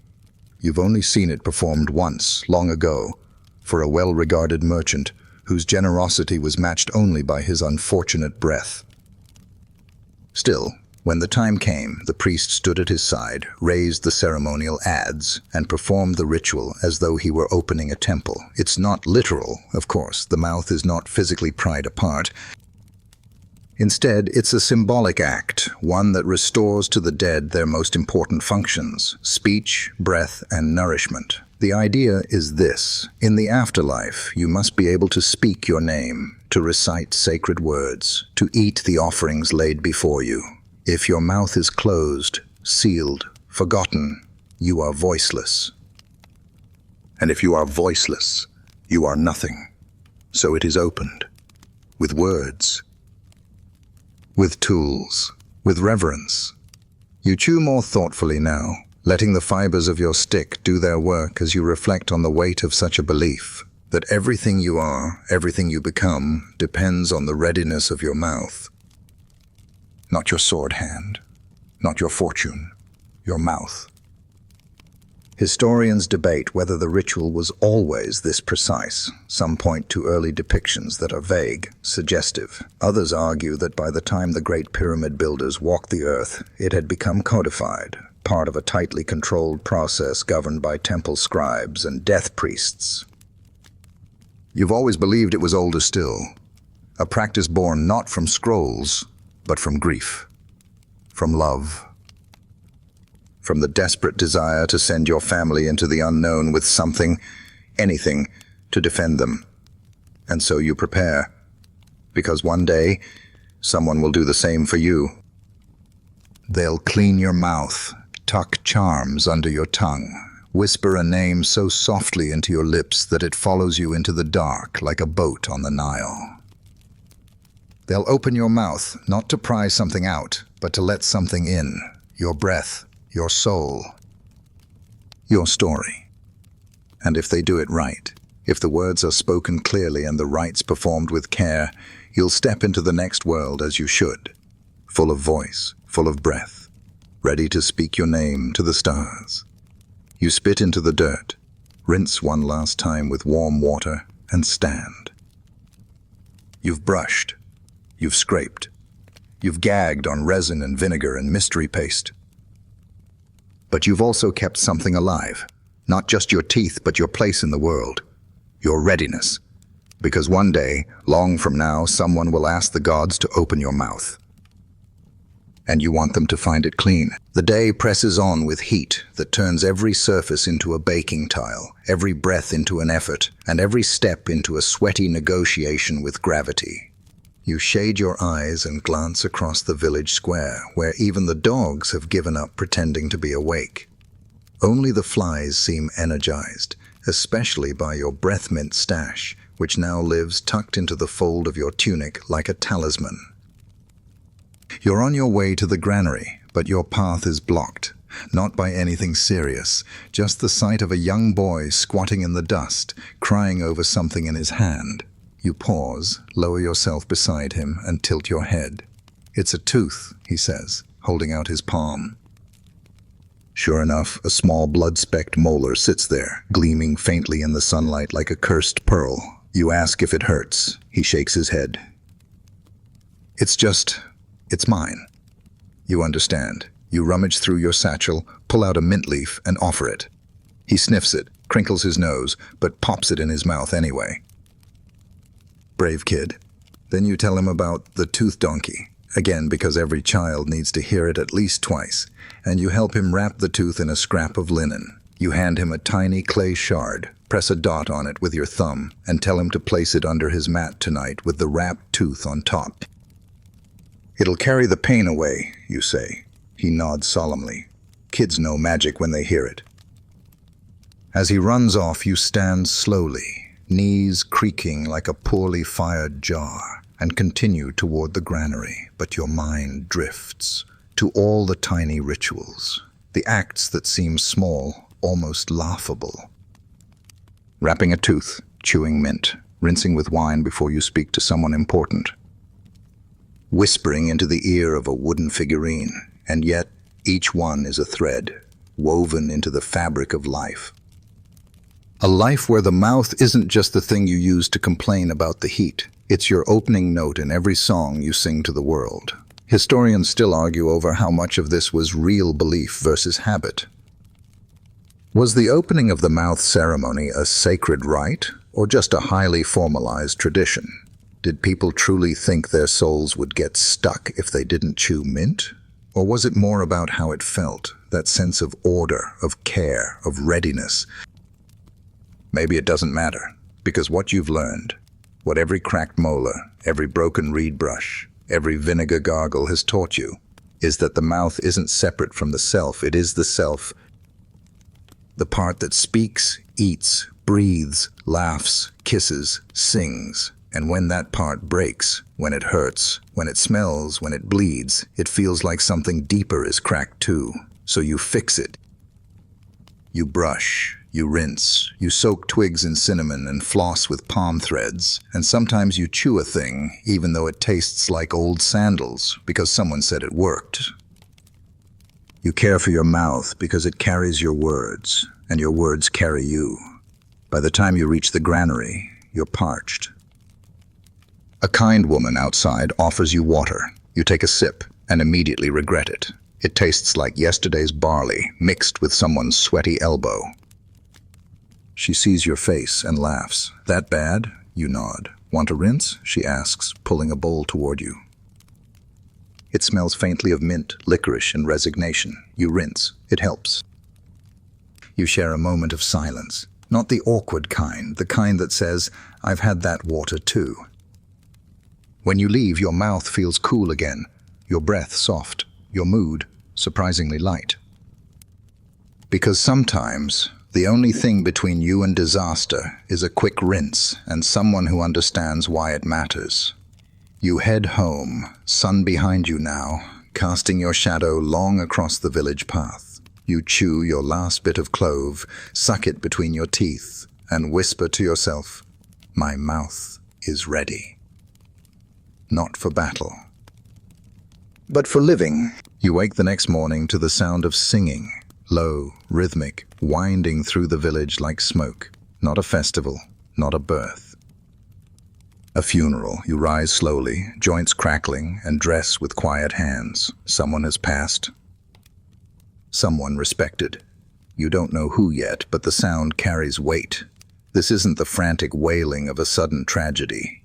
You've only seen it performed once, long ago, for a well-regarded merchant whose generosity was matched only by his unfortunate breath. Still, when the time came, the priest stood at his side, raised the ceremonial adze, and performed the ritual as though he were opening a temple. It's not literal, of course. The mouth is not physically pried apart. Instead, it's a symbolic act, one that restores to the dead their most important functions: speech, breath, and nourishment. The idea is this: in the afterlife, you must be able to speak your name, to recite sacred words, to eat the offerings laid before you. If your mouth is closed, sealed, forgotten, you are voiceless. And if you are voiceless, you are nothing. So it is opened, with words, with tools, with reverence. You chew more thoughtfully now, letting the fibers of your stick do their work as you reflect on the weight of such a belief, that everything you are, everything you become, depends on the readiness of your mouth. Not your sword hand, not your fortune, your mouth. Historians debate whether the ritual was always this precise. Some point to early depictions that are vague, suggestive. Others argue that by the time the great pyramid builders walked the earth, it had become codified, part of a tightly controlled process governed by temple scribes and death priests. You've always believed it was older still, a practice born not from scrolls, but from grief, from love, from the desperate desire to send your family into the unknown with something, anything, to defend them. And so you prepare, because one day, someone will do the same for you. They'll clean your mouth, tuck charms under your tongue, whisper a name so softly into your lips that it follows you into the dark like a boat on the Nile. They'll open your mouth, not to pry something out, but to let something in, your breath, your soul, your story. And if they do it right, if the words are spoken clearly and the rites performed with care, you'll step into the next world as you should, full of voice, full of breath, ready to speak your name to the stars. You spit into the dirt, rinse one last time with warm water, and stand. You've brushed, you've scraped, you've gagged on resin and vinegar and mystery paste. But you've also kept something alive, not just your teeth, but your place in the world, your readiness. Because one day, long from now, someone will ask the gods to open your mouth. And you want them to find it clean. The day presses on with heat that turns every surface into a baking tile, every breath into an effort, and every step into a sweaty negotiation with gravity. You shade your eyes and glance across the village square, where even the dogs have given up pretending to be awake. Only the flies seem energized, especially by your breath mint stash, which now lives tucked into the fold of your tunic like a talisman. You're on your way to the granary, but your path is blocked, not by anything serious, just the sight of a young boy squatting in the dust, crying over something in his hand. You pause, lower yourself beside him, and tilt your head. "It's a tooth," he says, holding out his palm. Sure enough, a small blood-specked molar sits there, gleaming faintly in the sunlight like a cursed pearl. You ask if it hurts. He shakes his head. It's mine." You understand. You rummage through your satchel, pull out a mint leaf, and offer it. He sniffs it, crinkles his nose, but pops it in his mouth anyway. Brave kid. Then you tell him about the tooth donkey, again because every child needs to hear it at least twice, and you help him wrap the tooth in a scrap of linen. You hand him a tiny clay shard, press a dot on it with your thumb, and tell him to place it under his mat tonight with the wrapped tooth on top. "It'll carry the pain away," you say. He nods solemnly. Kids know magic when they hear it. As he runs off, you stand slowly, knees creaking like a poorly fired jar, and continue toward the granary, but your mind drifts to all the tiny rituals, the acts that seem small, almost laughable. Wrapping a tooth, chewing mint, rinsing with wine before you speak to someone important. Whispering into the ear of a wooden figurine, and yet each one is a thread, woven into the fabric of life. A life where the mouth isn't just the thing you use to complain about the heat. It's your opening note in every song you sing to the world. Historians still argue over how much of this was real belief versus habit. Was the opening of the mouth ceremony a sacred rite, or just a highly formalized tradition? Did people truly think their souls would get stuck if they didn't chew mint? Or was it more about how it felt, that sense of order, of care, of readiness? Maybe it doesn't matter, because what you've learned, what every cracked molar, every broken reed brush, every vinegar gargle has taught you, is that the mouth isn't separate from the self. It is the self, the part that speaks, eats, breathes, laughs, kisses, sings. And when that part breaks, when it hurts, when it smells, when it bleeds, it feels like something deeper is cracked too. So you fix it. You brush, you rinse, you soak twigs in cinnamon and floss with palm threads, and sometimes you chew a thing, even though it tastes like old sandals, because someone said it worked. You care for your mouth because it carries your words, and your words carry you. By the time you reach the granary, you're parched. A kind woman outside offers you water. You take a sip and immediately regret it. It tastes like yesterday's barley mixed with someone's sweaty elbow. She sees your face and laughs. That bad? You nod. Want a rinse? She asks, pulling a bowl toward you. It smells faintly of mint, licorice, and resignation. You rinse. It helps. You share a moment of silence. Not the awkward kind, the kind that says, I've had that water too. When you leave, your mouth feels cool again, your breath soft, your mood surprisingly light. Because sometimes, the only thing between you and disaster is a quick rinse and someone who understands why it matters. You head home, sun behind you now, casting your shadow long across the village path. You chew your last bit of clove, suck it between your teeth, and whisper to yourself, my mouth is ready. Not for battle, but for living. You wake the next morning to the sound of singing, low, rhythmic, winding through the village like smoke. Not a festival, not a birth. A funeral. You rise slowly, joints crackling, and dress with quiet hands. Someone has passed. Someone respected. You don't know who yet, but the sound carries weight. This isn't the frantic wailing of a sudden tragedy.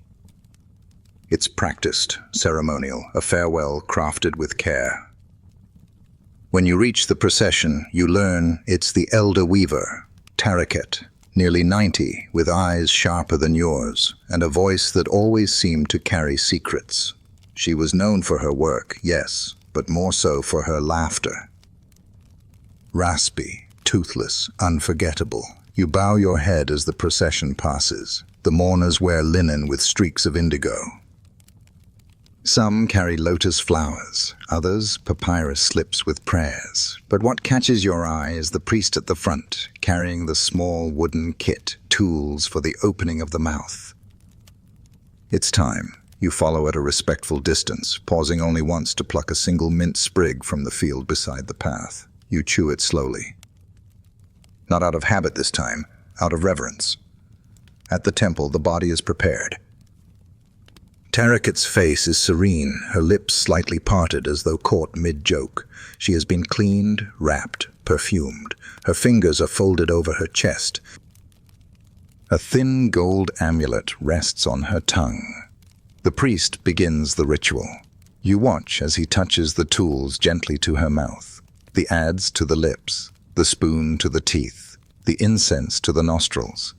It's practiced, ceremonial, a farewell crafted with care. When you reach the procession, you learn it's the elder weaver, Taraket, nearly 90, with eyes sharper than yours, and a voice that always seemed to carry secrets. She was known for her work, yes, but more so for her laughter. Raspy, toothless, unforgettable. You bow your head as the procession passes. The mourners wear linen with streaks of indigo. Some carry lotus flowers, others papyrus slips with prayers. But what catches your eye is the priest at the front, carrying the small wooden kit, tools for the opening of the mouth. It's time. You follow at a respectful distance, pausing only once to pluck a single mint sprig from the field beside the path. You chew it slowly. Not out of habit this time, out of reverence. At the temple, the body is prepared. Taraket's face is serene, her lips slightly parted as though caught mid-joke. She has been cleaned, wrapped, perfumed. Her fingers are folded over her chest. A thin gold amulet rests on her tongue. The priest begins the ritual. You watch as he touches the tools gently to her mouth, the adze to the lips, the spoon to the teeth, the incense to the nostrils.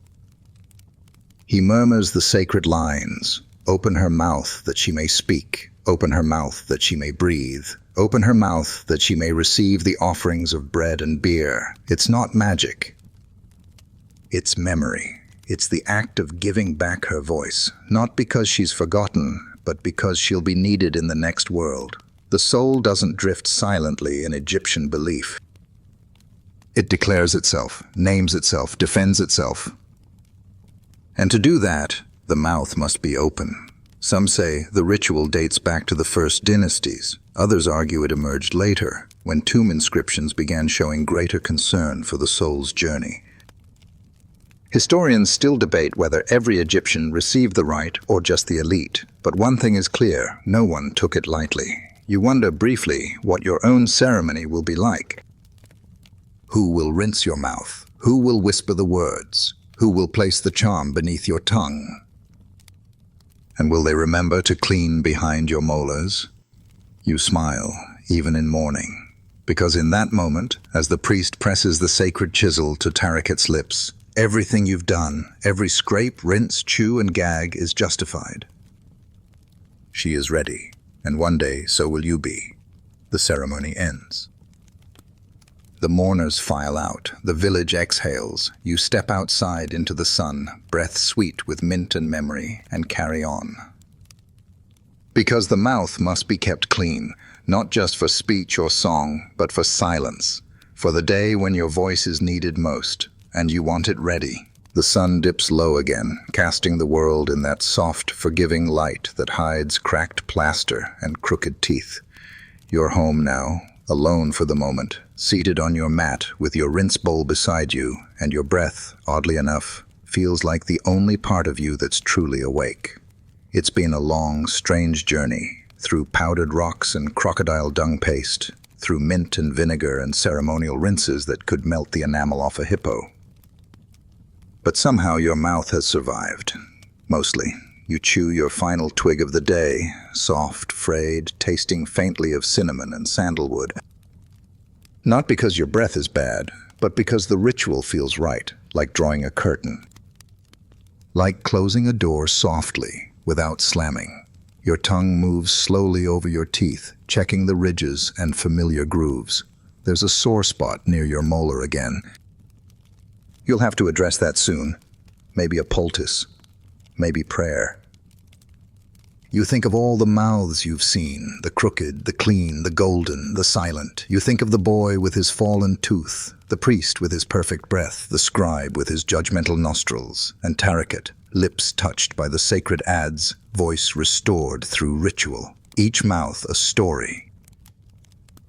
He murmurs the sacred lines. Open her mouth that she may speak. Open her mouth that she may breathe. Open her mouth that she may receive the offerings of bread and beer. It's not magic. It's memory. It's the act of giving back her voice, not because she's forgotten, but because she'll be needed in the next world. The soul doesn't drift silently in Egyptian belief. It declares itself, names itself, defends itself. And to do that, the mouth must be open. Some say the ritual dates back to the first dynasties. Others argue it emerged later, when tomb inscriptions began showing greater concern for the soul's journey. Historians still debate whether every Egyptian received the rite or just the elite, but one thing is clear, no one took it lightly. You wonder briefly what your own ceremony will be like. Who will rinse your mouth? Who will whisper the words? Who will place the charm beneath your tongue? And will they remember to clean behind your molars? You smile, even in mourning, because in that moment, as the priest presses the sacred chisel to Taraket's lips, Everything you've done, every scrape, rinse, chew, and gag is justified. She is ready, and one day so will you be. The ceremony ends. The mourners file out, the village exhales. You step outside into the sun, breath sweet with mint and memory, and carry on. Because the mouth must be kept clean, not just for speech or song, but for silence, for the day when your voice is needed most, and you want it ready. The sun dips low again, casting the world in that soft, forgiving light that hides cracked plaster and crooked teeth. You're home now, alone for the moment, seated on your mat with your rinse bowl beside you, and your breath, oddly enough, feels like the only part of you that's truly awake. It's been a long, strange journey, through powdered rocks and crocodile dung paste, through mint and vinegar and ceremonial rinses that could melt the enamel off a hippo. But somehow your mouth has survived. Mostly. You chew your final twig of the day, soft, frayed, tasting faintly of cinnamon and sandalwood. Not because your breath is bad, but because the ritual feels right, like drawing a curtain. Like closing a door softly, without slamming. Your tongue moves slowly over your teeth, checking the ridges and familiar grooves. There's a sore spot near your molar again. You'll have to address that soon. Maybe a poultice. Maybe prayer. You think of all the mouths you've seen, the crooked, the clean, the golden, the silent. You think of the boy with his fallen tooth, the priest with his perfect breath, the scribe with his judgmental nostrils, and Tarakat, lips touched by the sacred ads, voice restored through ritual. Each mouth a story.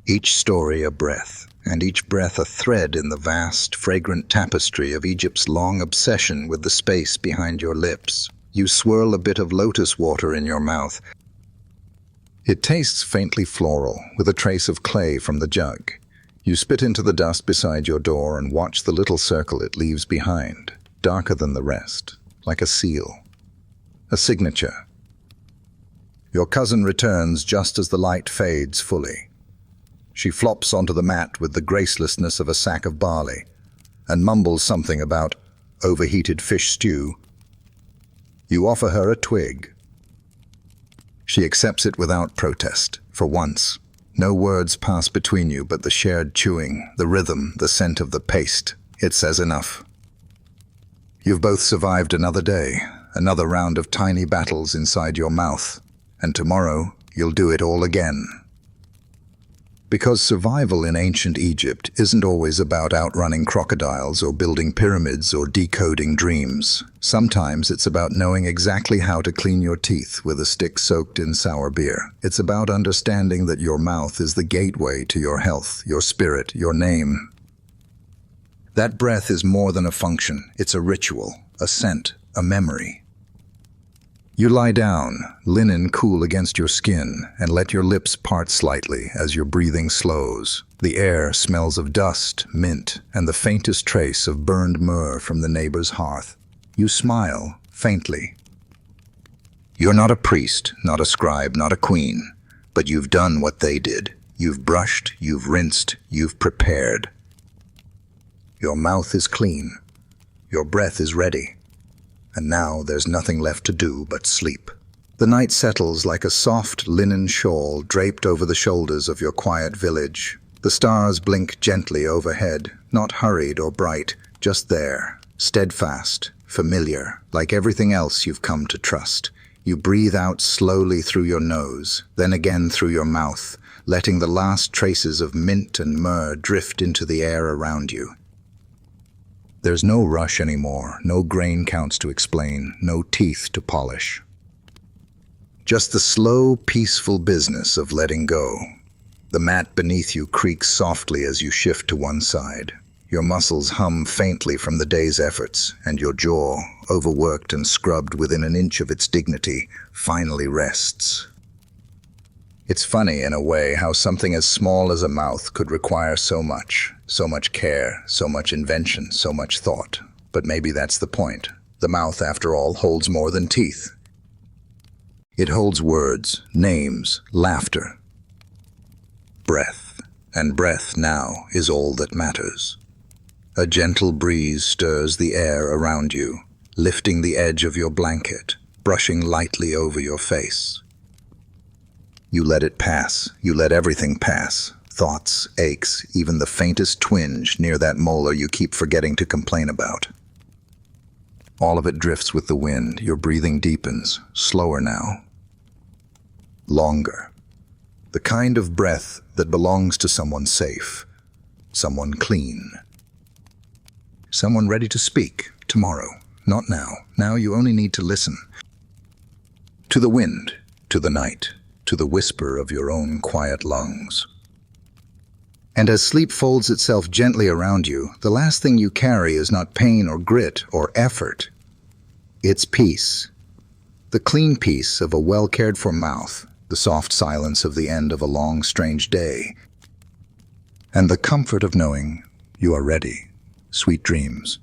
Each story a breath, and each breath a thread in the vast, fragrant tapestry of Egypt's long obsession with the space behind your lips. You swirl a bit of lotus water in your mouth. It tastes faintly floral, with a trace of clay from the jug. You spit into the dust beside your door and watch the little circle it leaves behind, darker than the rest, like a seal. A signature. Your cousin returns just as the light fades fully. She flops onto the mat with the gracelessness of a sack of barley, and mumbles something about overheated fish stew. You offer her a twig. She accepts it without protest, for once. No words pass between you but the shared chewing, the rhythm, the scent of the paste. It says enough. You've both survived another day, another round of tiny battles inside your mouth, and tomorrow you'll do it all again. Because survival in ancient Egypt isn't always about outrunning crocodiles or building pyramids or decoding dreams. Sometimes it's about knowing exactly how to clean your teeth with a stick soaked in sour beer. It's about understanding that your mouth is the gateway to your health, your spirit, your name. That breath is more than a function. It's a ritual, a scent, a memory. You lie down, linen cool against your skin, and let your lips part slightly as your breathing slows. The air smells of dust, mint, and the faintest trace of burned myrrh from the neighbor's hearth. You smile, faintly. You're not a priest, not a scribe, not a queen, but you've done what they did. You've brushed, you've rinsed, you've prepared. Your mouth is clean. Your breath is ready. And now there's nothing left to do but sleep. The night settles like a soft linen shawl draped over the shoulders of your quiet village. The stars blink gently overhead, not hurried or bright, just there, steadfast, familiar, like everything else you've come to trust. You breathe out slowly through your nose, then again through your mouth, letting the last traces of mint and myrrh drift into the air around you. There's no rush anymore, no grain counts to explain, no teeth to polish. Just the slow, peaceful business of letting go. The mat beneath you creaks softly as you shift to one side. Your muscles hum faintly from the day's efforts, and your jaw, overworked and scrubbed within an inch of its dignity, finally rests. It's funny, in a way, how something as small as a mouth could require so much care, so much invention, so much thought. But maybe that's the point. The mouth, after all, holds more than teeth. It holds words, names, laughter, breath. And breath now is all that matters. A gentle breeze stirs the air around you, lifting the edge of your blanket, brushing lightly over your face. You let it pass. You let everything pass. Thoughts, aches, even the faintest twinge near that molar you keep forgetting to complain about. All of it drifts with the wind. Your breathing deepens, slower now. Longer. The kind of breath that belongs to someone safe, someone clean. Someone ready to speak, tomorrow, not now. Now you only need to listen. To the wind, to the night, to the whisper of your own quiet lungs. And as sleep folds itself gently around you, the last thing you carry is not pain or grit or effort. It's peace. The clean peace of a well-cared-for mouth, the soft silence of the end of a long, strange day, and the comfort of knowing you are ready. Sweet dreams.